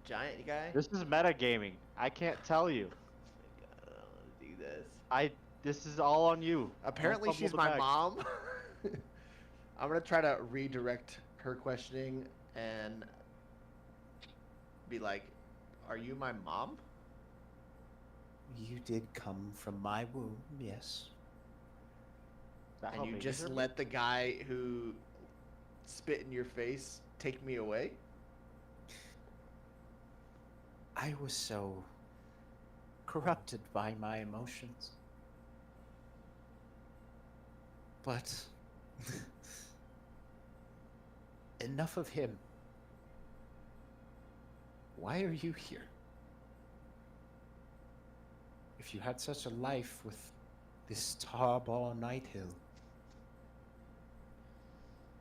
giant guy? This is metagaming. I can't tell you. I don't want to do this. This is all on you. Apparently, Don't fumble she's the my bag. mom. I'm gonna try to redirect her questioning and be like, "Are you my mom?" You did come from my womb, yes. Is that how And you babies just are made? let the guy who spit in your face take me away? I was so corrupted by my emotions. But enough of him. Why are you here? If you had such a life with this Tarball Nighthill,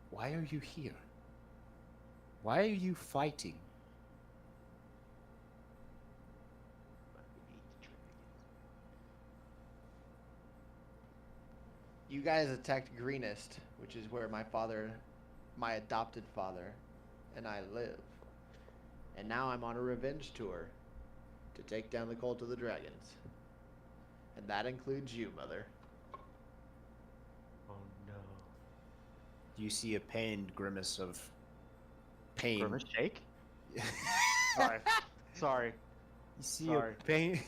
why are you here? Why are you fighting? You guys attacked Greenest, which is where my adopted father, and I live. And now I'm on a revenge tour to take down the cult of the dragons. And that includes you, Mother. Oh no. You see a pained grimace of pain. Grimace shake? You Sorry. Sorry. see Sorry.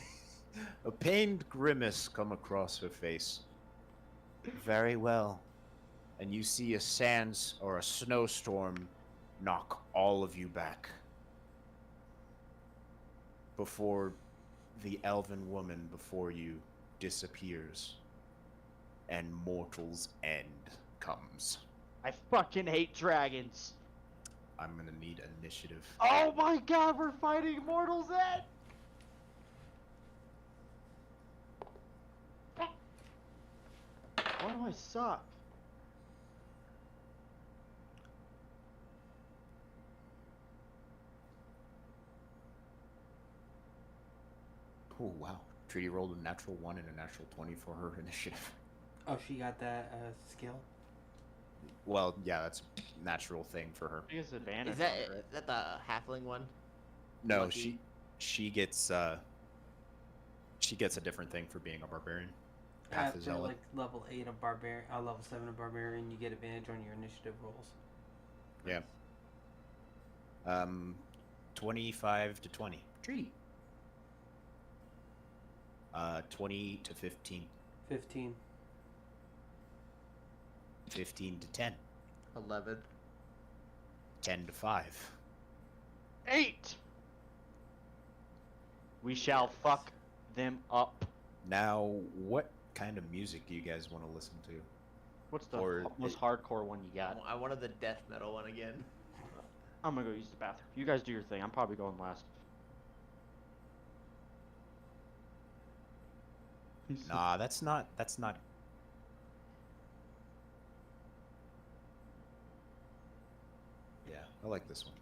a pained grimace come across her face. Very well. And you see a sands or a snowstorm knock all of you back. Before the elven woman before you disappears. And mortal's end comes. I fucking hate dragons. I'm gonna need initiative. Oh my god, we're fighting Immortal's End! Why do I suck? Oh wow. Treaty rolled a natural 1 and a natural 20 for her initiative. Oh, she got that skill. Well, yeah, that's a natural thing for her. She has advantage Is that on it, right? is that the halfling one? No, Lucky. she gets a different thing for being a barbarian. Path After is zealot. like level 8 of barbarian, level 7 of barbarian, you get advantage on your initiative rolls. Yeah. 25 to 20. Treaty. 20 to 15. 15. 15 to 10. 11. 10 to 5. 8! We shall fuck them up. Now, what kind of music do you guys want to listen to? What's the Or most it- hardcore one you got? I wanted the death metal one again. I'm gonna go use the bathroom. You guys do your thing. I'm probably going last. Nah, that's not I like this one.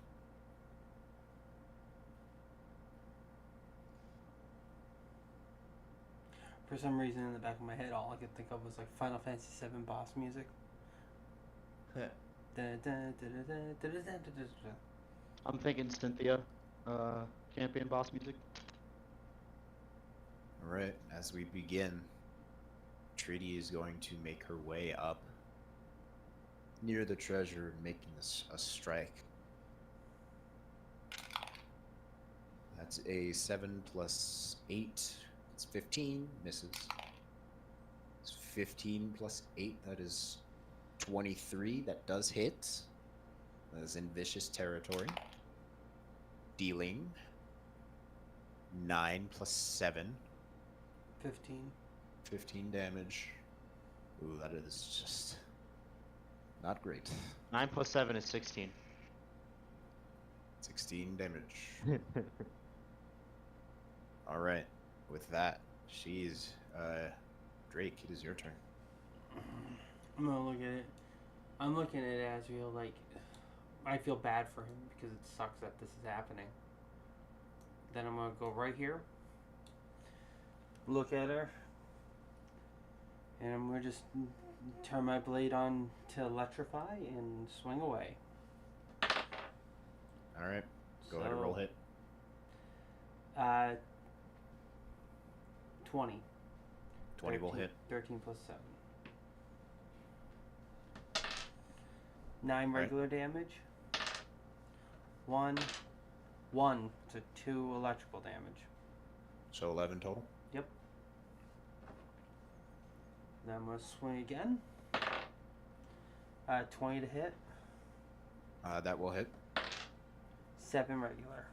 For some reason, in the back of my head, all I could think of was like Final Fantasy VII boss music. I'm thinking Cynthia, champion boss music. Alright, as we begin, Treaty is going to make her way up near the treasure, making a strike. That's a 7 plus 8. It's 15. Misses. It's 15 plus 8. That is 23. That does hit. That is in vicious territory. Dealing 9 plus 7. 15. 15 damage. Ooh, that is just not great. 9 plus 7 is 16. 16 damage. Alright. With that, she's Drake, it is your turn. I'm gonna look at it. I'm looking at Azrael like I feel bad for him because it sucks that this is happening. Then I'm gonna go right here. Look at her. And I'm gonna just turn my blade on to electrify and swing away. Alright. Go ahead and roll hit. 20. 20 will hit. 13 plus 7. 9 regular damage. 1. So 2 electrical damage. So 11 total? Yep. Then I'm going to swing again. 20 to hit. That will hit. 7 regular.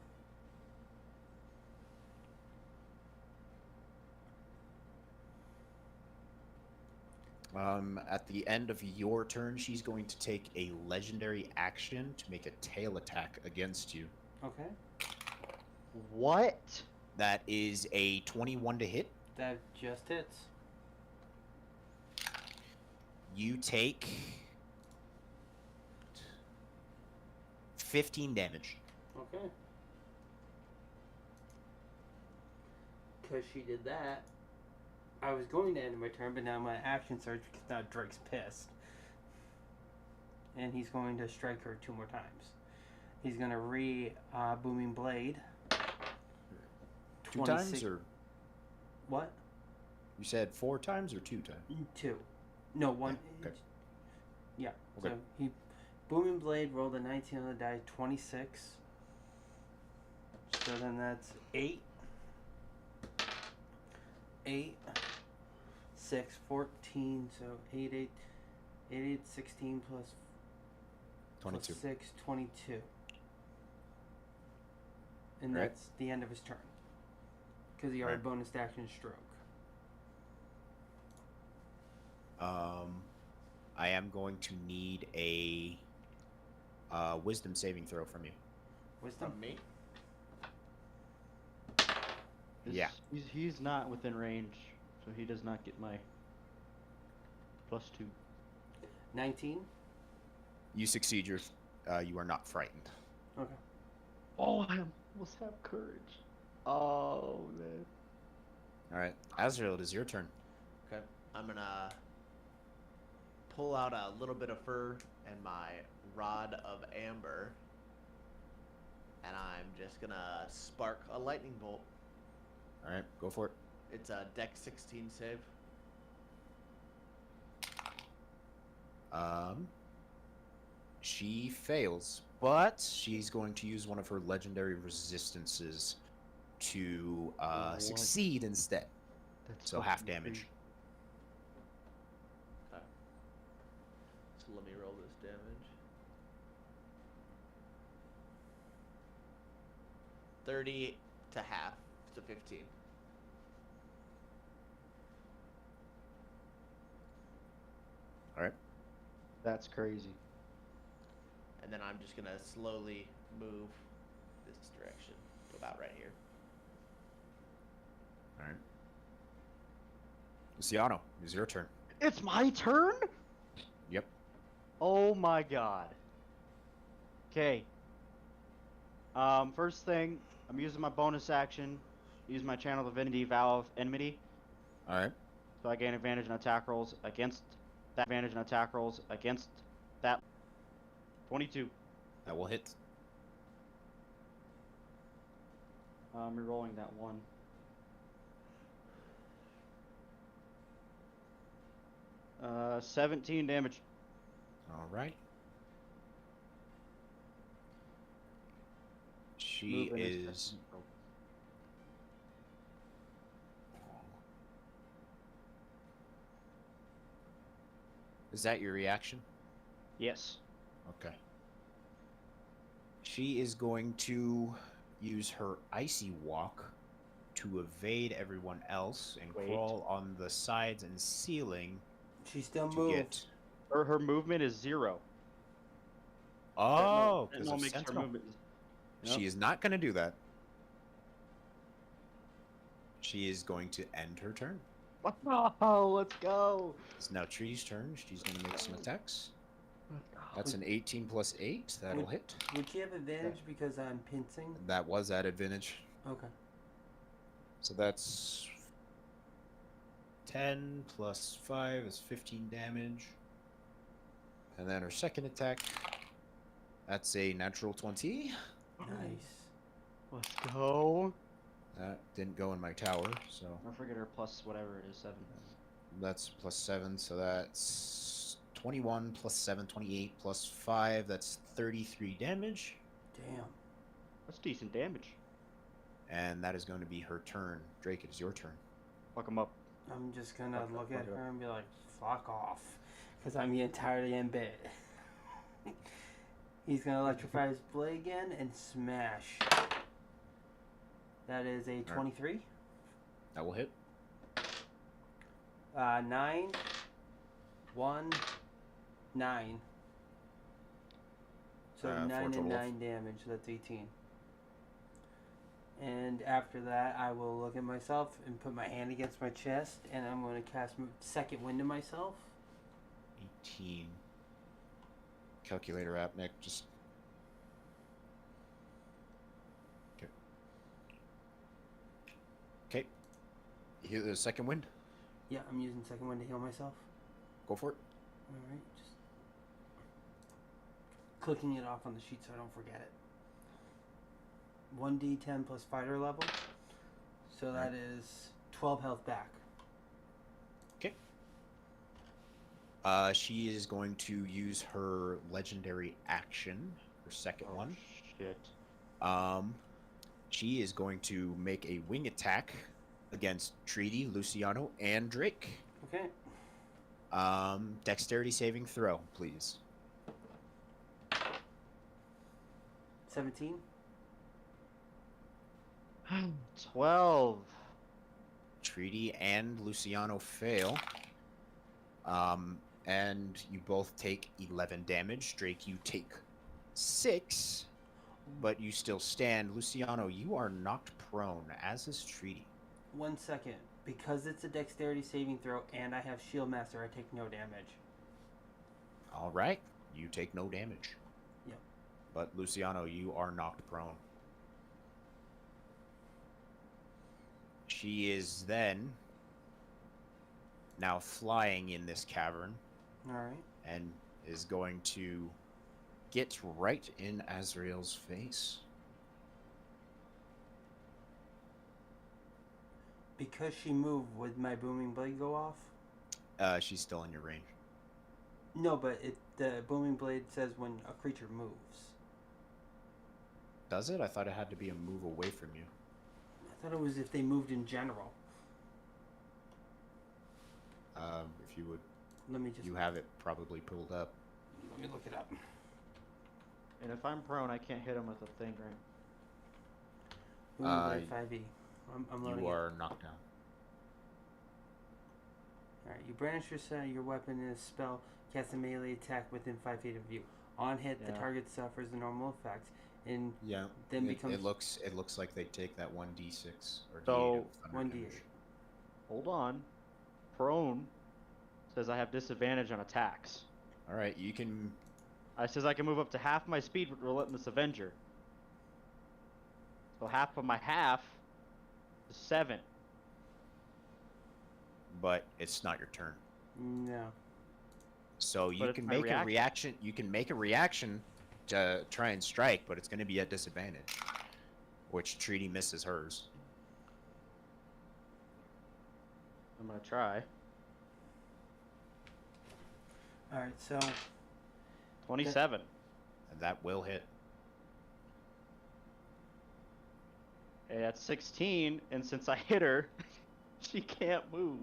At the end of your turn, she's going to take a legendary action to make a tail attack against you. Okay. What? That is a 21 to hit. That just hits. You take 15 damage. Okay. Because she did that, I was going to end my turn, but now my action surge because now Drake's pissed. And he's going to strike her 2 more times. He's going to Booming Blade. 2 times or? What? You said 4 times or 2 times? 2. No, 1. Okay. Yeah. Okay. So he Booming Blade rolled a 19 on the die, 26. So then that's 8. 8. 6, 14. So 8, 16 plus 22. Plus 6, 22. And Right. that's the end of his turn. Because he already Right. bonus action stroke. I am going to need a wisdom saving throw from you. Wisdom? From me? Yeah. He's not within range, so he does not get my +2. 19? You succeed. You are not frightened. Okay. Oh, I almost have courage. Oh, man. All right, Azrael, it is your turn. Okay. I'm gonna pull out a little bit of fur and my rod of amber, and I'm just gonna spark a lightning bolt. All right, go for it. It's a Dex 16 save. She fails, but she's going to use one of her legendary resistances to What? succeed instead. That's So half fucking damage. crazy. Okay. So let me roll this damage. 30 to half, so 15. All right. That's crazy. And then I'm just gonna slowly move this direction to about right here. All right. Luciano, it's your turn. It's my turn? Yep. Oh my god. Okay, First thing, I'm using my bonus action. Use my channel divinity vow of enmity, All right. so I gain advantage on attack rolls against that 22. That will hit. I'm rerolling that one. Uh, 17 damage. All right. She Movement is. Is that your reaction? Yes. Okay. She is going to use her icy walk to evade everyone else and Wait. crawl on the sides and ceiling She still to moves. get. Her movement is 0. Oh, that because no of makes her Sentinel. movement. She is not going to do that. She is going to end her turn. Oh, let's go. It's now Tree's turn. She's going to make some attacks. That's an 18 plus 8. That'll hit. Would she have advantage because I'm pincing? That was at advantage. Okay. So that's 10 plus 5 is 15 damage. And then her second attack, that's a natural 20. Nice. Let's go. That didn't go in my tower, so I forget her plus whatever it is, 7. that's plus 7, so that's 21 plus 7, 28 plus 5, that's 33 damage. Damn. That's decent damage. And that is going to be her turn. Drake, it is your turn. Fuck him up. I'm just gonna Fuck look up, at fuck her up. and be like, fuck off. Because I'm entirely in bed. He's gonna electrify his blade again and smash. That is a 23. That will hit. 9. 1. 9. So For 9 a and total of- 9 damage. So that's 18. And after that, I will look at myself and put my hand against my chest, and I'm going to cast Second Wind to myself. 18. Calculator app, Nick. Just. Okay. Okay. You hear the second wind? Yeah, I'm using Second Wind to heal myself. Go for it. Alright, just clicking it off on the sheet so I don't forget it. 1d10 plus fighter level. So that is 12 health back. Okay. She is going to use her legendary action, her second one. Shit. She is going to make a wing attack against Treaty, Luciano, and Drake. Okay. Dexterity saving throw, please. 17. 12. Treaty and Luciano fail. And you both take 11 damage. Drake, you take 6, but you still stand. Luciano, you are knocked prone, as is Treaty. 1 second. Because it's a dexterity saving throw and I have Shield Master, I take no damage. All right, you take no damage. Yep. But Luciano, you are knocked prone. She is then now flying in this cavern Alright. and is going to get right in Azrael's face. Because she moved, would my booming blade go off? She's still in your range. No, but the booming blade says when a creature moves. Does it? I thought it had to be a move away from you. I thought it was if they moved in general. If you would, Let me just... you have it probably pulled up. Let me look it up. And if I'm prone, I can't hit him with a thing, right? Booming blade 5e. I'm loading You it. are knocked down. Alright, you brandish your weapon in a spell, cast a melee attack within 5 feet of you. On hit, the Yeah. target suffers the normal effects, and Yeah. then it becomes looks like they take that 1d6 or So, d8 of thunder 1d8. damage. Hold on. Prone says I have disadvantage on attacks. All right, you can. I says I can move up to half my speed with Relentless Avenger. So half of my half is 7. But it's not your turn. No. So you But it's can my make a reaction. reaction. You can make a reaction to try and strike, but it's going to be at disadvantage. Which Treaty misses hers. I'm gonna try. All right. So 27. And that will hit. Hey, that's 16, and since I hit her, she can't move.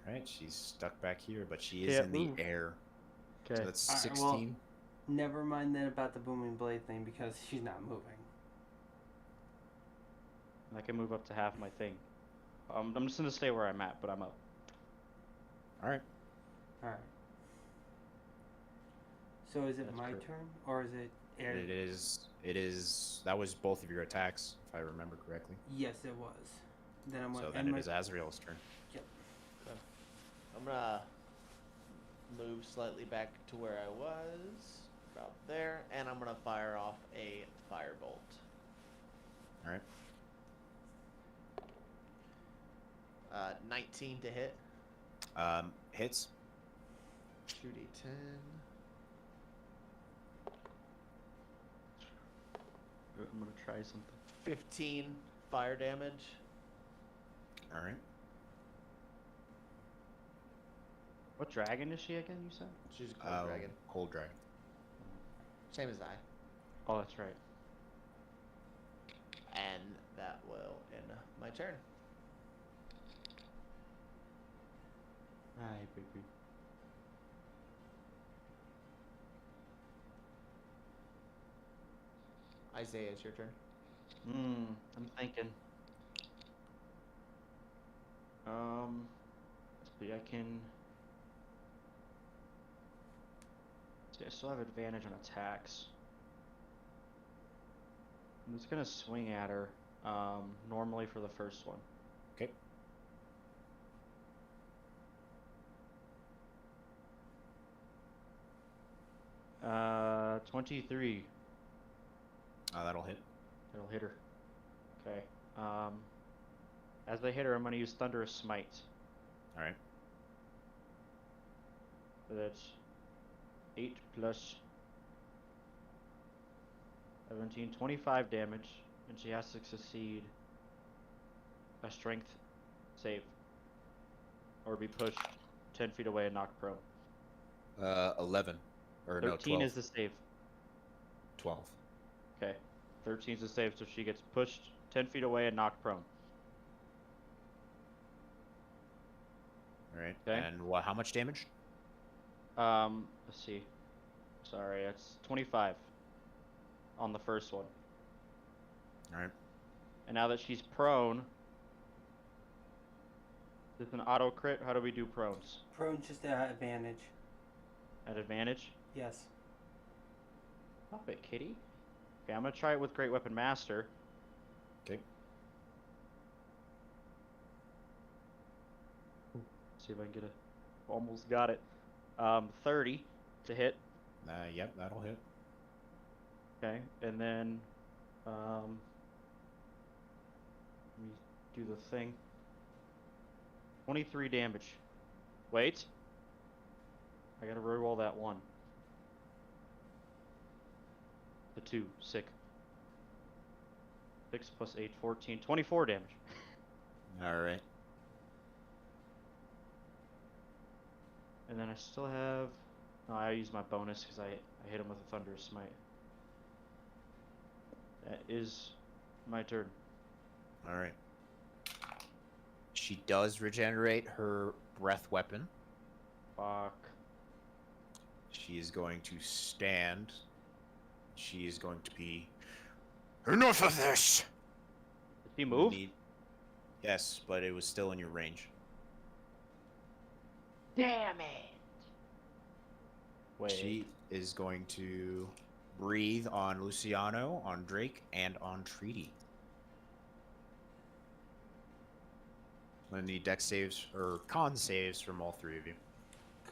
Alright, she's stuck back here, but she is Can't in move. the air. Okay. So that's Alright, well- 16. never mind then about the booming blade thing because she's not moving. I can move up to half my thing. I'm just gonna stay where I'm at, but I'm up. Alright. All right. So is it That's my correct. turn or is it Air? It is. That was both of your attacks, if I remember correctly. Yes, it was. Then I'm gonna So end then my. it is Azrael's turn. I'm gonna move slightly back to where I was, about there, and I'm gonna fire off a firebolt. Alright. 19 to hit. Hits. 2d10. I'm gonna try something. 15 fire damage. Alright. What dragon is she again, you said? She's a cold dragon. Cold dragon. Same as I. Oh, that's right. And that will end my turn. Hi, baby. Isaiah, it's your turn. I'm thinking. Let's see, I can. See, I still have advantage on attacks. I'm just gonna swing at her, normally for the first one. Okay. Uh, 23. That'll hit. It'll hit her. Okay. As they hit her, I'm gonna use Thunderous Smite. Alright. So that's 8 plus 17, 25 damage, and she has to succeed a strength save, or be pushed 10 feet away and knocked prone. 11. Or 13 no, 12. is the save. 12. Okay. 13 is the save, so she gets pushed 10 feet away and knocked prone. Alright. Okay. And how much damage? Let's see. Sorry, that's 25 on the first one. Alright. And now that she's prone, is this an auto crit? How do we do prones? Prone just at advantage. At advantage? Yes. Stop it, kitty. Okay, I'm gonna try it with Great Weapon Master. Okay. See if I can get a. Almost got it. 30 to hit. Yep, that'll hit. Okay, and then let me do the thing. 23 damage. Wait. I gotta reroll that one. The 2, sick. 6 plus 8, 14, 24 damage. Alright. And then I still have. No, I use my bonus because I hit him with a Thunderous Smite. That is my turn. Alright. She does regenerate her breath weapon. Fuck. She is going to stand. She is going to be. Enough of this! Did he move? Yes, but it was still in your range. Damn it! Wait. She is going to breathe on Luciano, on Drake, and on Treaty. I'm gonna need dex saves or con saves from all three of you.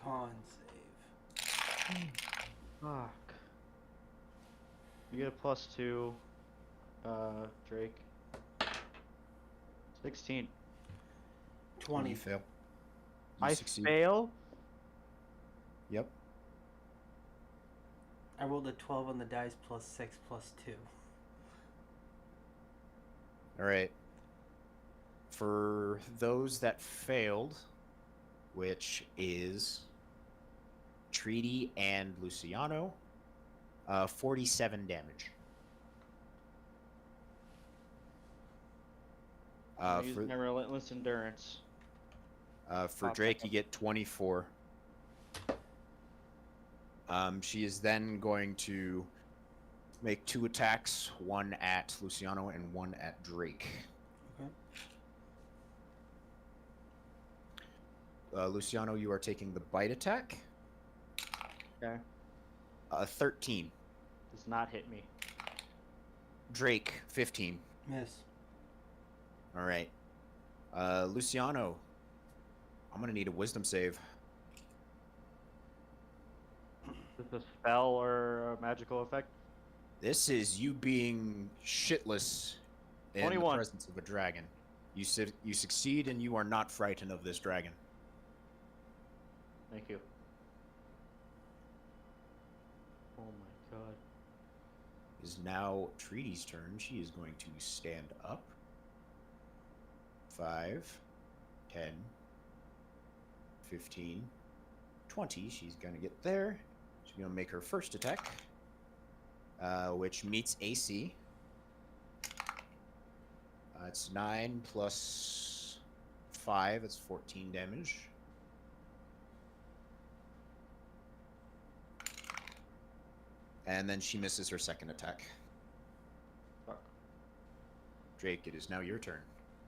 Con save. Fuck. You get a +2. Drake. 16. 20. You fail. You I succeed. fail? Yep. I rolled a 12 on the dice plus 6 plus 2. All right. For those that failed, which is Treaty and Luciano, 47 damage. I'm using For my relentless endurance. for Pop Drake, back you up. get 24. She is then going to make 2 attacks, one at Luciano and one at Drake. Okay. Luciano, you are taking the bite attack. Okay. 13. Does not hit me. Drake, 15. Miss. All right. Luciano, I'm going to need a wisdom save. Is this a spell or a magical effect? This is you being shitless in 21. the presence of a dragon. You succeed and you are not frightened of this dragon. Thank you. Oh my god. It is now Treaty's turn. She is going to stand up. 5, 10, 15, 20. She's going to get there. She's going to make her first attack, which meets AC. It's 9 plus 5. That's 14 damage. And then she misses her second attack. Fuck. Drake, it is now your turn.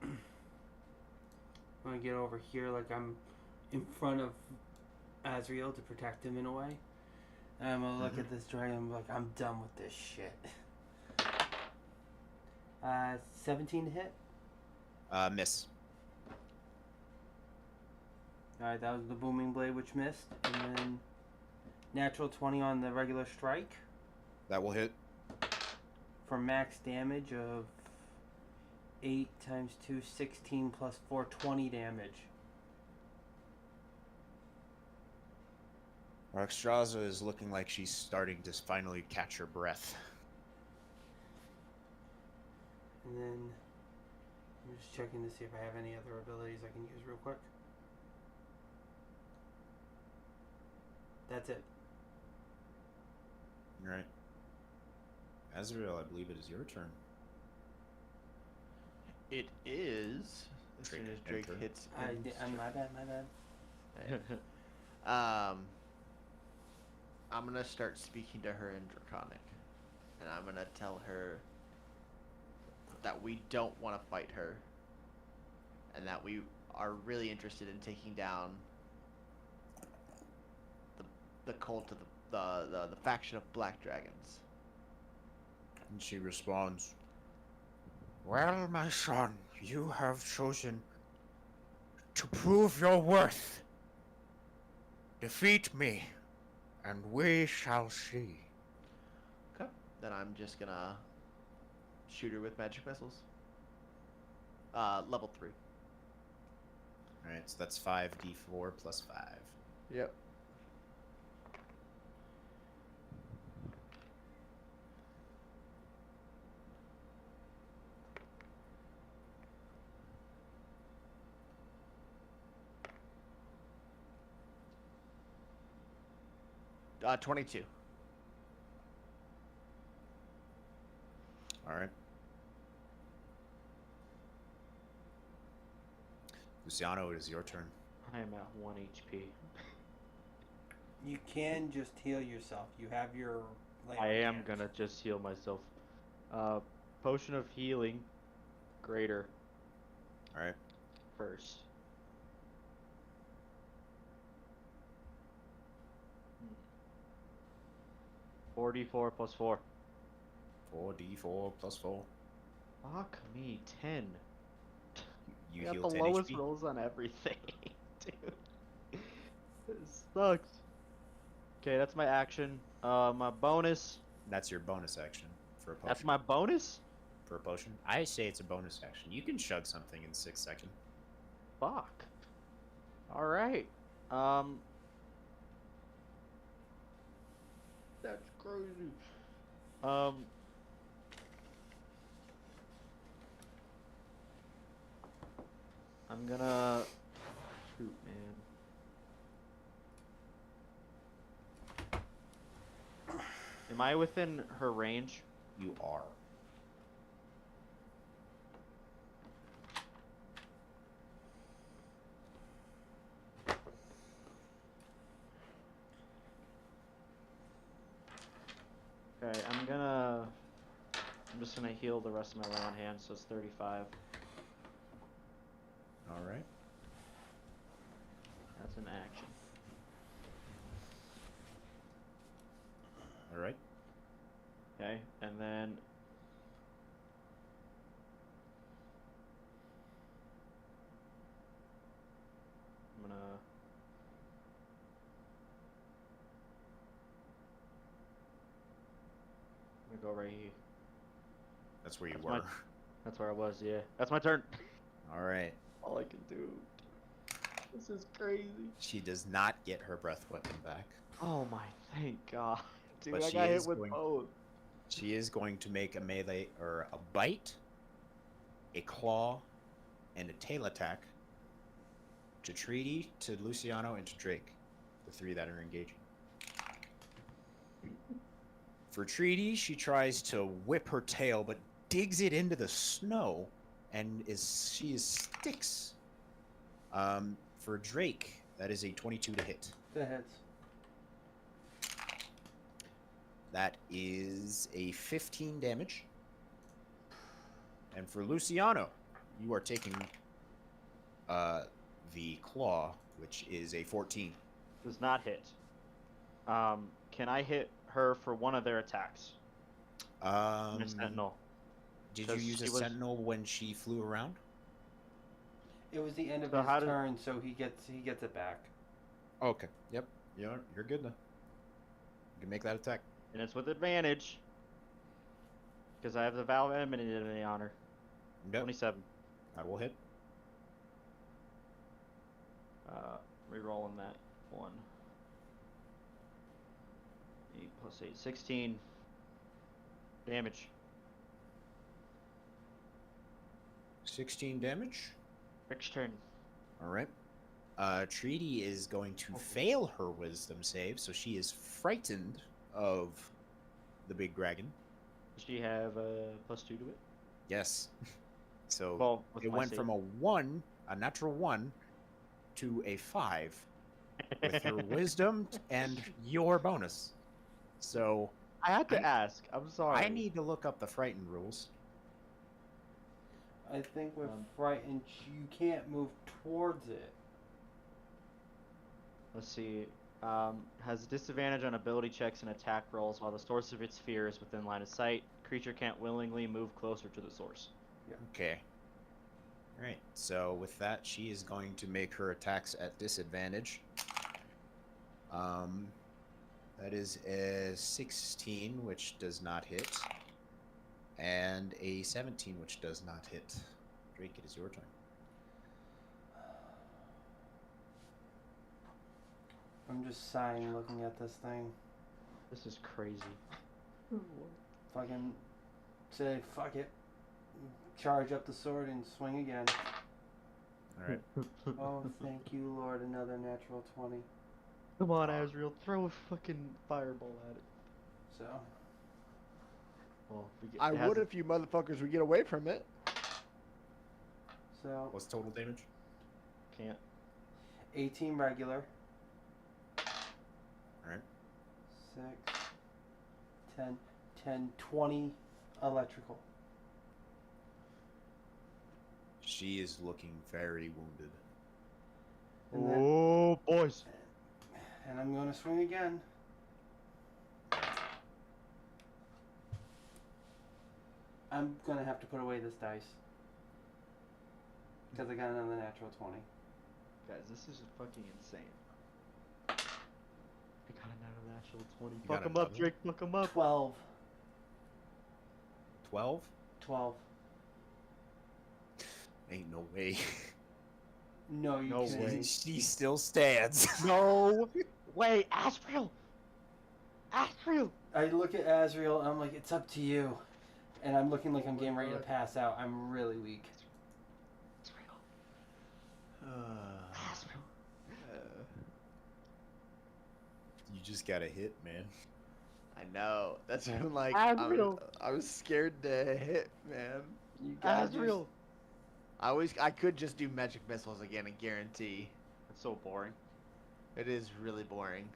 I'm gonna get over here like I'm in front of Azrael to protect him in a way. And I'm gonna look at this dragon and be like, I'm done with this shit. 17 to hit. Miss. Alright, that was the booming blade which missed. And then natural 20 on the regular strike That will hit. for max damage of 8 times 2, 16 plus 4, 20 damage. Raxstraza is looking like she's starting to finally catch her breath. And then I'm just checking to see if I have any other abilities I can use real quick. That's it. Alright. Azrael, I believe it is your turn. It is. As Drake soon as Drake enter. hits. My bad. I'm gonna start speaking to her in Draconic, and I'm gonna tell her that we don't want to fight her, and that we are really interested in taking down the cult of the faction of Black Dragons. And she responds, "Well, my son, you have chosen to prove your worth. Defeat me, and we shall see." Okay. Then I'm just gonna shoot her with magic missiles. Level 3. Alright, so that's 5d4 plus 5. Yep. Uh, 22. Alright. Luciano, it is your turn. I am at 1 HP. You can just heal yourself. You have your. I am gonna just heal myself. Potion of healing, greater Alright. first. $44 plus 4. 4d4 plus 4. Fuck me, 10. You I heal got the 10 lowest HP. rolls on everything, dude. This sucks. Okay, that's my action. My bonus. That's your bonus action for a potion. That's my bonus? for a potion? I say it's a bonus action. You can chug something in 6 seconds. Fuck. All right. That's crazy. I'm gonna shoot, man. Am I within her range? You are. Okay, I'm just gonna heal the rest of my lay on hand, so it's 35. All right. That's an action. All right. Okay, and then I'm gonna go right here. That's where you That's were. my- That's where I was, yeah. That's my turn. All right. All I can do. This is crazy. She does not get her breath weapon back. Oh my, thank God. Dude, But I she got hit is with going- both. She is going to make a melee or a bite, a claw, and a tail attack to Treaty, to Luciano, and to Drake. The 3 that are engaging. For Treaty, she tries to whip her tail, but digs it into the snow, and she sticks. For Drake, that is a 22 to hit. That hits. That is a 15 damage. And for Luciano, you are taking the claw, which is a 14. Does not hit. Can I hit her for one of their attacks? Miss Sentinel. Did you 'Cause use a she was- sentinel when she flew around? It was the end of So how his did- turn, so he gets it back. Okay. Yep. You're good then. You can make that attack. And it's with advantage. Because I have the Valve Enmity on her. Yep. 27. That will hit. Rerolling that one. 8 plus 8. 16 damage. 16 damage. Rick's turn. All right. Treaty is going to fail her wisdom save, so she is frightened of the big dragon. Does she have a +2 to it? Yes. So Well, with it my went save. from a natural 1, to a 5 with her wisdom and your bonus. So I had to ask. I'm sorry. I need to look up the frightened rules. I think with frightened, you can't move towards it. Let's see. Has disadvantage on ability checks and attack rolls while the source of its fear is within line of sight. Creature can't willingly move closer to the source. Okay. Alright, so with that, she is going to make her attacks at disadvantage. That is a 16, which does not hit, and a 17, which does not hit. Drake, it is your turn. I'm just sighing looking at this thing. This is crazy. Fucking say, fuck it. Charge up the sword and swing again. Alright. Oh, thank you, Lord. Another natural 20. Come on, Azrael. Throw a fucking fireball at it. So, Well, I would if you motherfuckers would get away from it. so What's total damage? Can't. 18 regular. Alright. 6, 10, 20 electrical. She is looking very wounded. And then- Oh, boys. And I'm going to swing again. I'm going to have to put away this dice. Because I got another natural 20. Guys, this is fucking insane. I got another natural 20. You Fuck got him up, another? Drake. Fuck him up. 12. 12? 12. Ain't no way. No, you No can't. way. She still stands. No way, Asriel! Asriel! I look at Azrael and I'm like, it's up to you. And I'm looking like Oh I'm my getting ready to God. pass out. I'm really weak. Asriel! You just got a hit, man. I know. That's why I'm like, Asriel! I was scared to hit, man. You gotta do Asriel! I could just do magic missiles again and guarantee. That's so boring. It is really boring.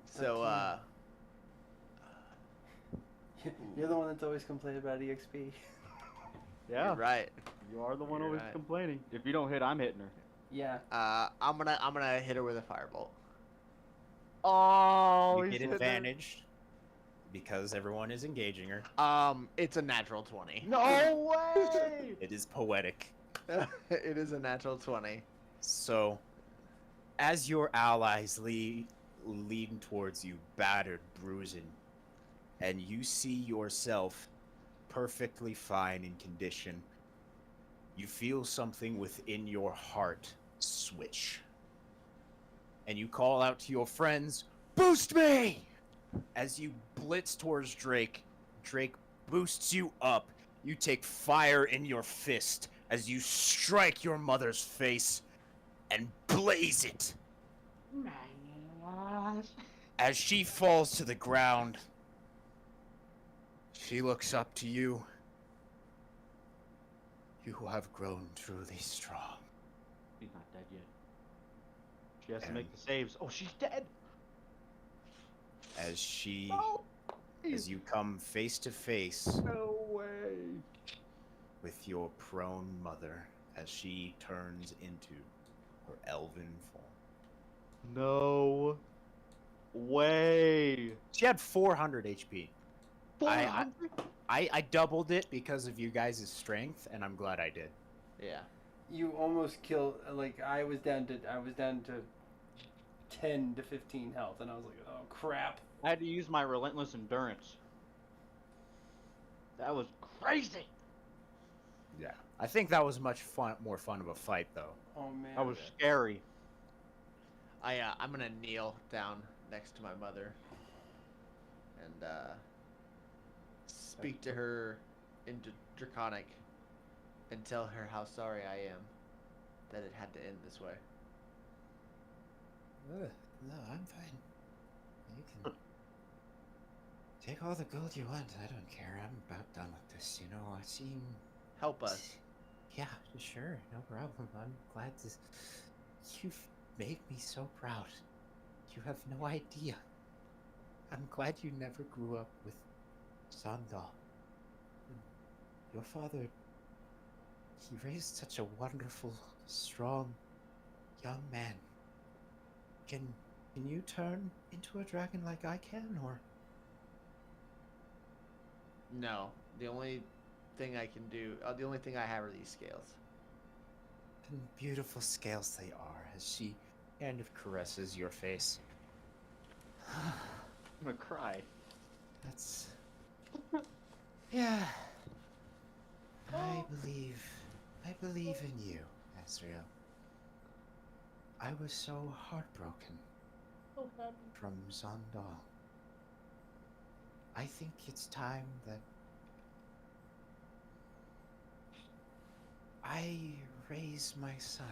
It's So, up You're the one that's always complaining about EXP. Yeah, you're right. you are the one You're always right. complaining. If you don't hit, I'm hitting her. Yeah. I'm gonna hit her with a firebolt. Oh, You he's get hitting her. advantage because everyone is engaging her. It's a natural 20. No way! It is poetic. It is a natural 20. So, as your allies lean towards you, battered, bruising, and you see yourself perfectly fine in condition, you feel something within your heart switch. And you call out to your friends, "Boost me!" As you blitz towards Drake, Drake boosts you up. You take fire in your fist as you strike your mother's face and blaze it. My gosh. As she falls to the ground, she looks up to you. You have grown truly strong. She's not dead yet. She has to make the saves. Oh, she's dead! As she, No! as you come face to face No way! with your prone mother, as she turns into her elven form. No way! She had 400 HP. 400? I doubled it because of you guys' strength, and I'm glad I did. Yeah. You almost killed. Like I was down to 10 to 15 health, and I was like, oh crap. I had to use my relentless endurance. That was crazy! Yeah. I think that was much more fun of a fight, though. Oh man. That was scary. I'm gonna kneel down next to my mother and speak to her in Draconic and tell her how sorry I am that it had to end this way. No, I'm fine. You can take all the gold you want. I don't care. I'm about done with this. You know, I seem. Help us. Yeah, sure. No problem. I'm glad to. You've made me so proud. You have no idea. I'm glad you never grew up with Sandal. Your father. He raised such a wonderful, strong, young man. Can you turn into a dragon like I can, or? No. The only thing I can do, the only thing I have are these scales. And beautiful scales they are, as she kind of caresses your face. I'm gonna cry. That's... Yeah. I believe in you, Azrael. I was so heartbroken from Zandal. I think it's time that I raise my son.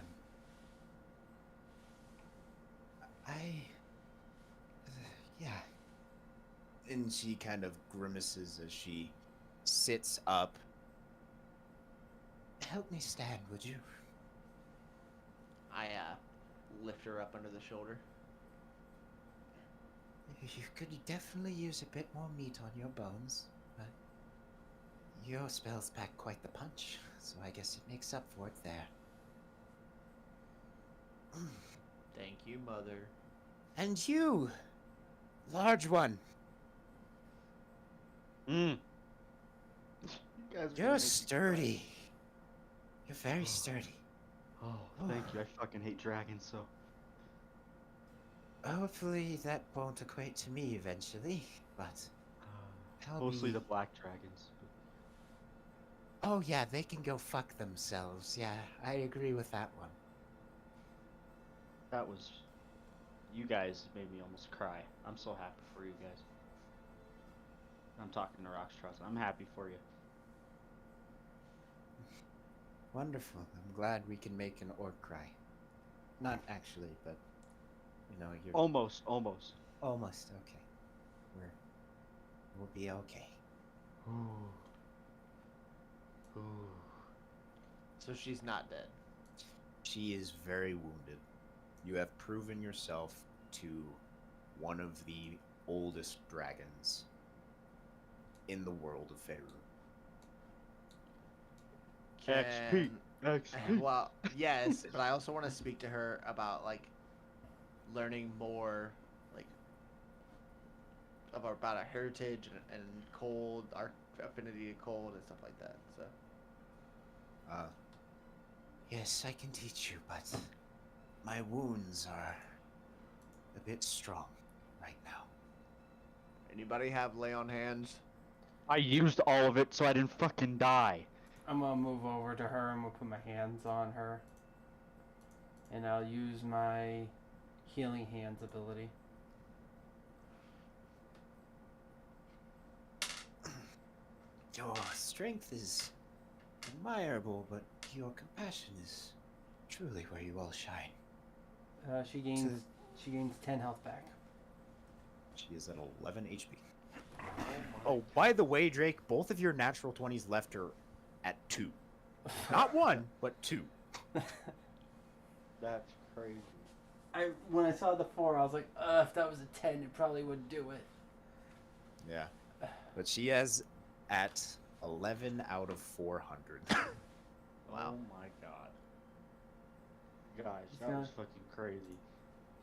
Yeah. And she kind of grimaces as she sits up. Help me stand, would you? I lift her up under the shoulder. You could definitely use a bit more meat on your bones, but your spells pack quite the punch, so I guess it makes up for it there. Thank you, Mother. And you, large one, You guys are gonna you're make me sturdy. You're very sturdy. cry. Oh, thank you. I fucking hate dragons, so. Hopefully that won't equate to me eventually, but I'll Mostly be... the black dragons. Oh yeah, they can go fuck themselves. Yeah, I agree with that one. That was. You guys made me almost cry. I'm so happy for you guys. I'm talking to Rockstraws. I'm happy for you. Wonderful. I'm glad we can make an orc cry. Not actually, but you're Almost. almost okay. We'll be okay. So she's not dead. She is very wounded. You have proven yourself to one of the oldest dragons in the world of Faerû. XP. XP. Well, yes, but I also want to speak to her about learning more, about our heritage and cold, our affinity to cold and stuff like that. So. Yes, I can teach you, but my wounds are a bit strong right now. Anybody have lay on hands? I used all of it so I didn't fucking die. I'm gonna move over to her. I'm gonna put my hands on her, and I'll use my healing hands ability. Your strength is admirable, but your compassion is truly where you all shine. She gains 10 health back. She is at 11 HP. Oh, by the way, Drake, both of your natural 20s left her at 2. Not 1, but 2. That's crazy. When I saw the 4, I was like, if that was a 10, it probably would do it. Yeah. But she has at 11 out of 400. Wow. Oh my god. Guys, She's that was fucking crazy.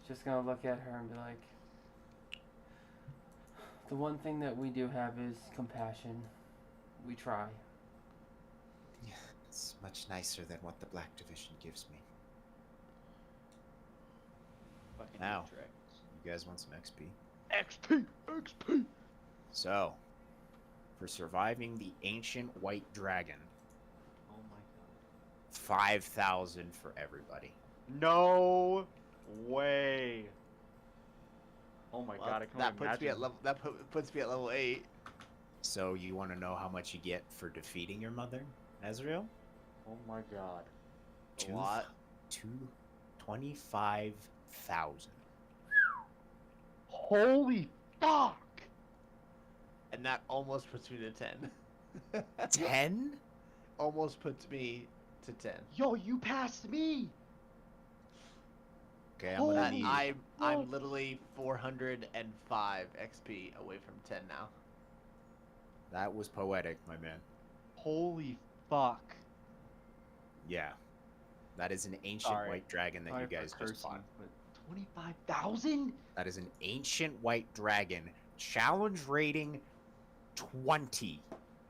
Just gonna look at her and be like, the one thing that we do have is compassion. We try. Yeah, it's much nicer than what the Black Division gives me. Fucking Now. dragons. You guys want some XP? XP! XP! So, for surviving the ancient white dragon, Oh my 5,000 for everybody. god. No way. Oh my Well, god, I can that only puts me at imagine. level. That puts me at level 8. So you want to know how much you get for defeating your mother, Ezreal? Oh my god. A lot. 25,000. Holy fuck! And that almost puts me to 10. 10? Almost puts me to 10. Yo, you passed me! Okay, I'm Holy gonna need. I'm literally 405 XP away from 10 now. That was poetic, my man. Holy fuck. Yeah, that is an ancient Sorry. white dragon that Sorry you for guys just cursing, fought. but 25,000? That is an ancient white dragon, challenge rating 20,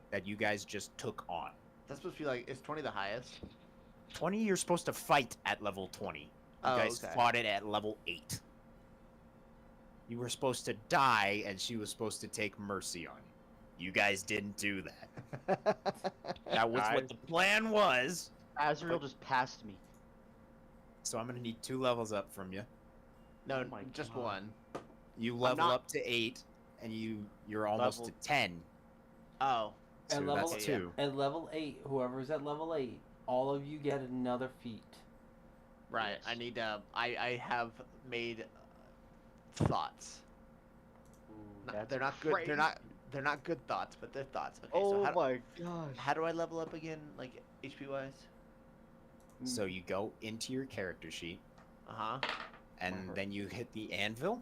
that you guys just took on. That's supposed to be is 20 the highest? 20, you're supposed to fight at level 20. You Oh, guys okay. fought it at level 8. You were supposed to die, and she was supposed to take mercy on you. You guys didn't do that. That was what Guys. the plan was. Azrael just passed me. So I'm gonna need 2 levels up from you. No, Oh my just God. one. You level not- up to 8, and you're almost Level- to 10. Oh. So At level, that's 2. At level 8, whoever's at level 8, all of you get another feat. Right. Yes. I need I have made thoughts. Ooh, No, that's they're not good. crazy. They're not good thoughts, but they're thoughts. Okay. Oh so my gosh. how do I level up again, HP wise? So you go into your character sheet, Uh huh. and Whatever. then you hit the anvil.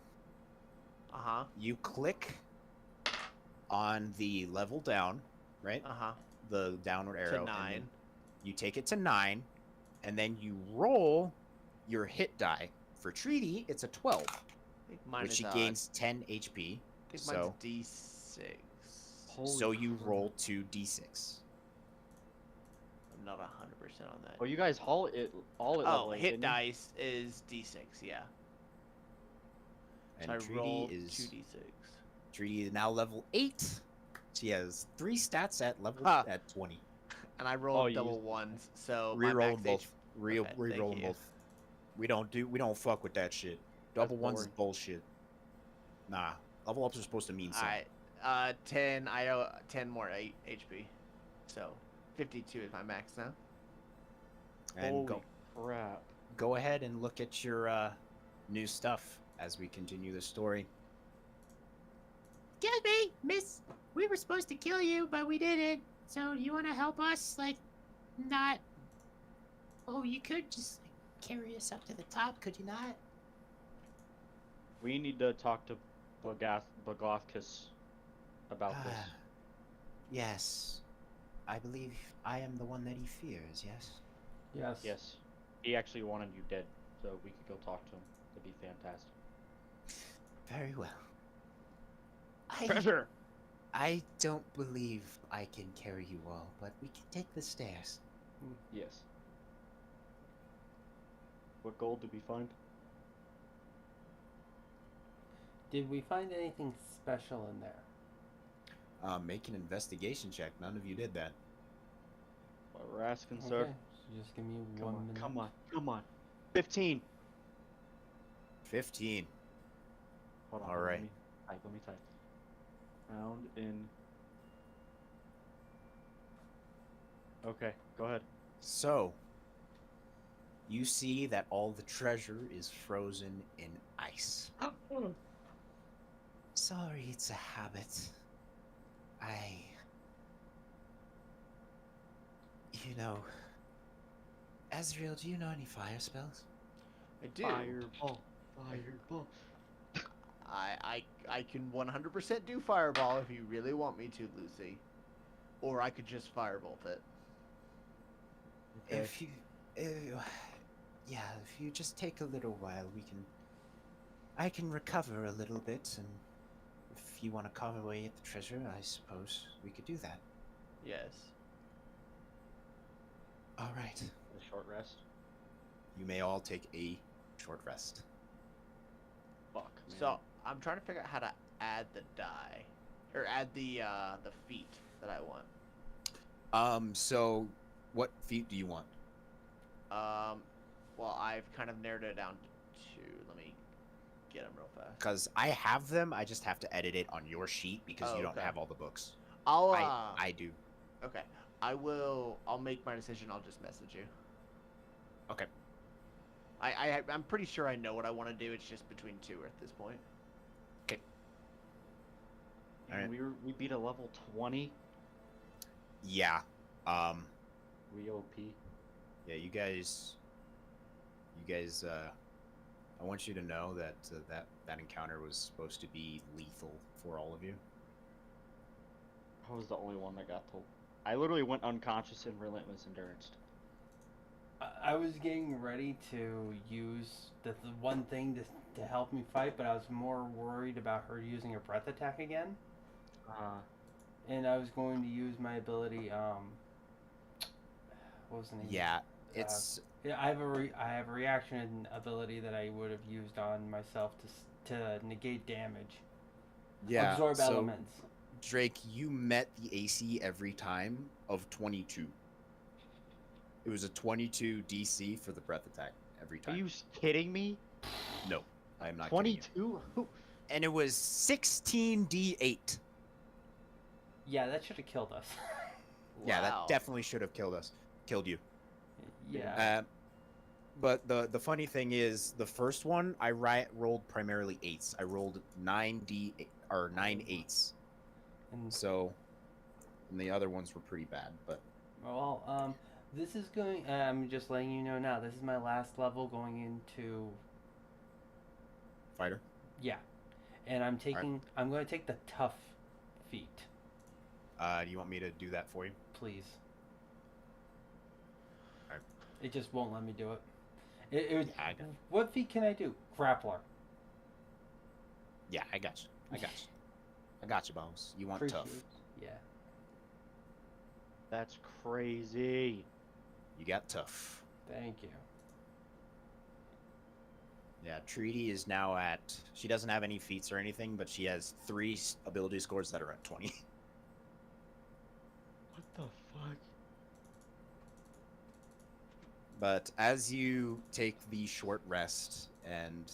Uh huh. You click on the level down, right? Uh huh. The downward arrow. To and then 9. You take it to 9, and then you roll your hit die. For Treaty, it's a 12, I think mine which is, she I gains 10 HP. think So, mine's D6. so you crap. roll 2d6. I'm not 100% on that. Oh, you guys all at Oh, level 8, hit didn't you? dice is D6. Yeah. And So I Treaty roll is 2d6. Treaty is now level 8. She has 3 stats at level Huh. at 20. And I rolled you double used- ones, so my Reroll max them both. Okay, thank Reroll them you. both. We don't fuck with that shit. Double ones is boring. bullshit. Nah, level ups are supposed to mean something. Alright, 10, I owe 10 more HP. So, 52 is my max now. And Holy crap. go ahead and look at your new stuff as we continue the story. Excuse me, miss. We were supposed to kill you, but we didn't. So you want to help us? Like, not. Oh, you could just carry us up to the top, could you not? We need to talk to Baglothkus about this. Yes. I believe I am the one that he fears, yes? Yes. Yes. He actually wanted you dead, so we could go talk to him. That'd be fantastic. Very well. Treasure! I don't believe I can carry you all, but we can take the stairs. Yes. What gold did we find? Did we find anything special in there? Make an investigation check. None of you did that. What we're asking, sir. Okay, so just give me 1 minute. Come on. 15. 15. Hold on. All right. Let me type. Found in. Okay, go ahead. So, you see that all the treasure is frozen in ice. Sorry, it's a habit. You know... Ezreal, do you know any fire spells? I do. Fireball. I can 100% do Fireball if you really want me to, Lucy. Or I could just Firebolt it. Okay. If you... yeah, if you just take a little while, I can recover a little bit, and if you want to carve away at the treasure, I suppose we could do that. Yes. Alright. A short rest. You may all take a short rest. Fuck, man. So, I'm trying to figure out how to add the die. Or add the feat that I want. So, what feat do you want? Well, I've kind of narrowed it down to two. Let me get them real fast. Because I have them, I just have to edit it on your sheet because Oh, you don't okay. have all the books. I'll, I do. Okay. I'll make my decision, I'll just message you. Okay. I'm pretty sure I know what I want to do, it's just between two at this point. And Alright. we beat a level 20. Yeah. We OP. Yeah, you guys, I want you to know that that encounter was supposed to be lethal for all of you. I was the only one that got told. I literally went unconscious in Relentless Endurance. I was getting ready to use the one thing to help me fight, but I was more worried about her using her breath attack again. And I was going to use my ability, what was the name? Yeah, it's Yeah, I have a reaction ability that I would have used on myself to negate damage. yeah. Absorb so, elements. Drake, you met the AC every time of 22. It was a 22 DC for the breath attack every Are time. you kidding me? No, I am not kidding you. 22? And it was 16d8. Yeah, that should have killed us. Yeah, Wow. that definitely should have killed you. Yeah. But the funny thing is, the first one I rolled primarily 8s. I rolled 9 8s. And So, and the other ones were pretty bad. But well, this is going. I'm just letting you know now. This is my last level going into. fighter. Yeah, and I'm taking. I'm going to take the tough feat, Do you want me to do that for you? please. Alright. It just won't let me do it. Yeah, I got. What feat can I do? Grappler. Yeah, I got you. I got you, boss. You want tough. Appreciate. Yeah. That's crazy. You got tough. Thank you. Yeah, Treaty is now at. She doesn't have any feats or anything, but she has 3 ability scores that are at 20. What the fuck? But as you take the short rest and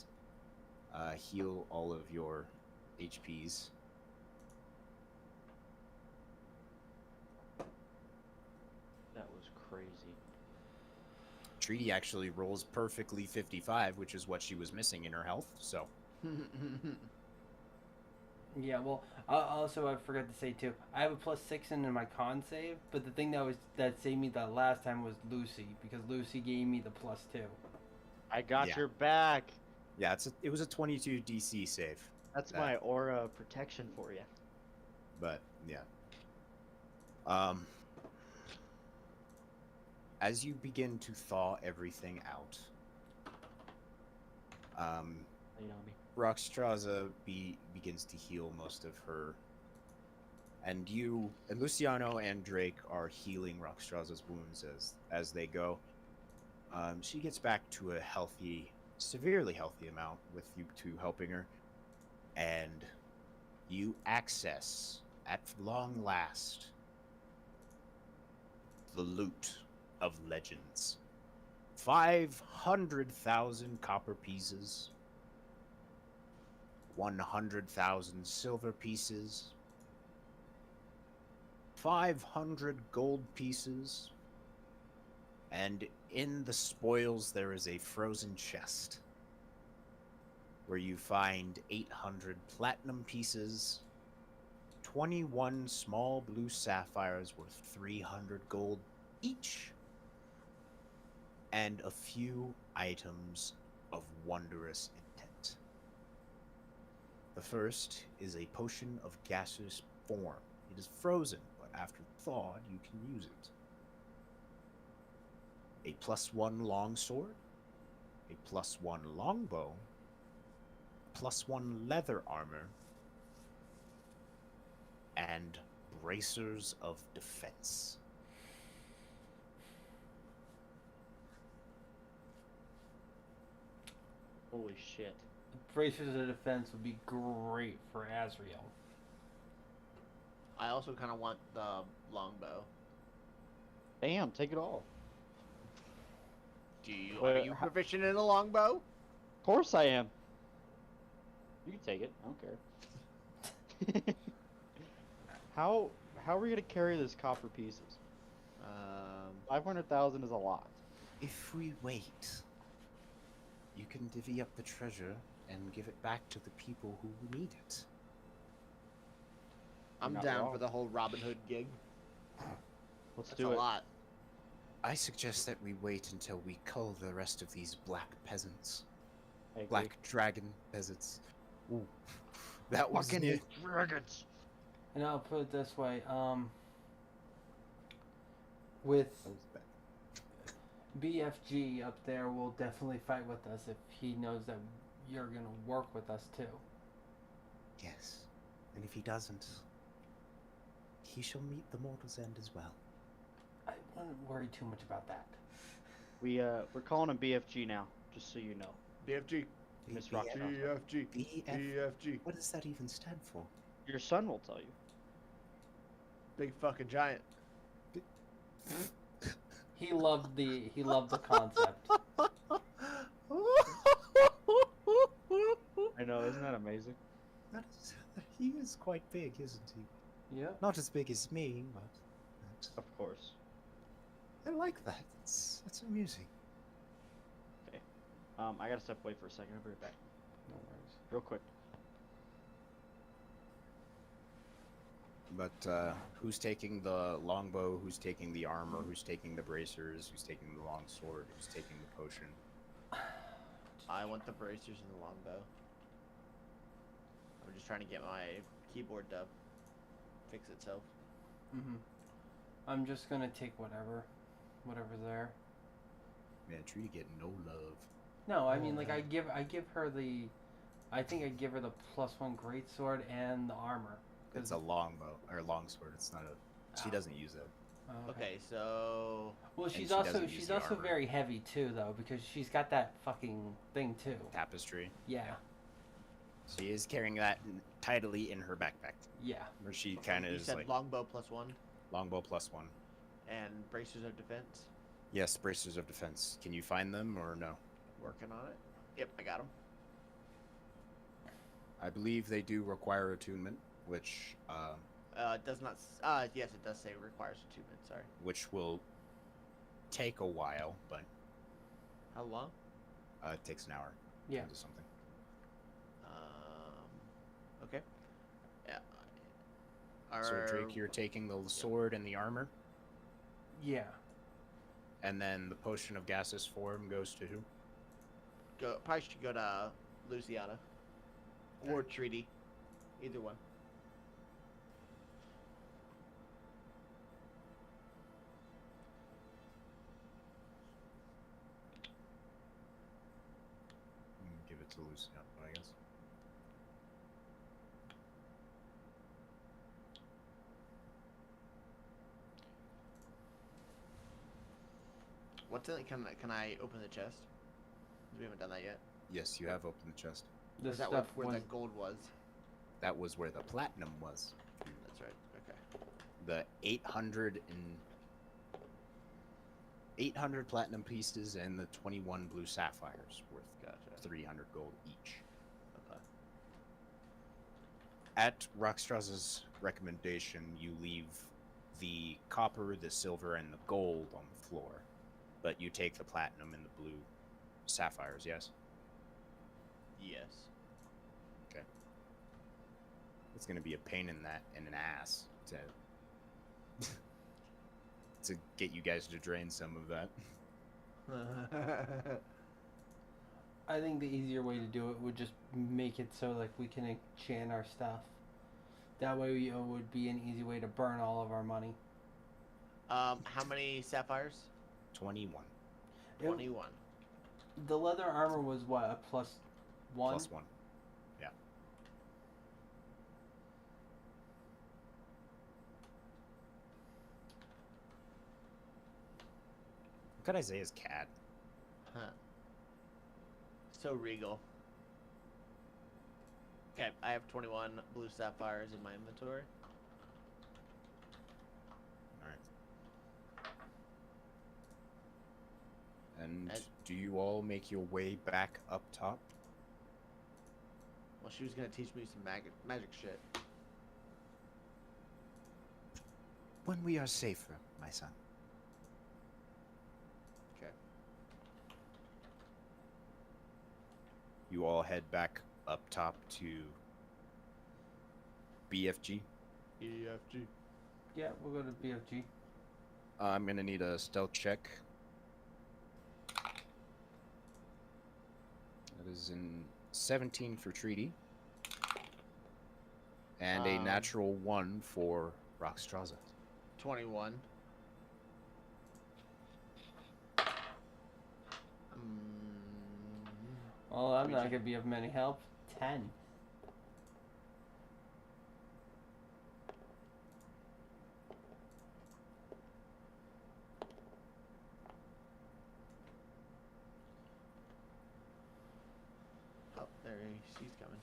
heal all of your HPs, That was crazy. Treaty actually rolls perfectly 55, which is what she was missing in her health. So Yeah, well, also I forgot to say too. I have a +6 in my con save, but the thing that saved me that last time was Lucy, because Lucy gave me the +2. I got Yeah. your back. yeah, it was a 22 DC save. That's That- my aura protection for you. But yeah. As you begin to thaw everything out, Lay on me. Roxstraza begins to heal most of her. And you and Luciano and Drake are healing Roxstraza's wounds as they go. She gets back to a severely healthy amount with you two helping her. And you access, at long last, the loot of legends. 500,000 copper pieces, 100,000 silver pieces, 500 gold pieces, and in the spoils there is a frozen chest where you find 800 platinum pieces, 21 small blue sapphires worth 300 gold each, and a few items of wondrous intent. The first is a potion of gaseous form. It is frozen, but after thawed, you can use it. A +1 longsword, a +1 longbow, +1 leather armor, and bracers of defense. Holy shit. Bracers of defense would be great for Azrael. I also kind of want the longbow. Damn, take it all. Are Wait, you proficient in a longbow? Of course I am. You can take it. I don't care. How are we gonna carry this copper pieces? 500,000 is a lot. If we wait, you can divvy up the treasure and give it back to the people who need it. I'm not down wrong. for the whole Robin Hood gig. Let's That's do a it. lot. I suggest that we wait until we cull the rest of these black peasants. I agree. Black dragon peasants. Ooh. That was Fucking it. dragons. And I'll put it this way, with That was bad. BFG up there will definitely fight with us if he knows that you're gonna work with us too. Yes. And if he doesn't, he shall meet the mortal's end as well. I wouldn't worry too much about that. We're calling him BFG now, just so you know. BFG. Miss Roxstraza. BFG. BF. BFG. What does that even stand for? Your son will tell you. Big fucking giant. He loved the concept. I know, isn't that amazing? He is quite big, isn't he? Yeah. Not as big as me, but Of course. I like that. It's amusing. I gotta step away for a second. I'll be right back. No worries. Real quick. But who's taking the longbow? Who's taking the armor? Who's taking the bracers? Who's taking the longsword? Who's taking the potion? I want the bracers and the longbow. I'm just trying to get my keyboard to fix itself. I'm just gonna take whatever's there. Man, Tree getting no love. No, I mean like I give her the, I think I give her the +1 greatsword and the armor. It's a longbow or longsword. It's not a. She doesn't use it. Oh, Okay, so Well, she's she also doesn't use she's the also armor. very heavy too, though, because she's got that fucking thing too. Tapestry. Yeah, She is carrying that tidily in her backpack, yeah. where she kind of you is said like longbow +1 longbow +1. and bracers of defense. Yes, bracers of defense. Can you find them or no? Working on it. Yep, I got them. I believe they do require attunement, which It does not. Yes, it does say requires attunement. Sorry. which will take a while, but How long? it takes an hour. Yeah. To something. Okay. Yeah. So Drake, you're taking the sword and the armor, Yeah. and then the potion of gaseous form goes to who? Probably should go to Luciana or Treaty, either one. Give it to Luciana, I guess. What's in it? Can I open the chest? We haven't done that yet. Yes, you have opened the chest. The Is that stuff where was the gold was? That was where the platinum was. That's right. Okay. The 800 platinum pieces and the 21 blue sapphires worth Gotcha. 300 gold each. Okay. At Rockstraw's recommendation, you leave the copper, the silver, and the gold on the floor, but you take the platinum and the blue sapphires, yes? Yes. Okay. It's gonna be a pain in an ass to get you guys to drain some of that. I think the easier way to do it would just make it so like we can enchant our stuff. That way it would be an easy way to burn all of our money. How many sapphires? 21. 21. The leather armor was what, a +1? +1. Yeah. Look at Isaiah's cat. Huh. So regal. Okay, I have 21 blue sapphires in my inventory. Alright. And do you all make your way back up top? Well, she was gonna teach me some magic shit. When we are safer, my son. Okay. You all head back up top to BFG. EFG. Yeah, we'll go to BFG. I'm gonna need a stealth check. That is in 17 for Treaty. And a natural 1 for Rockstraza. 21. Well, I'm not gonna be of many help. 10. Oh, she's coming.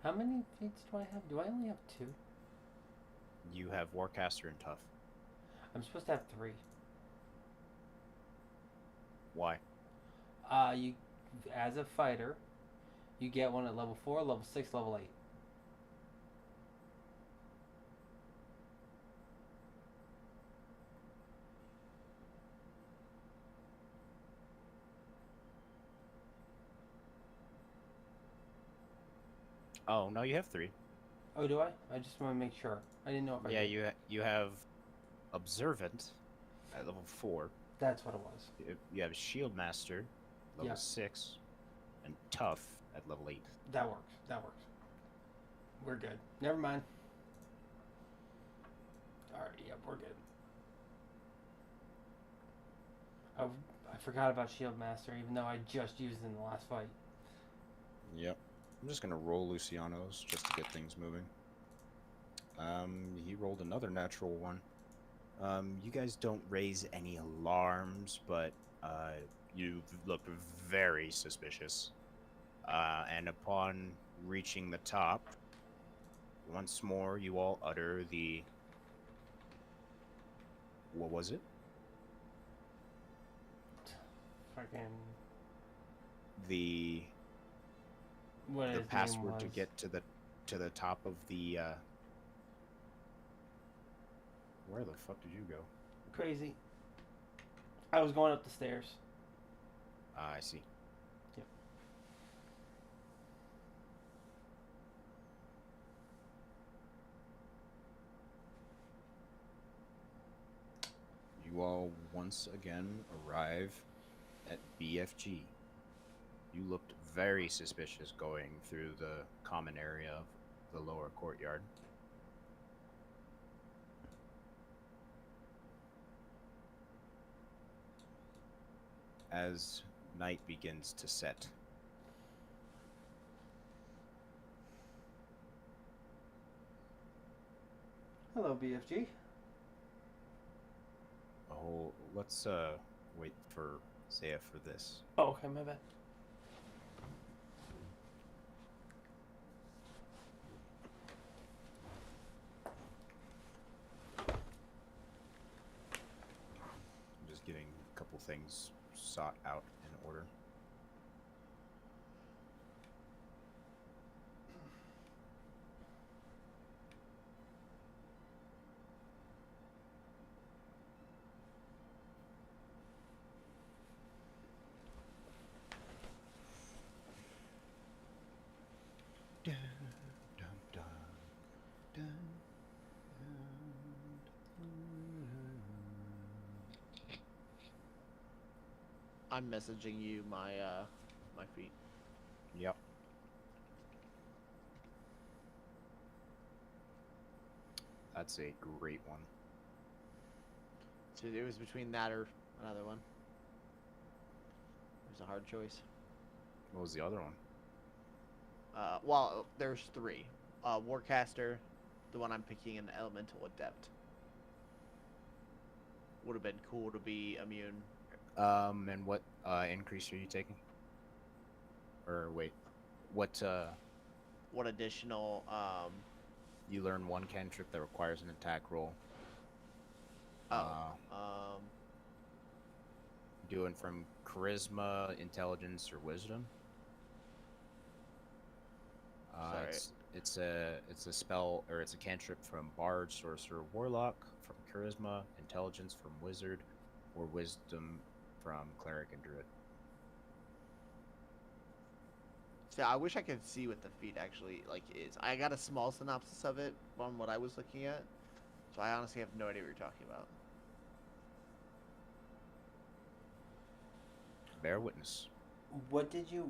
How many feats do I have? Do I only have 2? You have Warcaster and Tough. I'm supposed to have 3. Why? You, as a fighter, you get one at level 4, level 6, level 8. Oh, no, you have 3. Oh, do I? I just want to make sure. I didn't know if I Yeah, did. you have observant at level 4. That's what it was. You have shield master level Yeah. 6, and tough at level 8. That works. That works. We're good. Never mind. Alright, yep, we're good. I forgot about Shield Master, even though I just used it in the last fight. Yep. I'm just gonna roll Luciano's just to get things moving. He rolled another natural one. You guys don't raise any alarms, but you look very suspicious. And upon reaching the top, once more you all utter the... What was it? Fucking. The His password name to was. get to the top of the where the fuck did you go? Crazy. I was going up the stairs. I see. Yep. You all once again arrive at BFG. You looked very suspicious going through the common area of the lower courtyard. As night begins to set, Hello, BFG. oh, let's wait for Zaya for this. Oh, okay, my bad. I'm just getting a couple things sought out in order. Dun, dun, dun, dun, I'm messaging you my my feet. Yep. That's a great one. So it was between that or another one. It was a hard choice. What was the other one? Well, there's 3. Warcaster, the one I'm picking, and Elemental Adept. Would have been cool to be immune. And what increase are you taking? Or wait, what What additional you learn one cantrip that requires an attack roll. Doing from charisma, intelligence, or wisdom. Sorry. It's a spell, or it's a cantrip from bard, sorcerer, warlock, from charisma, intelligence from wizard, or wisdom from cleric and druid. So I wish I could see what the feat actually like is. I got a small synopsis of it on what I was looking at, so I honestly have no idea what you're talking about. Bear witness. What did you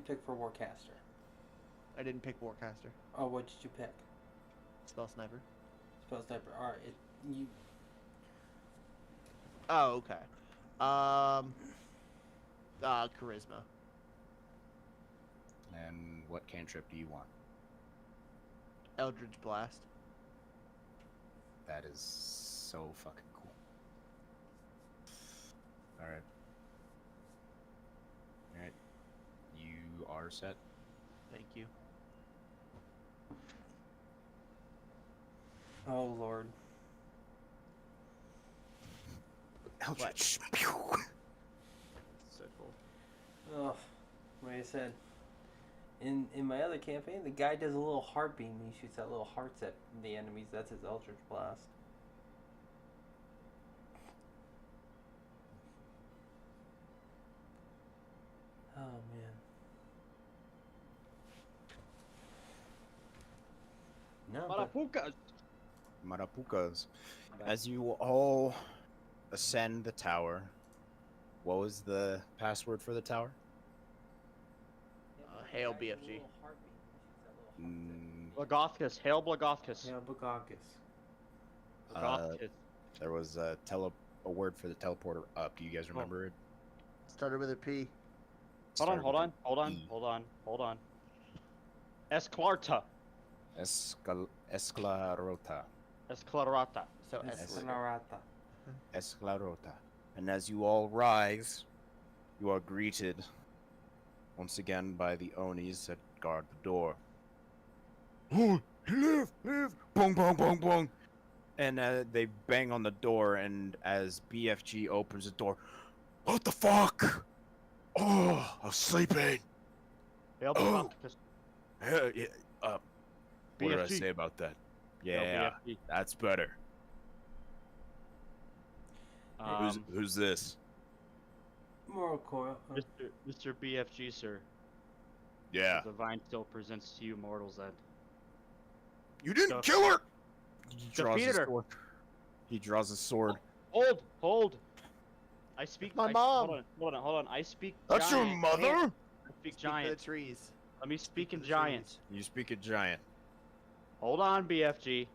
pick for Warcaster? I didn't pick Warcaster. Oh, what did you pick? Spell Sniper. Spell Sniper. All right, you. Oh, okay. Charisma. And what cantrip do you want? Eldritch Blast. That is so fucking cool. Alright. Alright. You are set. Thank you. Oh Lord. Eldritch. So cool. Oh, like I said. In my other campaign, the guy does a little heart beam. He shoots out little hearts at the enemies. That's his Eldritch Blast. Oh man. No, but Marapucas. Marapucas. As you all ascend the tower, what was the password for the tower? Hail BFG. Blagothkus. Hail Blagothkus. yeah, Bukakis. Blagothkus. There was a word for the teleporter up. Do you guys remember it? Started with a P. Started Hold with on. E. Hold on. Esclarta. Esclarota. Esclarata. So Esclarata. Esclarota. And as you all rise, you are greeted once again by the Onis that guard the door. Oh, live! Bong, bong, bong, bong! And they bang on the door, and as BFG opens the door, what the fuck? Oh, I'm sleeping. Hail Oh. Blagothkus. What did I BFG. say about that? Hail Yeah, BFG. that's better. Who's this? Moral coil. Mr. BFG, sir. Yeah. The divine still presents to you mortals that You didn't So- kill her! He draws Defeated his her. sword. He draws his sword. Hold. I speak. my I- mom. Hold on. I speak. That's your giant. mother? I speak For the giant. trees. Let me speak in for the giant. trees. You speak a giant. Hold on, BFG.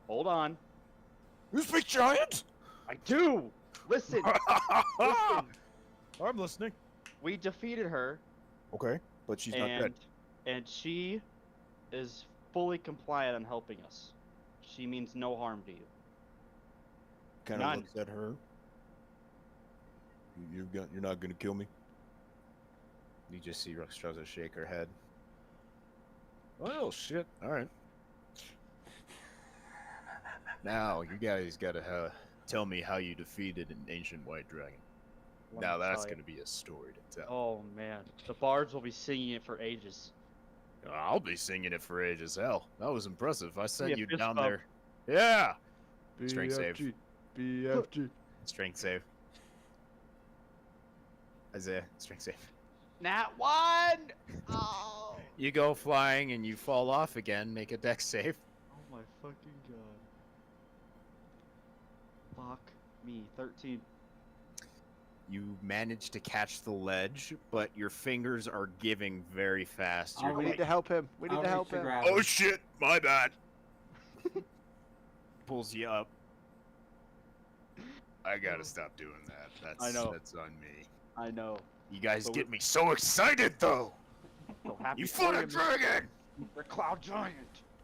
Hold on. You speak giant? I do. Listen. Listen. I'm listening. We defeated her, Okay, but she's not dead. and she is fully compliant on helping us. She means no harm to you. Kind of none. looks at her. You're not gonna kill me. You just see Ruxstrasza shake her head. Oh shit! All right. Now you guys gotta tell me how you defeated an ancient white dragon. Let Now me that's tell ya. gonna be a story to tell. Oh man, the bards will be singing it for ages. I'll be singing it for ages. Hell, that was impressive. I sent a you fist down bump. there. Yeah. Strength save. BFG. Strength save. Isaiah, strength save. Nat 1! Oh! You go flying and you fall off again. Make a dex save. Oh my fucking god. Fuck me. 13. You manage to catch the ledge, but your fingers are giving very fast. I'll You're We reach- need to help him. We need I'll to reach help to him. grab oh him. shit, my bad. Pulls you up. I gotta stop doing that. I know. That's on me. I know. You guys But get me so excited though. So happy You for fought a you, dragon, Mr. Cloud Giant.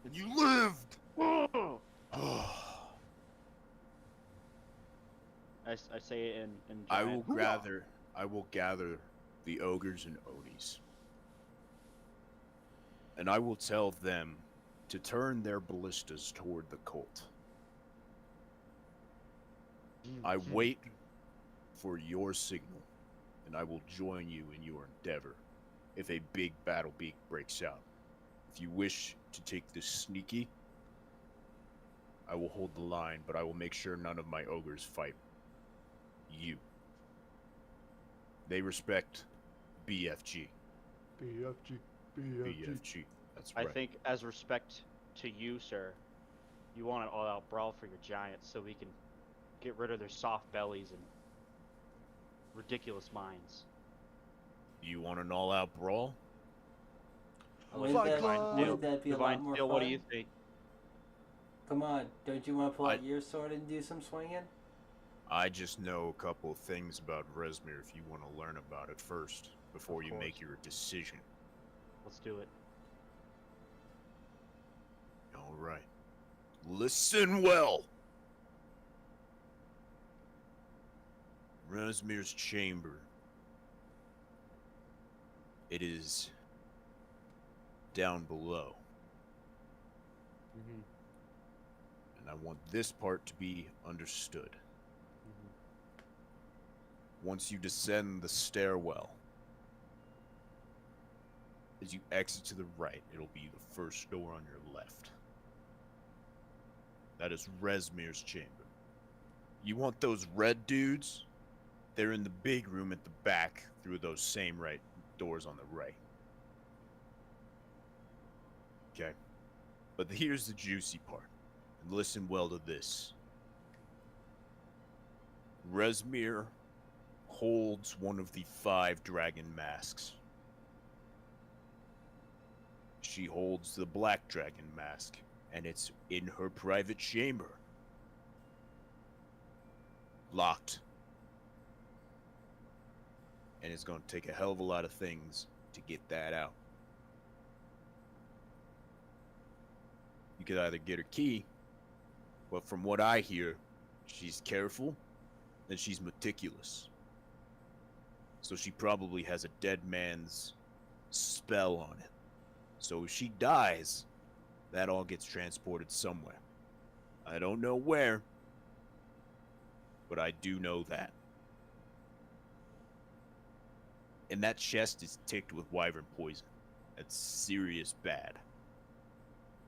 and you lived. Oh! I I say it in giant. will gather the ogres and Onis. And I will tell them to turn their ballistas toward the cult. I wait for your signal, and I will join you in your endeavor if a big battle breaks out. If you wish to take this sneaky, I will hold the line, but I will make sure none of my ogres fight you. They respect BFG. BFG. That's I right. think as respect to you, sir, you want an all-out brawl for your giants so we can get rid of their soft bellies and ridiculous minds. You want an all-out brawl? Wouldn't Fight that, Club. wouldn't that be a lot Divine more Steel, fun? what do you think? Come on, don't you want to pull I- out your sword and do some swinging? I just know a couple of things about Rezmir if you want to learn about it first, before Of you course. make your decision. Let's do it. Alright. Listen well! Rezmir's chamber. It is down below. Mm-hmm. And I want this part to be understood. Once you descend the stairwell, as you exit to the right, it'll be the first door on your left. That is Rezmir's chamber. You want those red dudes? They're in the big room at the back through those same doors on the right. Okay. But here's the juicy part, and listen well to this. Resmir holds one of the 5 dragon masks. She holds the black dragon mask, and it's in her private chamber. Locked. And it's going to take a hell of a lot of things to get that out. You could either get her key, but from what I hear, she's careful and she's meticulous. So she probably has a dead man's spell on it. So if she dies, that all gets transported somewhere. I don't know where, but I do know that. And that chest is ticked with wyvern poison. That's serious bad.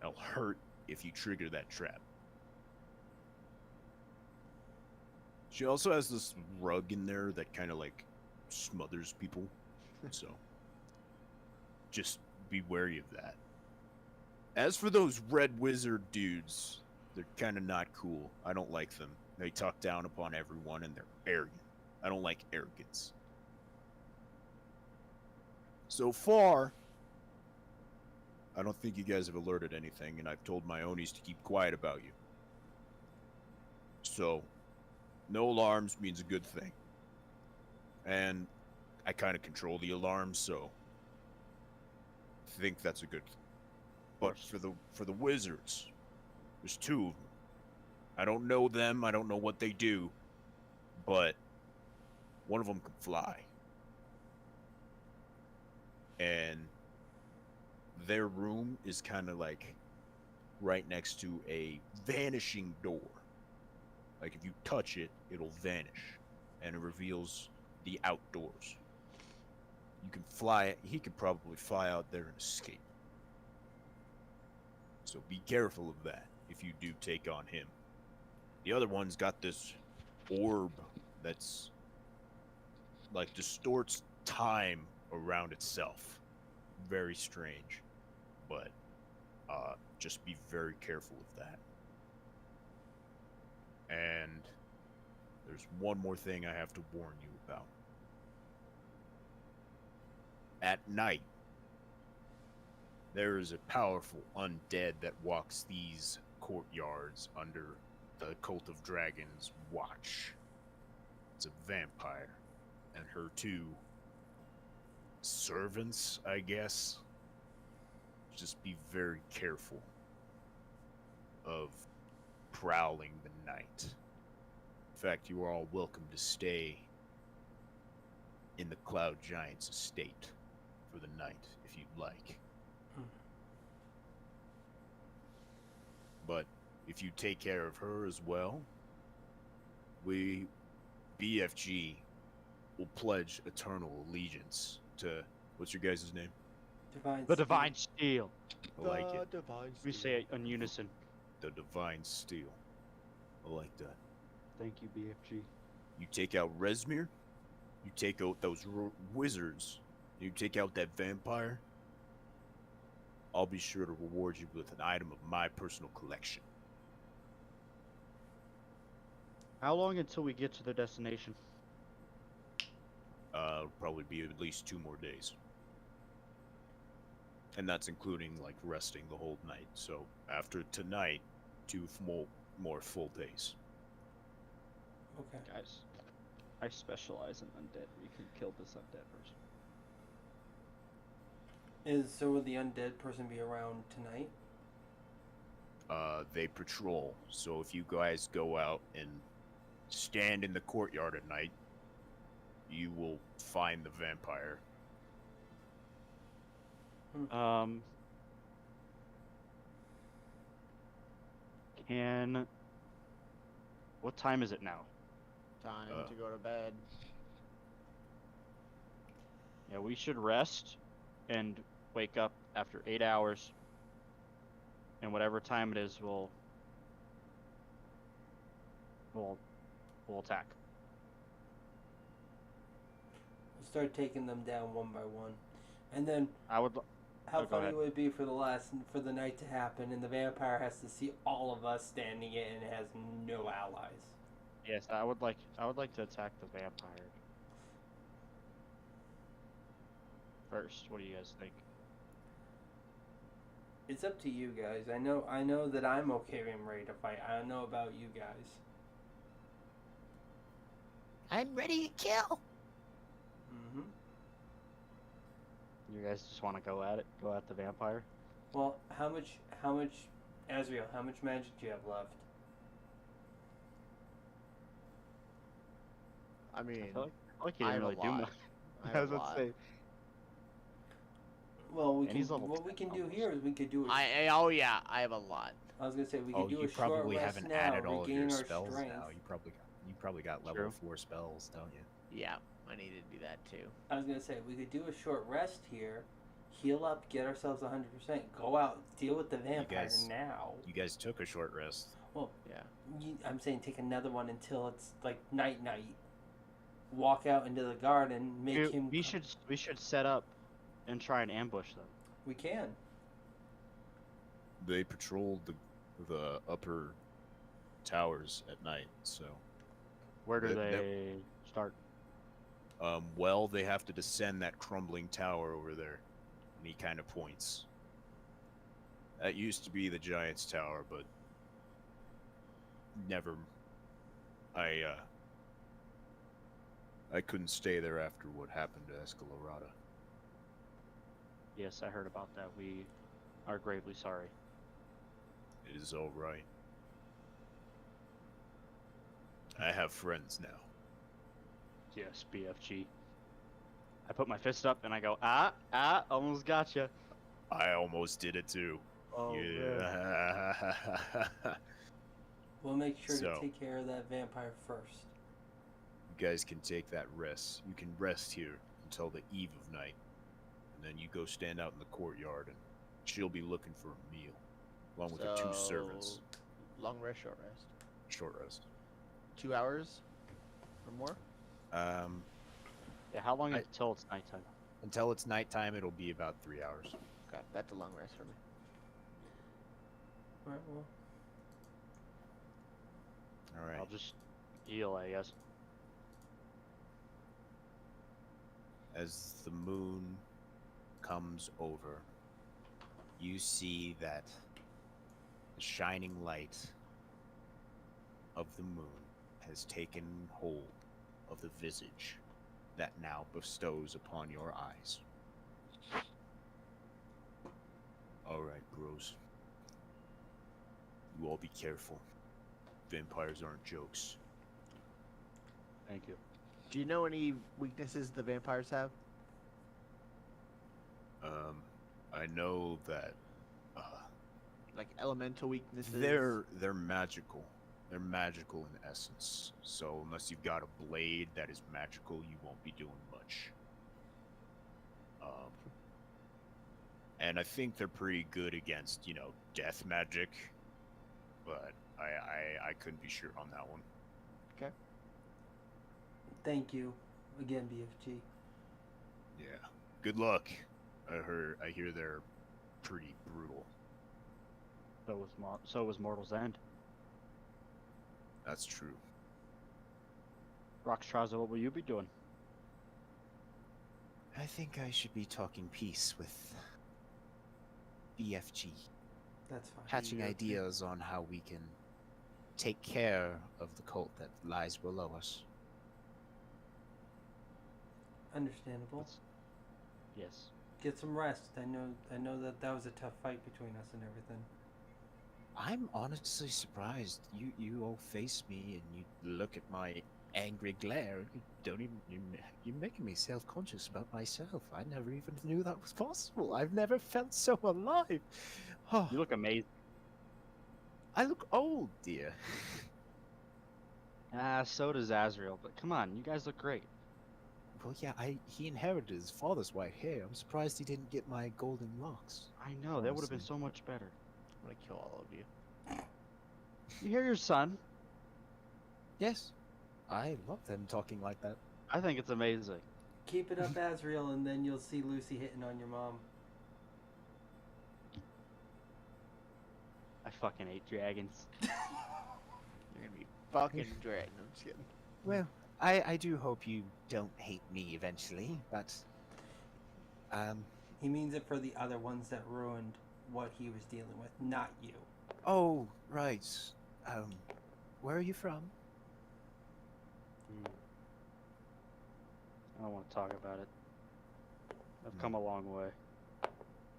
It'll hurt if you trigger that trap. She also has this rug in there that kind of like smothers people. So just be wary of that. As for those red wizard dudes, they're kind of not cool. I don't like them. They talk down upon everyone and they're arrogant. I don't like arrogance. So far, I don't think you guys have alerted anything, and I've told my Onis to keep quiet about you. So, no alarms means a good thing. And I kind of control the alarms, so I think that's a good thing. But for the wizards, there's 2 of them. I don't know them, I don't know what they do, but one of them can fly. And their room is kind of like right next to a vanishing door. Like if you touch it, it'll vanish and it reveals the outdoors. You can fly, he could probably fly out there and escape. So be careful of that if you do take on him. The other one's got this orb that's like distorts time around itself. Very strange, but just be very careful of that. And there's one more thing I have to warn you about. At night, there is a powerful undead that walks these courtyards under the Cult of Dragons' watch. It's a vampire, and her 2 servants, I guess. Just be very careful of prowling the night. In fact, you are all welcome to stay in the Cloud Giant's estate for the night, if you'd like. But if you take care of her as well, we, BFG, will pledge eternal allegiance to, what's your guys' name? The Divine Steel. I like it. We say it in unison. The Divine Steel. I like that. Thank you, BFG. You take out Resmir, you take out those wizards, you take out that vampire, I'll be sure to reward you with an item of my personal collection. How long until we get to the destination? It'll probably be at least 2 more days. And that's including, like, resting the whole night. So, after tonight, 2 more full days. Okay. Guys, I specialize in undead. We can kill this undead person. So will the undead person be around tonight? They patrol. So if you guys go out and stand in the courtyard at night, you will find the vampire. What time is it now? Time to go to bed. Yeah, we should rest and wake up after 8 hours. And whatever time it is, we'll attack. We'll start taking them down one by one, and then I would how go funny ahead. would it be for the night to happen, and the vampire has to see all of us standing it, and it has no allies. Yes, I would like to attack the vampire first. What do you guys think? It's up to you guys. I know that I'm okay being ready to fight. I don't know about you guys. I'm ready to kill. Mm-hmm. You guys just want to go at it? Go at the vampire? Well, how much, Azrael, how much magic do you have left? I mean, I feel like he I didn't have a really do lot. much. I I have was a about lot. to say. Well, And he's level what we 10 can do almost. here is we could do. Oh yeah, I have a lot. I was gonna say we Oh, could do you a short probably rest haven't now, added all of regain your our spells strength. now. You probably got level True. 4 spells, don't you? Yeah, I need to do that too. I was gonna say we could do a short rest here, heal up, get ourselves 100%, go out, deal with the vampire guys- now. You guys took a short rest. Yeah. I'm saying take another one until it's like night. Walk out into the garden, make Dude, him. we should set up and try and ambush them. We can. They patrolled the upper towers at night, so Where do That- that- they start? well, they have to descend that crumbling tower over there. And he kind of points. That used to be the Giant's Tower, but never. I couldn't stay there after what happened to Escalorada. Yes, I heard about that. We are gravely sorry. It is all right. I have friends now. Yes, BFG. I put my fist up and I go, almost gotcha. I almost did it too. Oh, yeah. We'll make sure So- to take care of that vampire first. You guys can take that rest. You can rest here until the eve of night. And then you go stand out in the courtyard and she'll be looking for a meal. Along with the 2 servants. Long rest, short rest. Short rest. 2 hours or more. Yeah, how long I- until it's nighttime? Until it's nighttime, it'll be about 3 hours. Okay, that's a long rest for me. Alright, well. Alright. I'll just heal, I guess. As the moon comes over, you see that the shining light of the moon has taken hold of the visage that now bestows upon your eyes. Alright, bros. You all be careful. Vampires aren't jokes. Thank you. Do you know any weaknesses the vampires have? I know that Like elemental weaknesses? they're magical. They're magical in essence. So unless you've got a blade that is magical, you won't be doing much. And I think they're pretty good against, death magic. But I couldn't be sure on that one. Thank you again, BFG. Yeah. Good luck. I hear they're pretty brutal. So was Mortal's End. That's true. Roxtraza, what will you be doing? I think I should be talking peace with BFG, That's fine. hatching ideas on how we can take care of the cult that lies below us. Understandable. Yes. Get some rest. I know that was a tough fight between us and everything. I'm honestly surprised. You all face me and you look at my angry glare. You don't even. You're making me self-conscious about myself. I never even knew that was possible. I've never felt so alive. Oh, You look amazing. I look old, dear. So does Azrael, but come on, you guys look great. Well, yeah, he inherited his father's white hair. I'm surprised he didn't get my golden locks. I know, that would have been Honestly. so much better. I'm gonna kill all of you. You hear your son? Yes, I love them talking like that. I think it's amazing. Keep it up, Azrael, and then you'll see Lucy hitting on your mom. I fucking hate dragons. You're gonna be fucking dragged. I'm just kidding. Well, I do hope you don't hate me eventually, but He means it for the other ones that ruined what he was dealing with, not you. oh right. Where are you from? I don't want to talk about it. I've come a long way.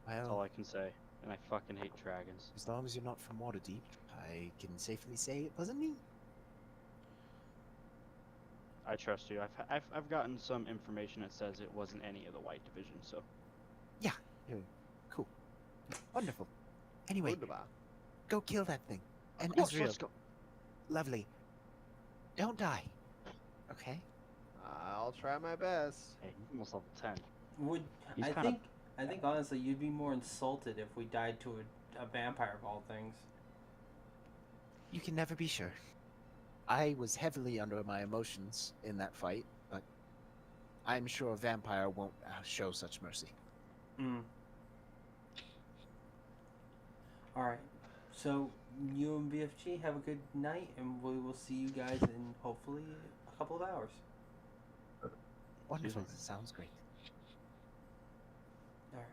That's all Well, I can say. And I fucking hate dragons. as long as you're not from Waterdeep, I can safely say it wasn't me. I trust you. I've gotten some information that says it wasn't any of the White Division, so. Yeah, cool, wonderful. Anyway, Wunderbar. go kill that thing. And course, Israel, let's go. lovely. Don't die. Okay. I'll try my best. Hey, he's almost level 10. Would He's I kinda- think honestly you'd be more insulted if we died to a vampire of all things. You can never be sure. I was heavily under my emotions in that fight, but I'm sure a vampire won't show such mercy. Alright. So you and BFG have a good night and we will see you guys in hopefully a couple of hours. Wonderful. me. Sounds great. Alright.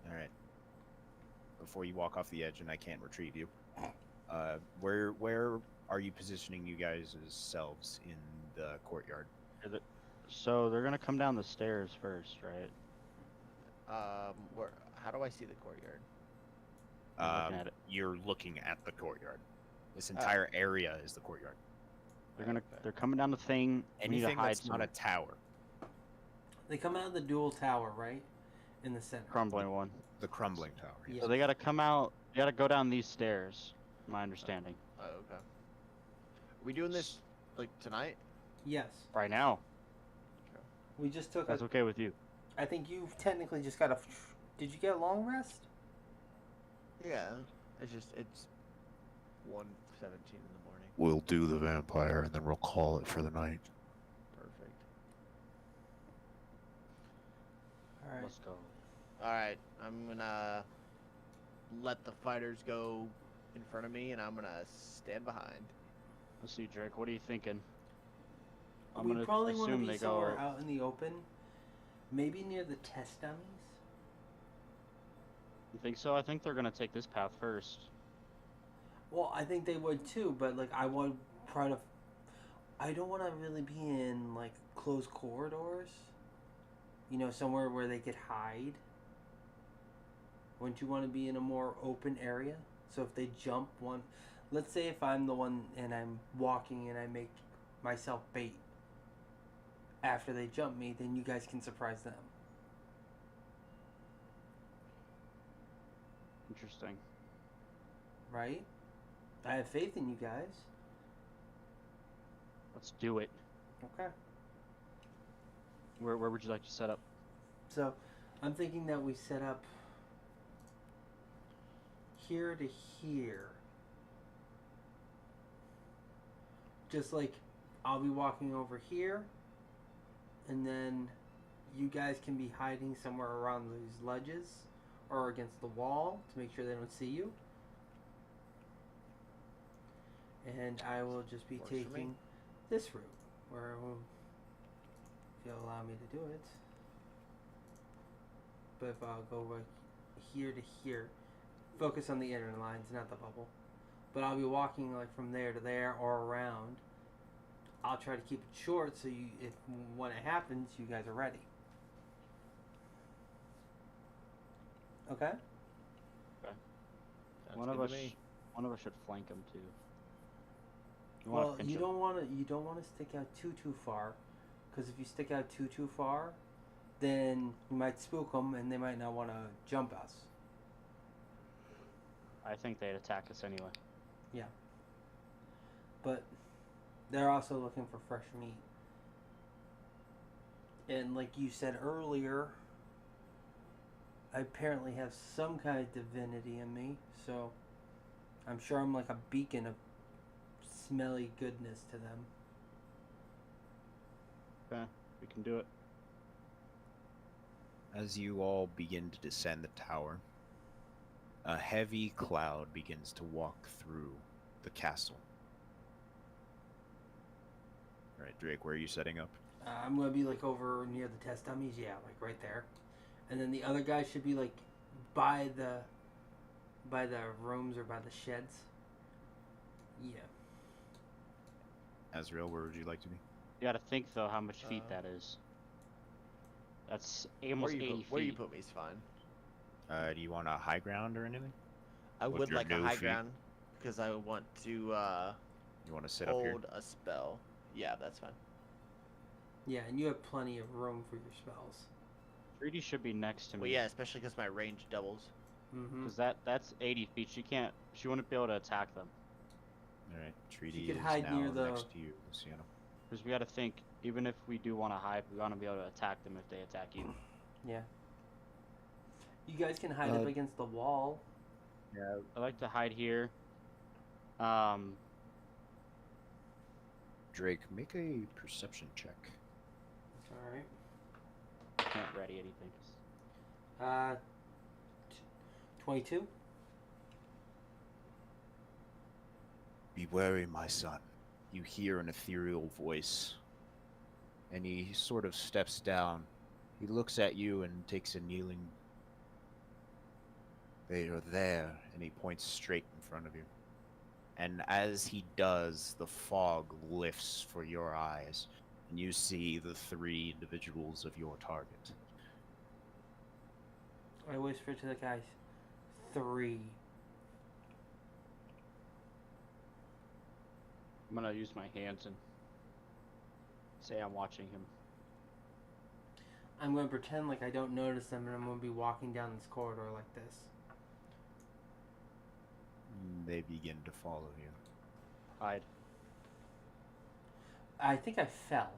All right. Before you walk off the edge and I can't retrieve you, where are you positioning you guys' selves in the courtyard? So they're gonna come down the stairs first, right? Where? How do I see the courtyard? I'm looking at it. You're looking at the courtyard. This Oh. entire area is the courtyard. They're coming down the thing. We need to Anything hide that's not a tower, They come out of the dual tower, right? In the center. crumbling one. the crumbling tower. Yeah. So they gotta come out. They gotta go down these stairs. My understanding. Oh, okay. Are we doing this like tonight? Yes. Right now. We just took That's a okay with you. I think you technically just got a did you get a long rest? Yeah. It's 1:17 in the morning. We'll do the vampire and then we'll call it for the night. Perfect. Alright. Let's go. All right. I'm gonna let the fighters go in front of me, and I'm gonna stand behind. Let's see, Drake. What are you thinking? I'm We gonna probably want to assume be they somewhere go. out in the open. Maybe near the test dummies. You think so? I think they're gonna take this path first. Well, I think they would too, but like I would try to. I don't want to really be in like closed corridors. You know, somewhere where they could hide. Wouldn't you want to be in a more open area? So if they jump one, let's say if I'm the one and I'm walking and I make myself bait. After they jump me, then you guys can surprise them. Interesting. Right? I have faith in you guys. Let's do it. Okay. Where would you like to set up? So, I'm thinking that we set up here to here. Just like I'll be walking over here, and then you guys can be hiding somewhere around these ledges or against the wall to make sure they don't see you. And I will just be Works for me. taking this route, where if you'll allow me to do it. But if I'll go right here to here, focus on the inner lines, not the bubble. But I'll be walking like from there to there or around. I'll try to keep it short so you, if when it happens, you guys are ready. Okay. Sounds One of good us. to me. One of us should flank them too. Well, you don't want to stick out too far, because if you stick out too far, then you might spook them and they might not want to jump us. I think they'd attack us anyway. But they're also looking for fresh meat. And like you said earlier, I apparently have some kind of divinity in me, so I'm sure I'm like a beacon of smelly goodness to them. Okay, we can do it. As you all begin to descend the tower, a heavy cloud begins to walk through the castle. All right, Drake, where are you setting up? I'm gonna be like over near the test dummies, yeah, like right there. And then the other guy should be like by the rooms or by the sheds. Yeah. Azrael, where would you like to be? You gotta think though how much feet that is. That's almost 80 feet. Where you put me is fine. Do you want a high ground or anything? I With would your like a new high feat? ground because I want to You want to sit up here? hold a spell. Yeah, that's fine. Yeah, and you have plenty of room for your spells. 3D should be next to me. Well, yeah, especially because my range doubles. Mm-hmm. Because that's 80 feet. She wouldn't be able to attack them. All right, Treaty could is hide now near the- next to you, Luciano. Because we gotta think, even if we do want to hide, we want to be able to attack them if they attack you. Yeah. You guys can hide up against the wall. Yeah. I like to hide here. Drake, make a perception check. All right. Can't ready anything. 22. Be wary, my son. You hear an ethereal voice. And he sort of steps down. He looks at you and takes a kneeling. They are there, and he points straight in front of you. And as he does, the fog lifts for your eyes, and you see the 3 individuals of your target. I whisper to the guys, 3. I'm gonna use my hands and say I'm watching him. I'm going to pretend like I don't notice them, and I'm going to be walking down this corridor like this. They begin to follow you. Hide. I think I fell.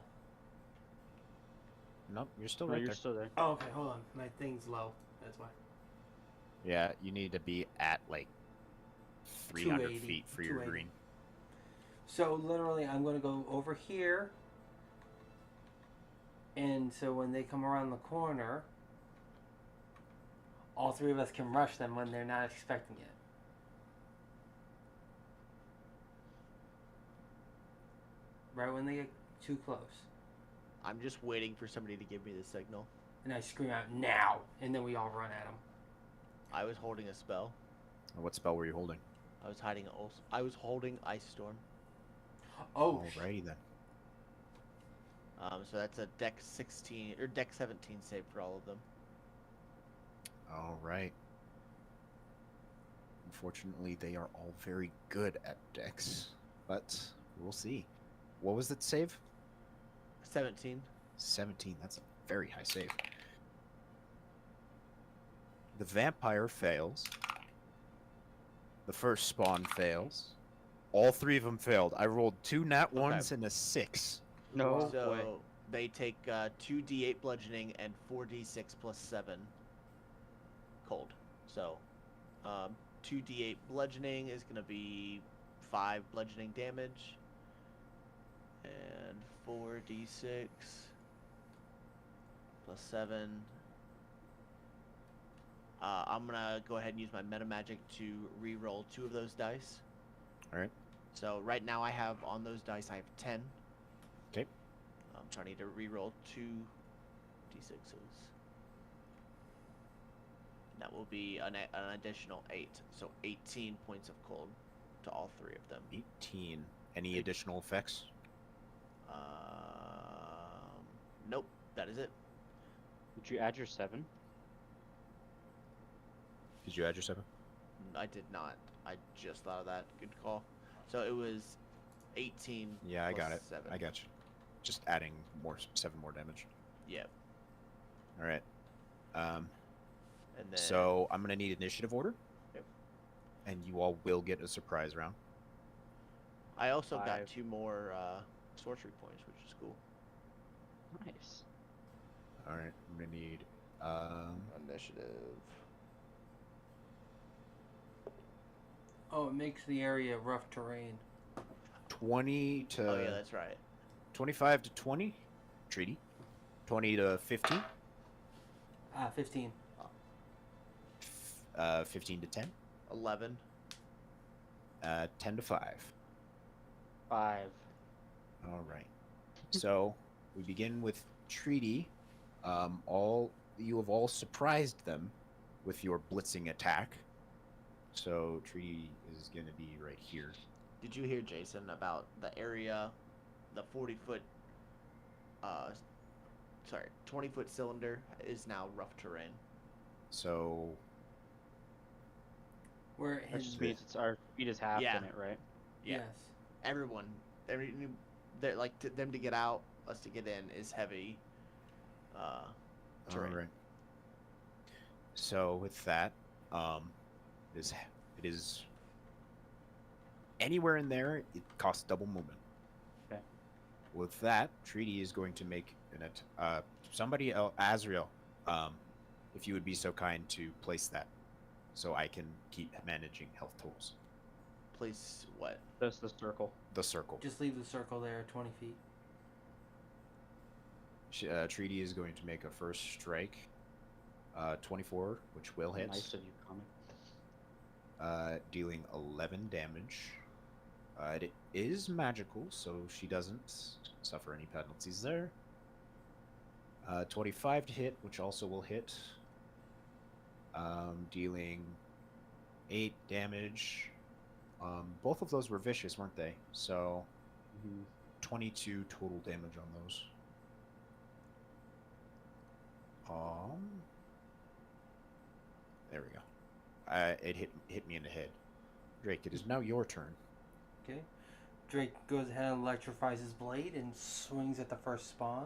Nope, you're still No, right you're there. still there. Oh, okay, hold on. My thing's low. That's why. Yeah, you need to be at like 300 280, feet for your 280. green. So literally, I'm going to go over here. And so when they come around the corner, all 3 of us can rush them when they're not expecting it. Right when they get too close. I'm just waiting for somebody to give me the signal. And I scream out, now! And then we all run at them. I was holding a spell. What spell were you holding? I was holding Ice Storm. Oh, Alrighty then. So that's a Dex 16 or Dex 17 save for all of them. Alright. Unfortunately, they are all very good at Dex, but we'll see. What was that save? 17. 17. That's a very high save. The vampire fails. The first spawn fails. All 3 of them failed. I rolled 2 nat 1s and a 6. No So way. they take 2d8 bludgeoning and 4d6 plus 7 cold. So 2d8 bludgeoning is going to be 5 bludgeoning damage. And 4d6 plus 7. I'm going to go ahead and use my meta magic to re-roll 2 of those dice. Alright. So right now I have on those dice, I have 10. Okay. So I need to re-roll 2 d6s. That will be an additional 8. So 18 points of cold to all 3 of them. 18. Any additional effects? Nope. That is it. Did you add your 7? Did you add your 7? I did not. I just thought of that. Good call. So it was 18. Yeah, I plus got it. 7. I got you. Just adding 7 more damage. Yep. Alright. And then. So I'm gonna need initiative order. Yep. And you all will get a surprise round. I also got 5. 2 more sorcery points, which is cool. Nice. Alright, I'm gonna need Initiative. Oh, it makes the area rough terrain. 20 to Oh yeah, that's right. 25 to 20 treaty. 20 to 15. 15. 15 to 10. 11. 10 to 5. 5. All right. So we begin with Treaty. You have all surprised them with your blitzing attack. So Treaty is going to be right here. Did you hear, Jason, about the area, the 40-foot, 20-foot cylinder is now rough terrain. So Where it That hits just means it's our speed is half Yeah. in it, right? Yeah. Yes. Everyone, they're like them to get out, us to get in is heavy. Terrain. all right. So with that, it is anywhere in there. It costs double movement. Okay. With that, Treaty is going to make somebody else, Azrael, if you would be so kind to place that, so I can keep managing health totals. Place what? That's the circle. The circle. Just leave the circle there at 20 feet. Treaty is going to make a first strike. 24, which will hit. Nice of you, comic. Dealing 11 damage. It is magical, so she doesn't suffer any penalties there. 25 to hit, which also will hit. Dealing 8 damage. Both of those were vicious, weren't they? So 22 total damage on those. There we go. It hit me in the head. Drake, it is now your turn. Okay. Drake goes ahead and electrifies his blade and swings at the first spawn.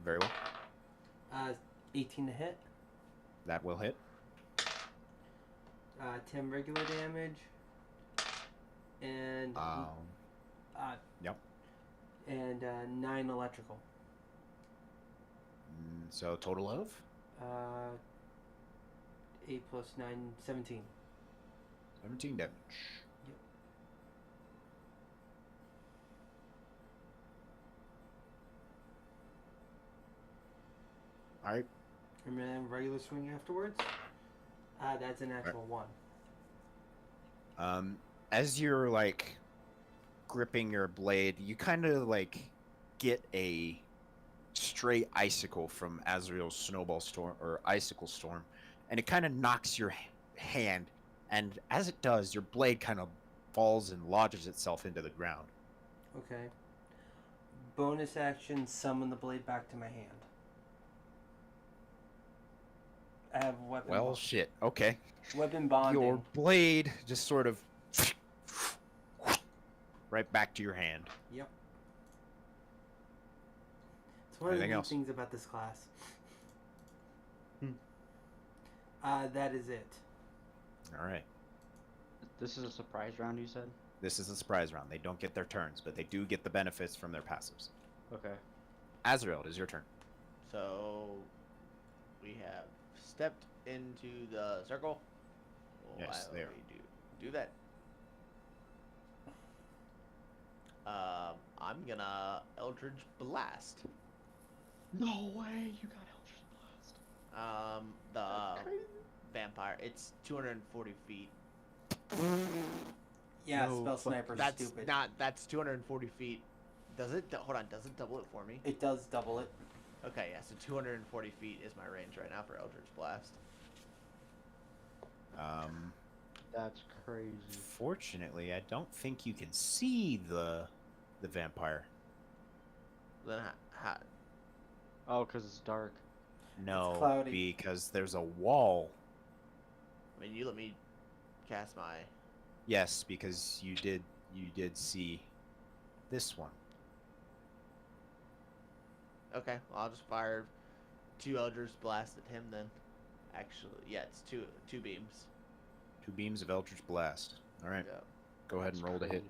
Very well. 18 to hit. That will hit. 10 regular damage. And Yep. and 9 electrical. So total of 8 plus 9, 17. 17 damage. Yep. All right. And then regular swing afterwards. That's an actual 1. As you're like gripping your blade, you kind of like get a stray icicle from Azrael's snowball storm or icicle storm, and it kind of knocks your hand, and as it does, your blade kind of falls and lodges itself into the ground. Okay. Bonus action, summon the blade back to my hand. I have weapon. Well, shit. Okay. Weapon bonding. Your blade just sort of right back to your hand. Yep. It's one of the Anything neat else? things about this class. That is it. All right. This is a surprise round, you said? This is a surprise round. They don't get their turns, but they do get the benefits from their passives. Okay. Azrael, it is your turn. So we have stepped into the circle. Yes, Why there. we do that. I'm gonna Eldritch Blast. No way, you got Eldritch Blast. The vampire. It's 240 feet. Yeah, No, spell fuck. sniper's That's stupid. not. That's 240 feet. Does it? Hold on. Does it double it for me? It does double it. Okay, yeah. So 240 feet is my range right now for Eldritch Blast. That's crazy. Fortunately, I don't think you can see the vampire. Then Oh, because it's dark. No, cloudy. because there's a wall. I mean, you let me cast my. Yes, because you did see this one. Okay, well, I'll just fire 2 Eldritch Blast at him then. Actually, yeah, it's two beams. 2 beams of Eldritch Blast. All right, Yeah. go ahead and roll to hit.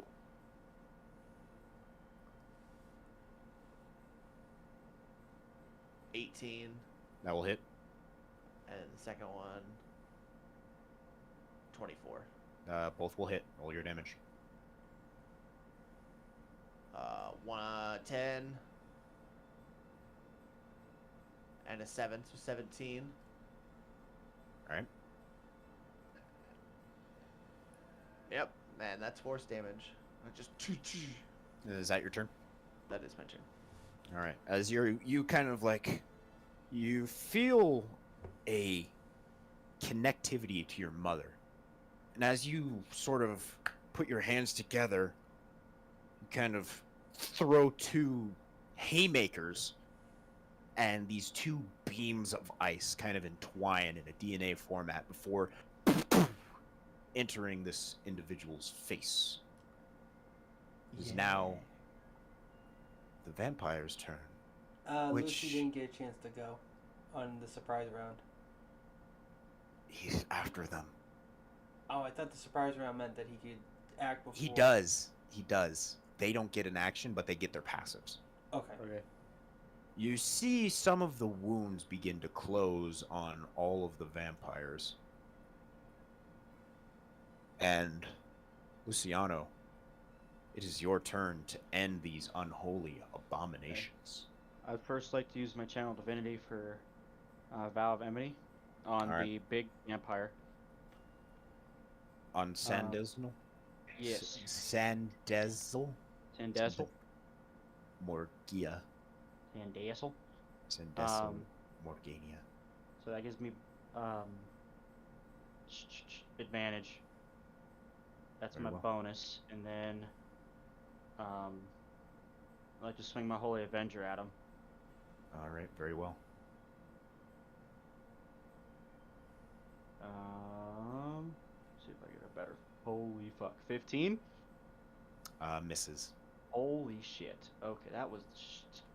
18, That will hit. and the second one, 24. Both will hit. Roll your damage. 10, and a 7, so 17. All right. Yep, man, that's force damage. Just Is that your turn? that is my turn. All right. As you kind of like, you feel a connectivity to your mother, and as you sort of put your hands together, you kind of throw two haymakers, and these two beams of ice kind of entwine in a DNA format before entering this individual's face. It is now the vampire's turn. Lucy didn't get a chance to go on the surprise round. He's after them. Oh, I thought the surprise round meant that he could act before. He does. He does. They don't get an action, but they get their passives. Okay. Okay. You see some of the wounds begin to close on all of the vampires. And, Luciano, it is your turn to end these unholy abominations. I'd first like to use my channel divinity for Vow of Enmity on Alright. the big vampire. On Sandezel? Yes. Sandezel? Sandezel. Morgia. Sandezel. Sandezel. Morgania. So that gives me advantage. That's Very my well. bonus, and then I like to swing my Holy Avenger at him. Alright, very well. See if I get a better. Holy fuck, 15. Misses. Holy shit. Okay, that was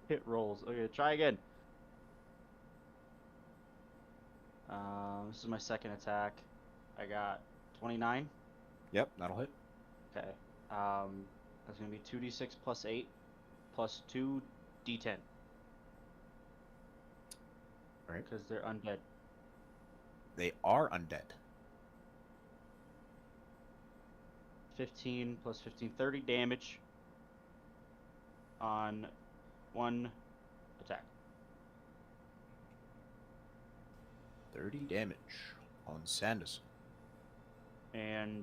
hit rolls. Okay, try again. This is my second attack. I got 29. Yep, that'll hit. Okay. That's gonna be 2d6 plus 8 plus 2d10. Alright. Because they're undead. They are undead. 15 plus 15, 30 damage on one attack. 30 damage on Sanderson. And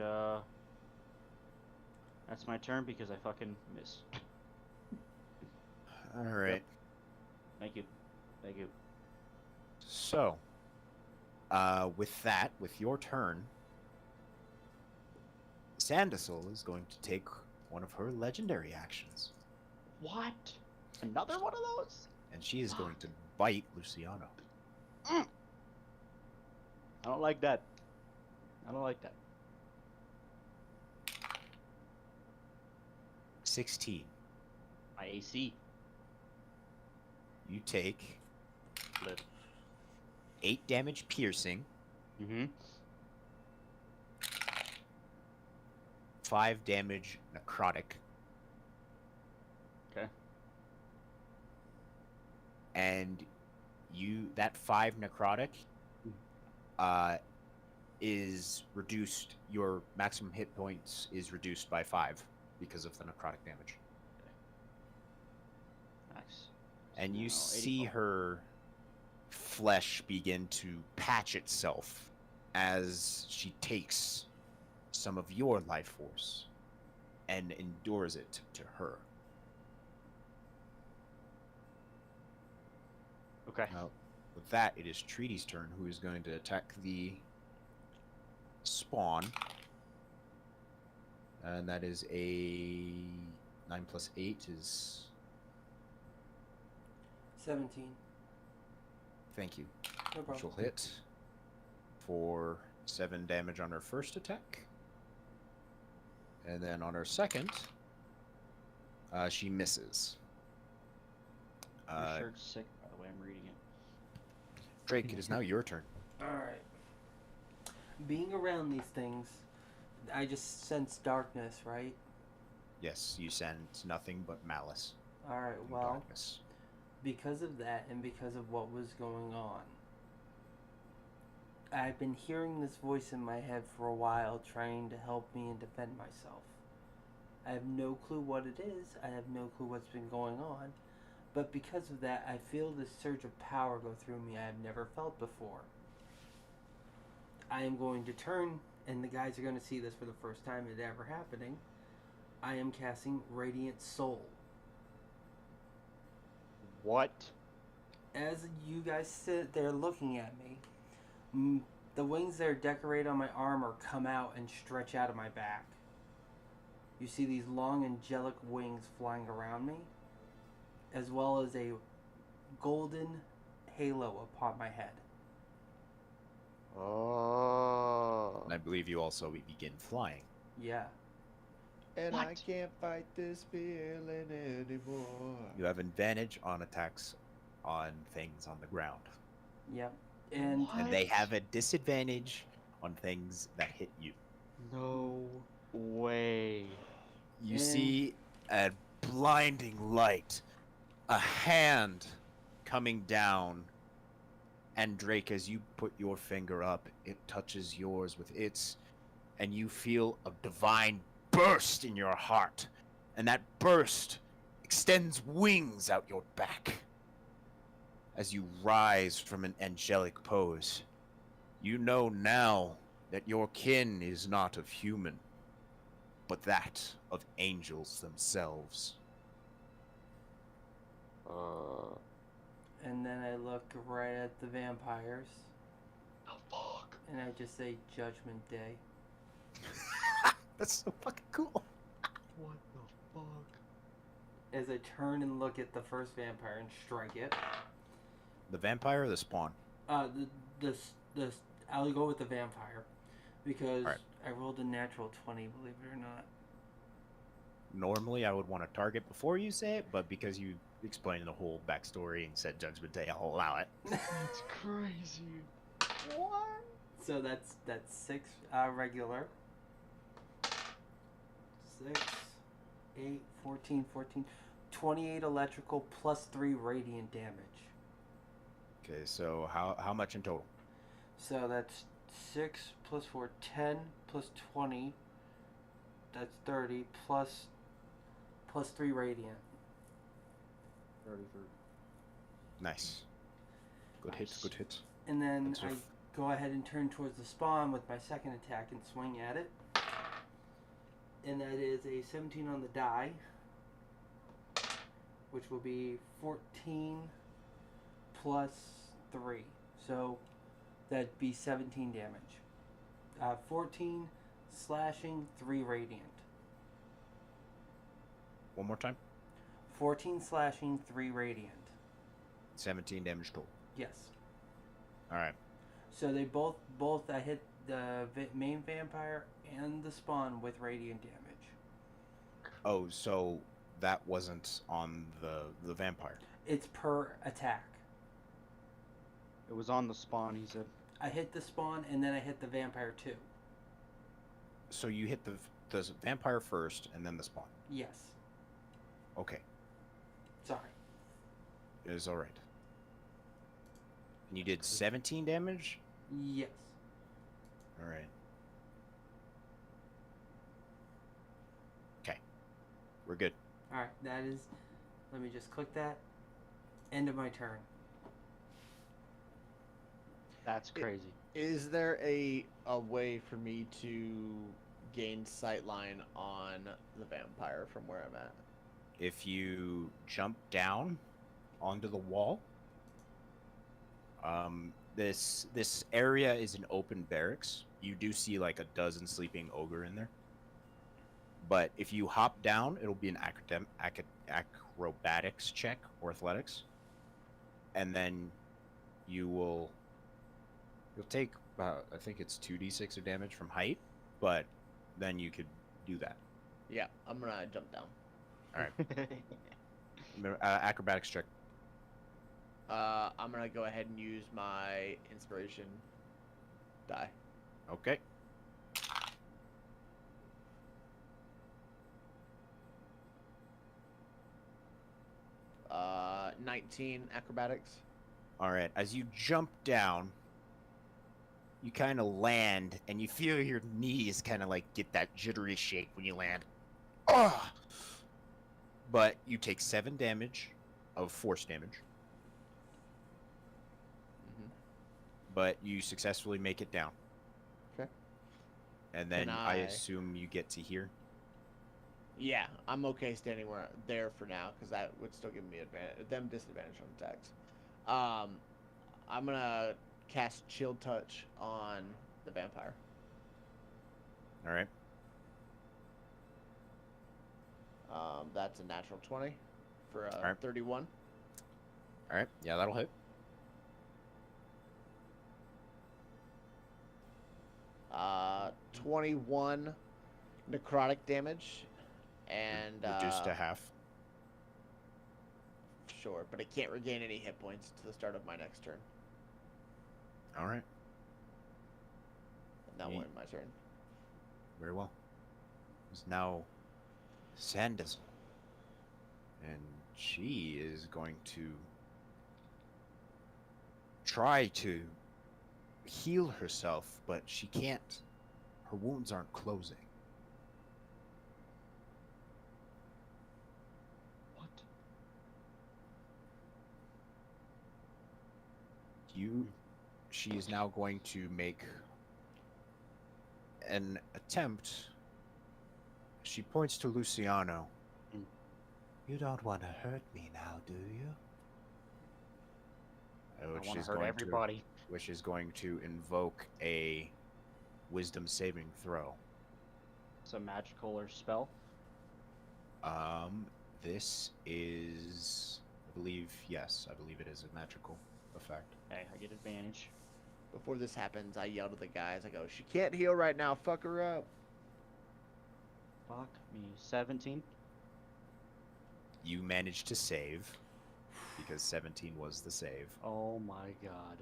that's my turn because I fucking miss. Alright. Yep. Thank you. Thank you. So, with your turn, Sanderson is going to take one of her legendary actions. What? Another one of those? And she is going to bite Luciano. I don't like that. I don't like that. 16. My AC. You take Live. 8 damage piercing, Mm-hmm. 5 damage necrotic, Okay. and that 5 necrotic is reduced. Your maximum hit points is reduced by 5 because of the necrotic damage. Nice. And you Now, see 84. her flesh begin to patch itself as she takes some of your life force and endures it to her. Okay. Now, with that, it is Treaty's turn, who is going to attack the spawn. And that is a 9 plus 8 is... 17. Thank you. No Which problem. will hit for 7 damage on her first attack. And then on her second, she misses. Your shirt's sick, by the way. I'm reading it. Drake, it is now your turn. Alright. Being around these things, I just sense darkness, right? Yes, you sense nothing but malice Alright, and well, darkness. because of that and because of what was going on, I've been hearing this voice in my head for a while trying to help me and defend myself. I have no clue what it is, I have no clue what's been going on, but because of that, I feel this surge of power go through me I have never felt before. I am going to turn and the guys are going to see this for the first time it ever happening, I am casting Radiant Soul. What? As you guys sit there looking at me, the wings that are decorated on my armor come out and stretch out of my back. You see these long angelic wings flying around me, as well as a golden halo upon my head. Oh. And I believe you also begin flying. Yeah. And I What? can't fight this feeling anymore. You have advantage on attacks on things on the ground. Yep. And And they have a disadvantage on things that hit you. No way. You And- see a blinding light, a hand coming down, and Drake, as you put your finger up, it touches yours with its, and you feel a divine burst in your heart, and that burst extends wings out your back. As you rise from an angelic pose, you know now that your kin is not of human, but that of angels themselves. and then I look right at the vampires, The fuck? and I just say Judgment Day. That's so fucking cool. What the fuck? As I turn and look at the first vampire and strike it. The vampire or the spawn? The I'll go with the vampire because Alright. I rolled a natural 20, believe it or not. Normally, I would want to target before you say it, but because you explained the whole backstory and said Judgment Day, I'll allow it. That's crazy. So that's 6 regular. 6, 8, 14, 28 electrical plus 3 radiant damage. Okay, so how much in total? So that's 6 plus 4, 10 plus 20. That's 30 plus 3 radiant. 33. Nice. Good hit, Nice. good hit. And then That's your I f- go ahead and turn towards the spawn with my second attack and swing at it. And that is a 17 on the die, which will be 14 plus 3. So that'd be 17 damage. 14 slashing, 3 radiant. One more time. 14 slashing, 3 radiant. 17 damage total. Yes. Alright. So they both I hit the main vampire and the spawn with radiant damage. Oh, so that wasn't on the vampire. It's per attack. It was on the spawn, he said. I hit the spawn and then I hit the vampire too. So you hit the vampire first and then the spawn. Yes. Okay, Sorry. it is alright. And you did 17 damage? Yes. Alright. Okay. We're good. Alright, that is. Let me just click that. End of my turn. That's crazy. Is there a way for me to gain sightline on the vampire from where I'm at? If you jump down onto the wall, this area is an open barracks. You do see like a dozen sleeping ogre in there. But if you hop down, it'll be an acrobatics check or athletics, and then you'll take about, I think it's 2d6 of damage from height, but then you could do that. Yeah, I'm gonna jump down. All right. Acrobatics check. I'm gonna go ahead and use my inspiration die. Okay. 19 acrobatics. All right. As you jump down, you kind of land, and you feel your knees kind of like get that jittery shake when you land. Ugh! But you take 7 damage of force damage. Mm-hmm. But you successfully make it down. Okay. And then Can I I- assume you get to here. Yeah, I'm okay standing there for now because that would still give me them disadvantage on attacks. I'm gonna cast Chill Touch on the vampire. All right. That's a natural 20 for a Alright. 31. All right. Yeah, that'll hit. 21 necrotic damage, and Reduced to half. sure, but it can't regain any hit points to the start of my next turn. All right. And that Neat. will end my turn. Very well. It's now Sandizel. And she is going to try to heal herself, but she can't. Her wounds aren't closing. What? She is now going to make an attempt. She points to Luciano. Mm. You don't want to hurt me now, do you? I want to hurt everybody. Which is going to invoke a wisdom saving throw. It's a magical or spell. This is, I believe it is a magical effect. Okay, I get advantage. Before this happens, I yell to the guys. I go, "She can't heal right now. Fuck her up." Fuck me. 17. You managed to save, because 17 was the save. Oh my god.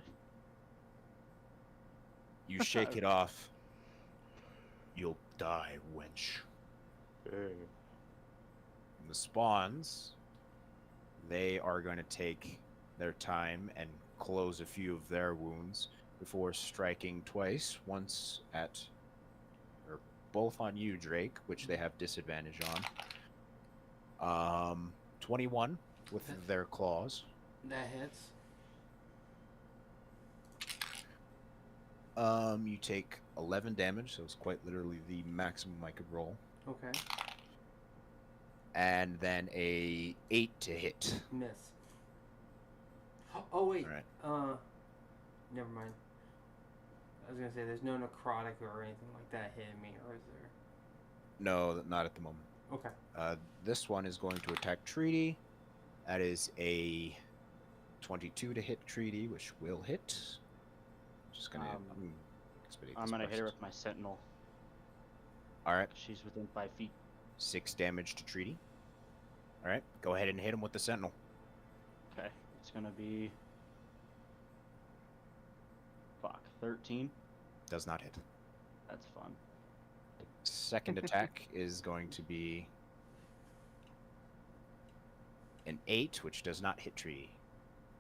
You shake it off. You'll die, wench. And the spawns, they are going to take their time and close a few of their wounds before striking twice, once at, or both on you, Drake, which they have disadvantage on. 21 with their claws. That hits. You take 11 damage, so it's quite literally the maximum I could roll. Okay. And then a 8 to hit. Miss. Oh wait. Alright. Never mind. I was gonna say there's no necrotic or anything like that hitting me, or is there? No, not at the moment. Okay. This one is going to attack Treaty. That is a 22 to hit Treaty, which will hit. Just gonna. I'm gonna hit her with my sentinel. All right. She's within 5 feet. 6 damage to Treaty. All right. Go ahead and hit him with the sentinel. Okay, it's gonna be. Fuck, 13. Does not hit. That's fun. Second attack is going to be an 8, which does not hit Treaty.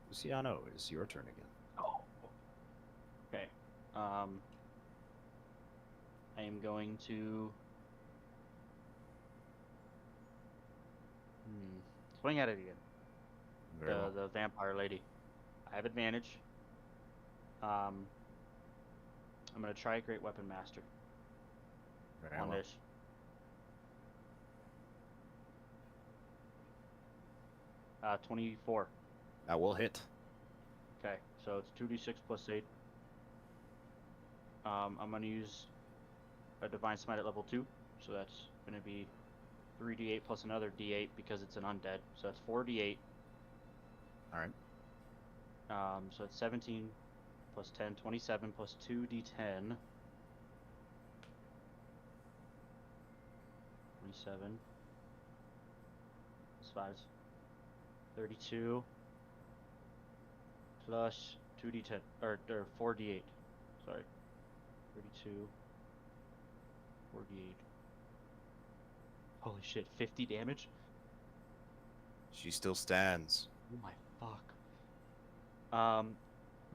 Luciano, it's your turn again. Oh. Okay. I am going to swing at it again. Very well. The vampire lady. I have advantage. I'm gonna try Great Weapon Master Very on well. this. Uh, 24. That will hit. Okay, so it's 2d6 plus 8. I'm gonna use a Divine Smite at level 2, so that's gonna be 3d8 plus another d8 because it's an undead, so that's 4d8. All right. So it's 17 plus 10, 27 plus 2d10. 27 plus 5 is 32 plus 2d10 or 4d8. Sorry. 32 4d8. Holy shit, 50 damage? She still stands. Oh my fuck.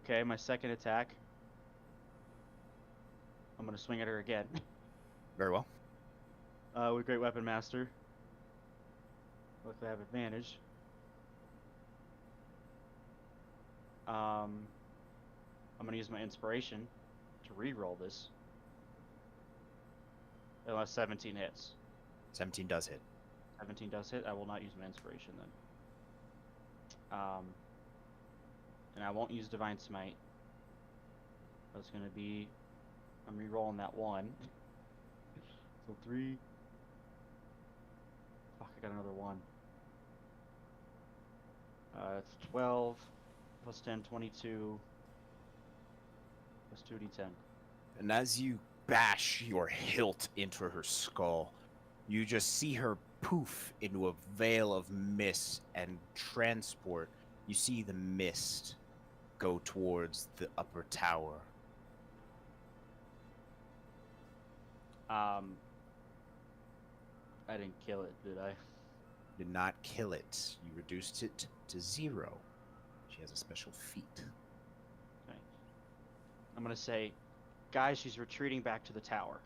Okay, my second attack. I'm gonna swing at her again. Very well. With Great Weapon Master. Luckily I have advantage. I'm gonna use my inspiration to re-roll this. Unless 17 hits. 17 does hit. 17 does hit. I will not use my inspiration then. And I won't use Divine Smite. That's gonna be. I'm re-rolling that 1. So 3. Fuck, I got another 1. It's 12 plus 10, 22 plus 2d10. And as you bash your hilt into her skull, you just see her poof into a veil of mist and transport. You see the mist go towards the upper tower. I didn't kill it, did I? Did not kill it. You reduced it to 0. She has a special feat. Okay. I'm gonna say, guys, she's retreating back to the tower.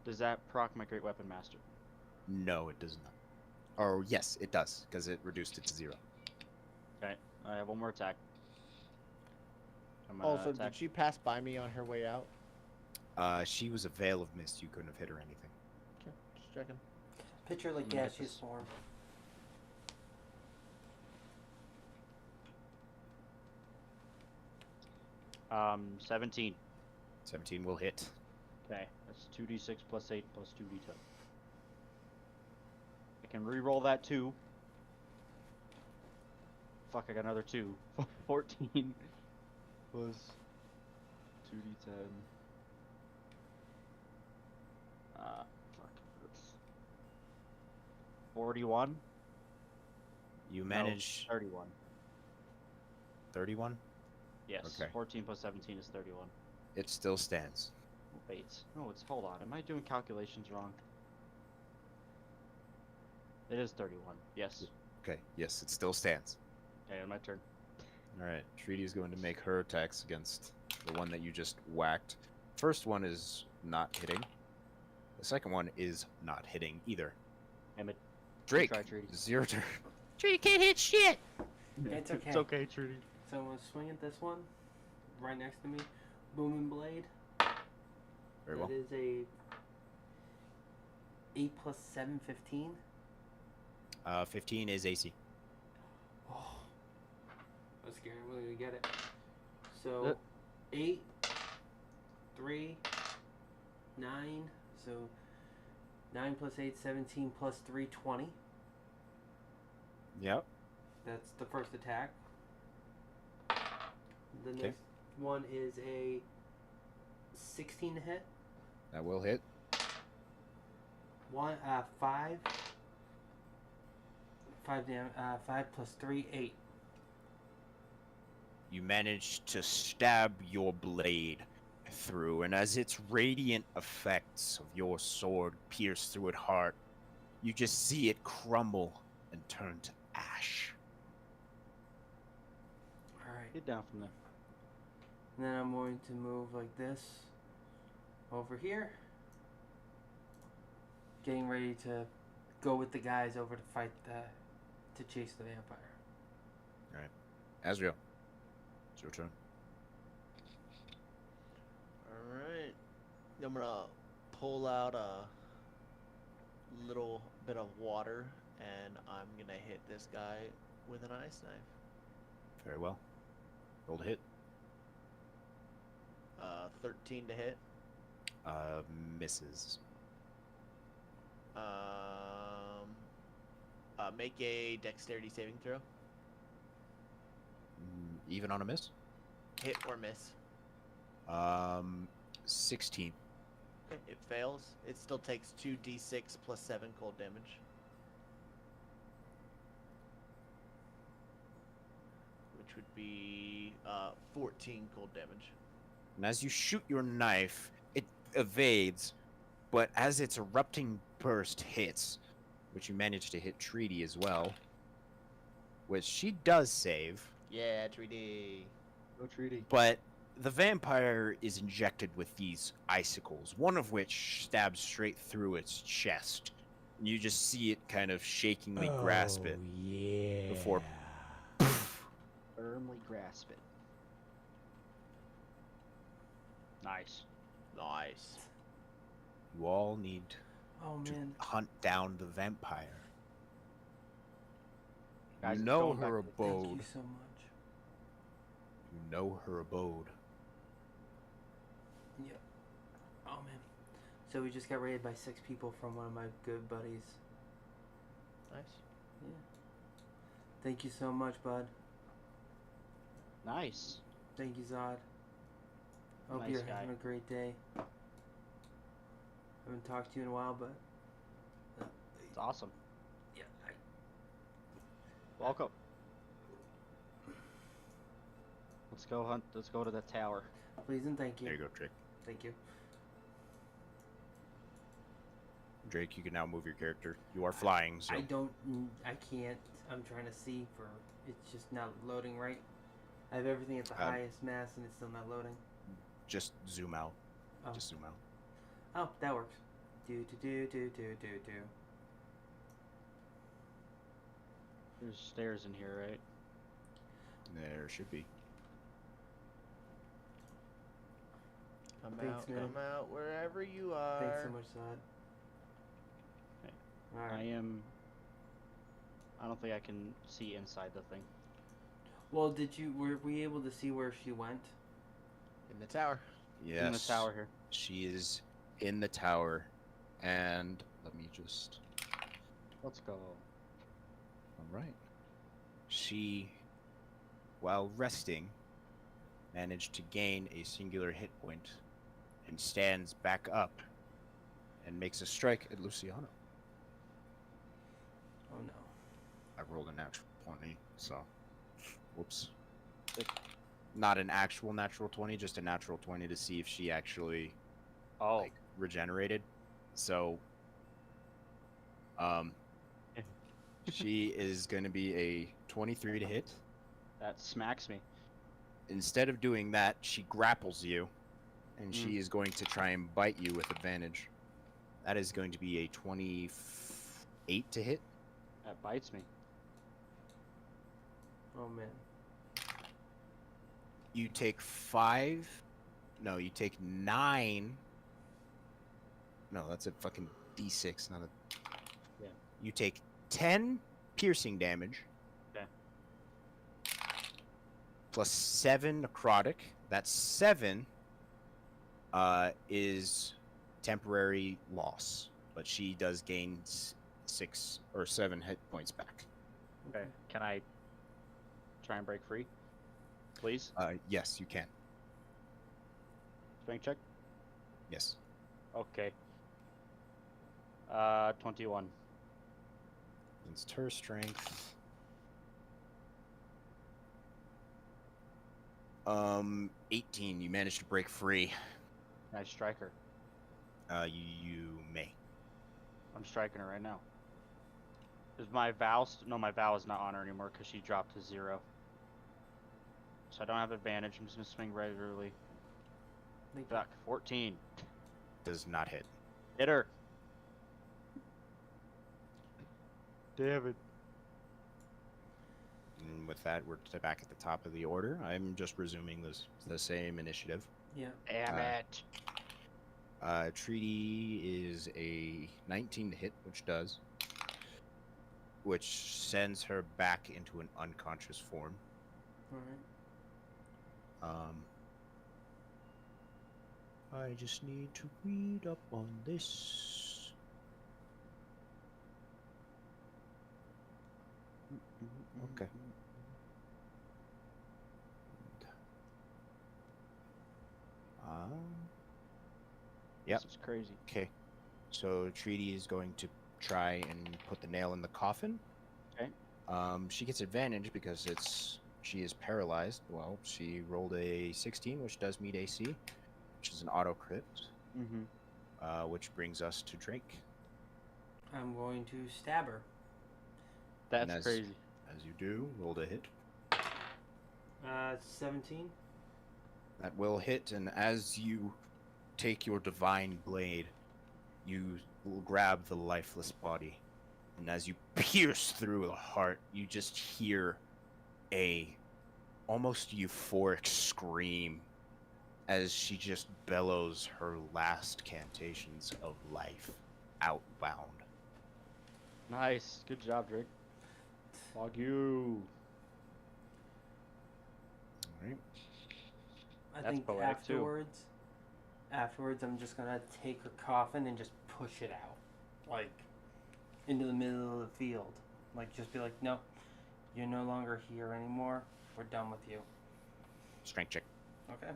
Does that proc my Great Weapon Master? No, it does not. Or yes, it does, because it reduced it to 0. Okay, I have one more attack. I'm gonna Also, attack. did she pass by me on her way out? She was a veil of mist. You couldn't have hit her anything. Okay, just checking. Picture like I'm gonna hit gaseous this. form. 17. 17 will hit. Okay, that's 2d6 plus 8 plus 2d10. I can re-roll that 2. Fuck, I got another 2. 14 plus 2d10. Fuck. That's 41? You No, manage 31. 31? Yes, Okay. 14 plus 17 is 31. It still stands. Wait, no, it's, hold on, am I doing calculations wrong? It is 31, yes. Okay, yes, it still stands. Okay, my turn. Alright, Treaty is going to make her attacks against the one that you just whacked. First one is not hitting. The second one is not hitting either. Damn it. Drake, Try, Treaty. it's your turn. Treaty can't hit shit. It's okay. It's okay, Trudy. So I'm gonna swing at this one, right next to me. Booming blade. Very well. That is a 8 plus 7, 15. 15 is AC. Oh, I'm scared. We're gonna get it. So 8, 3, 9. So 9 plus 8, 17 plus 3, 20. Yep. That's the first attack. The Okay. next one is a 16 to hit. That will hit. 5. 5 plus 3, 8. You manage to stab your blade through, and as its radiant effects of your sword pierce through its heart, you just see it crumble and turn to ash. Alright. Get down from there. And then I'm going to move like this over here. Getting ready to go with the guys over to fight to chase the vampire. Azrael, it's your turn. Alright. I'm gonna pull out a little bit of water and I'm gonna hit this guy with an ice knife. Very well. Roll to hit. 13 to hit. Misses. Make a dexterity saving throw. Even on a miss? Hit or miss. 16. Okay, it fails. It still takes 2d6 plus 7 cold damage. Which would be 14 cold damage. And as you shoot your knife, it evades, but as its erupting burst hits, which you manage to hit Treaty as well, which she does save, Yeah, 3D. Go Treaty. but the vampire is injected with these icicles, one of which stabs straight through its chest. And you just see it kind of shakingly grasp it Yeah. before Firmly grasp it. Nice. Nice. You all need Oh to man. hunt down the vampire. Guys, You it's know going back her to the Thank abode. you so much. You know her abode. Yep. Oh man. So we just got raided by 6 people from one of my good buddies. Nice. Yeah. Thank you so much, bud. Nice. Thank you, Zod. Hope Nice you're guy. having a great day. Haven't talked to you in a while, but It's awesome. yeah, Welcome. Let's go hunt. Let's go to the tower. please and thank you. There you go, Drake. Thank you. Drake, you can now move your character. You are flying, so I can't. I'm trying to see for. It's just not loading right. I have everything at the highest mass and it's still not loading. just zoom out. Oh. Just zoom out. Oh, that works. Do. There's stairs in here, right? There should be. Come Thanks, out, man. come out, wherever you are. Thanks so much, Zod. Okay. Alright. I don't think I can see inside the thing. Well, were we able to see where she went? In the tower. Yes. In the tower here. She is in the tower, and let me just. Let's go. All right. She, while resting, managed to gain a singular hit point and stands back up and makes a strike at Luciano. Oh no. I rolled a natural 20, so. Whoops. Sick. Not an actual natural 20, just a natural 20 to see if she actually Oh, regenerated. So, she is going to be a 23 to hit. that smacks me. Instead of doing that, she grapples you, and she is going to try and bite you with advantage. That is going to be a 28 to hit. That bites me. Oh man. You take 5. No, you take 9. No, that's a fucking D6, not a. Yeah. You take 10 piercing damage. Okay. Plus 7 necrotic. That 7 is temporary loss, but she does gain 6 or 7 hit points back. Okay. Can I try and break free? Please? Yes, you can. Strength check? Yes. Okay. 21. Against her strength. 18. You managed to break free. Can I strike her? You may. I'm striking her right now. Is my vow... No, my vow is not on her anymore because she dropped to 0. So I don't have advantage. I'm just going to swing regularly. Thank you. Back. 14. Does not hit. Hit her. Damn it. And with that, we're back at the top of the order. I'm just resuming the same initiative. Yeah. Damn Uh, it. Treaty is a 19 to hit, which does. Which sends her back into an unconscious form. Alright. I just need to read up on this. Okay. Yep. This is crazy. Okay. So Treaty is going to try and put the nail in the coffin. Okay. She gets advantage because she is paralyzed. Well, she rolled a 16, which does meet AC, which is an auto crit. Mm-hmm. Which brings us to Drake. I'm going to stab her. That's as- crazy. As you do, roll to hit. 17. That will hit, and as you take your divine blade, you will grab the lifeless body. And as you pierce through the heart, you just hear a almost euphoric scream as she just bellows her last cantations of life outbound. Nice. Good job, Drake. Fuck you. Alright. I That's think poetic, too. afterwards, I'm just gonna take her coffin and just push it out, like into the middle of the field. Like, just be like, no, you're no longer here anymore. We're done with you. Strength check. Okay.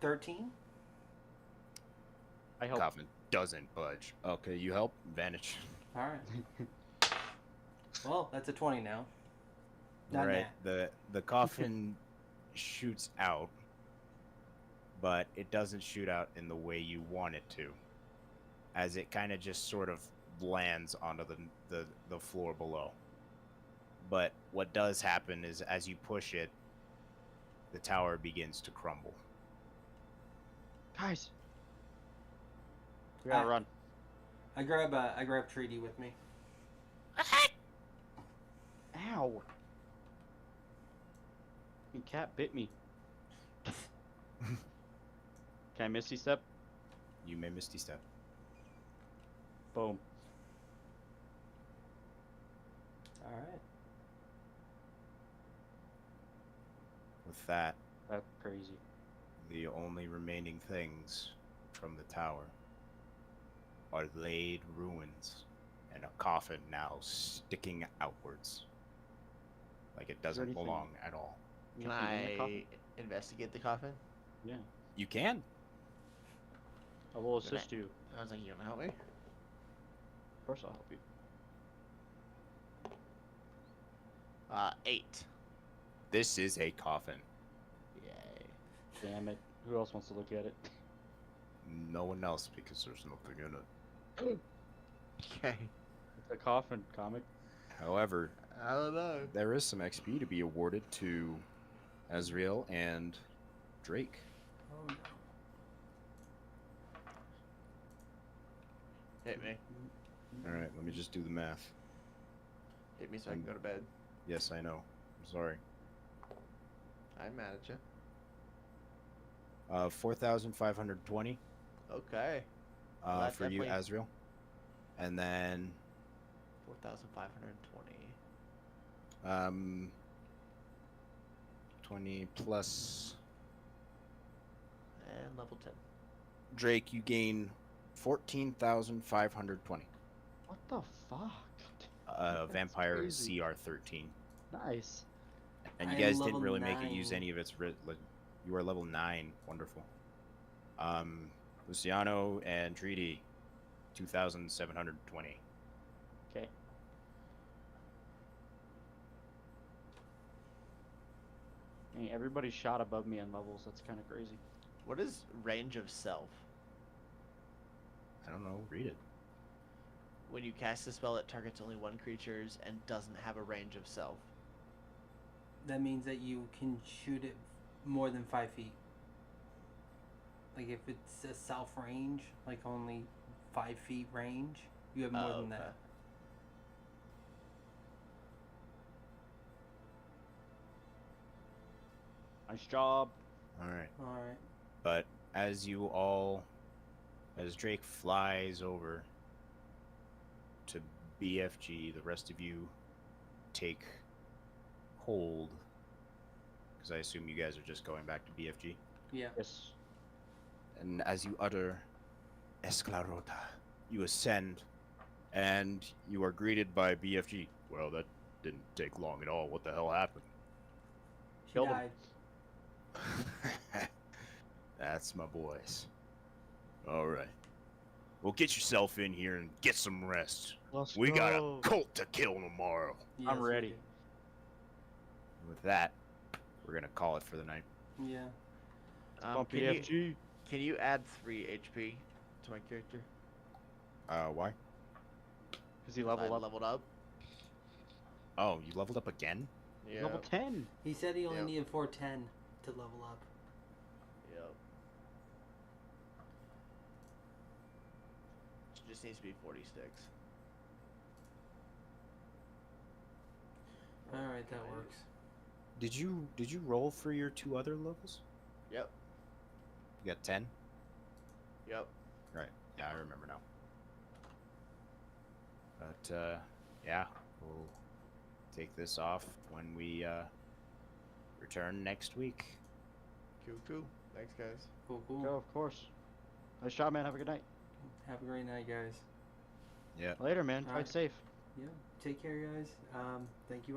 13. I help. Coffin doesn't budge. Okay, you help. Advantage. All right. Well, that's a 20 now. Not Right. nat. The coffin shoots out, but it doesn't shoot out in the way you want it to, as it kind of just sort of lands onto the floor below. But what does happen is, as you push it, the tower begins to crumble. Guys. We gotta run. I grab Treaty with me. Ow. The cat bit me. Can I Misty Step? You may Misty Step. Boom. All right. With that, That's crazy. the only remaining things from the tower are laid ruins and a coffin now sticking outwards. Like it doesn't anything- belong at all. Can Anything in the coffin? I investigate the coffin? Yeah. You can. I will Can I- assist you. I was like, you gonna help me? Of course I'll help you. 8. This is a coffin. Yay. Damn it. Who else wants to look at it? No one else, because there's nothing in it. Okay. It's a coffin comic. However, I don't know. there is some XP to be awarded to Ezreal and Drake. Oh no. Hit me. Alright, let me just do the math. Hit me so I can go to bed. Yes, I know. I'm sorry. I'm mad at you. 4,520 Okay. Well, that for you, definitely- Azrael. And then 4,520. 20 plus And level 10. Drake, you gain 14,520. What the fuck? That's Vampire crazy. CR13. Nice. And you I am guys didn't level really make it use 9. any of its. You are level 9. Wonderful. Luciano and Treaty, 2,720. Okay. Hey, everybody shot above me in levels. That's kind of crazy. What is range of self? I don't know. Read it. When you cast a spell, it targets only one creatures and doesn't have a range of self. That means that you can shoot it more than 5 feet. Like if it's a self range, like only 5 feet range, you have more than that. Nice job. All right. All right. But as Drake flies over to BFG, the rest of you take hold, because I assume you guys are just going back to BFG. Yeah. Yes. And as you utter Esclarota, you ascend, and you are greeted by BFG. Well, that didn't take long at all. What the hell happened? She Killed him. died. That's my boys. All right. Well, get yourself in here and get some rest. Let's We got go. a cult to kill tomorrow. Yes, we ready. do. With that, we're gonna call it for the night. Yeah. Bump Can you, PFG. can you add 3 HP to my character? Why? Because he I leveled up. leveled up. Oh, you leveled up again? Yeah. Level 10. He said he only Yep. needed 410 to level up. Yep. Just needs to be 46. All right, that works. Did you roll for your 2 other levels? Yep. You got 10? Yep. Right. Yeah, I remember now. But yeah, we'll take this off when we return next week. Cool. Thanks, guys. Cool, cool. Go, of course. Nice job, man. Have a good night. Have a great night, guys. Yeah. Later, man. Ride Alright. safe. Yeah. Take care, guys. Thank you all.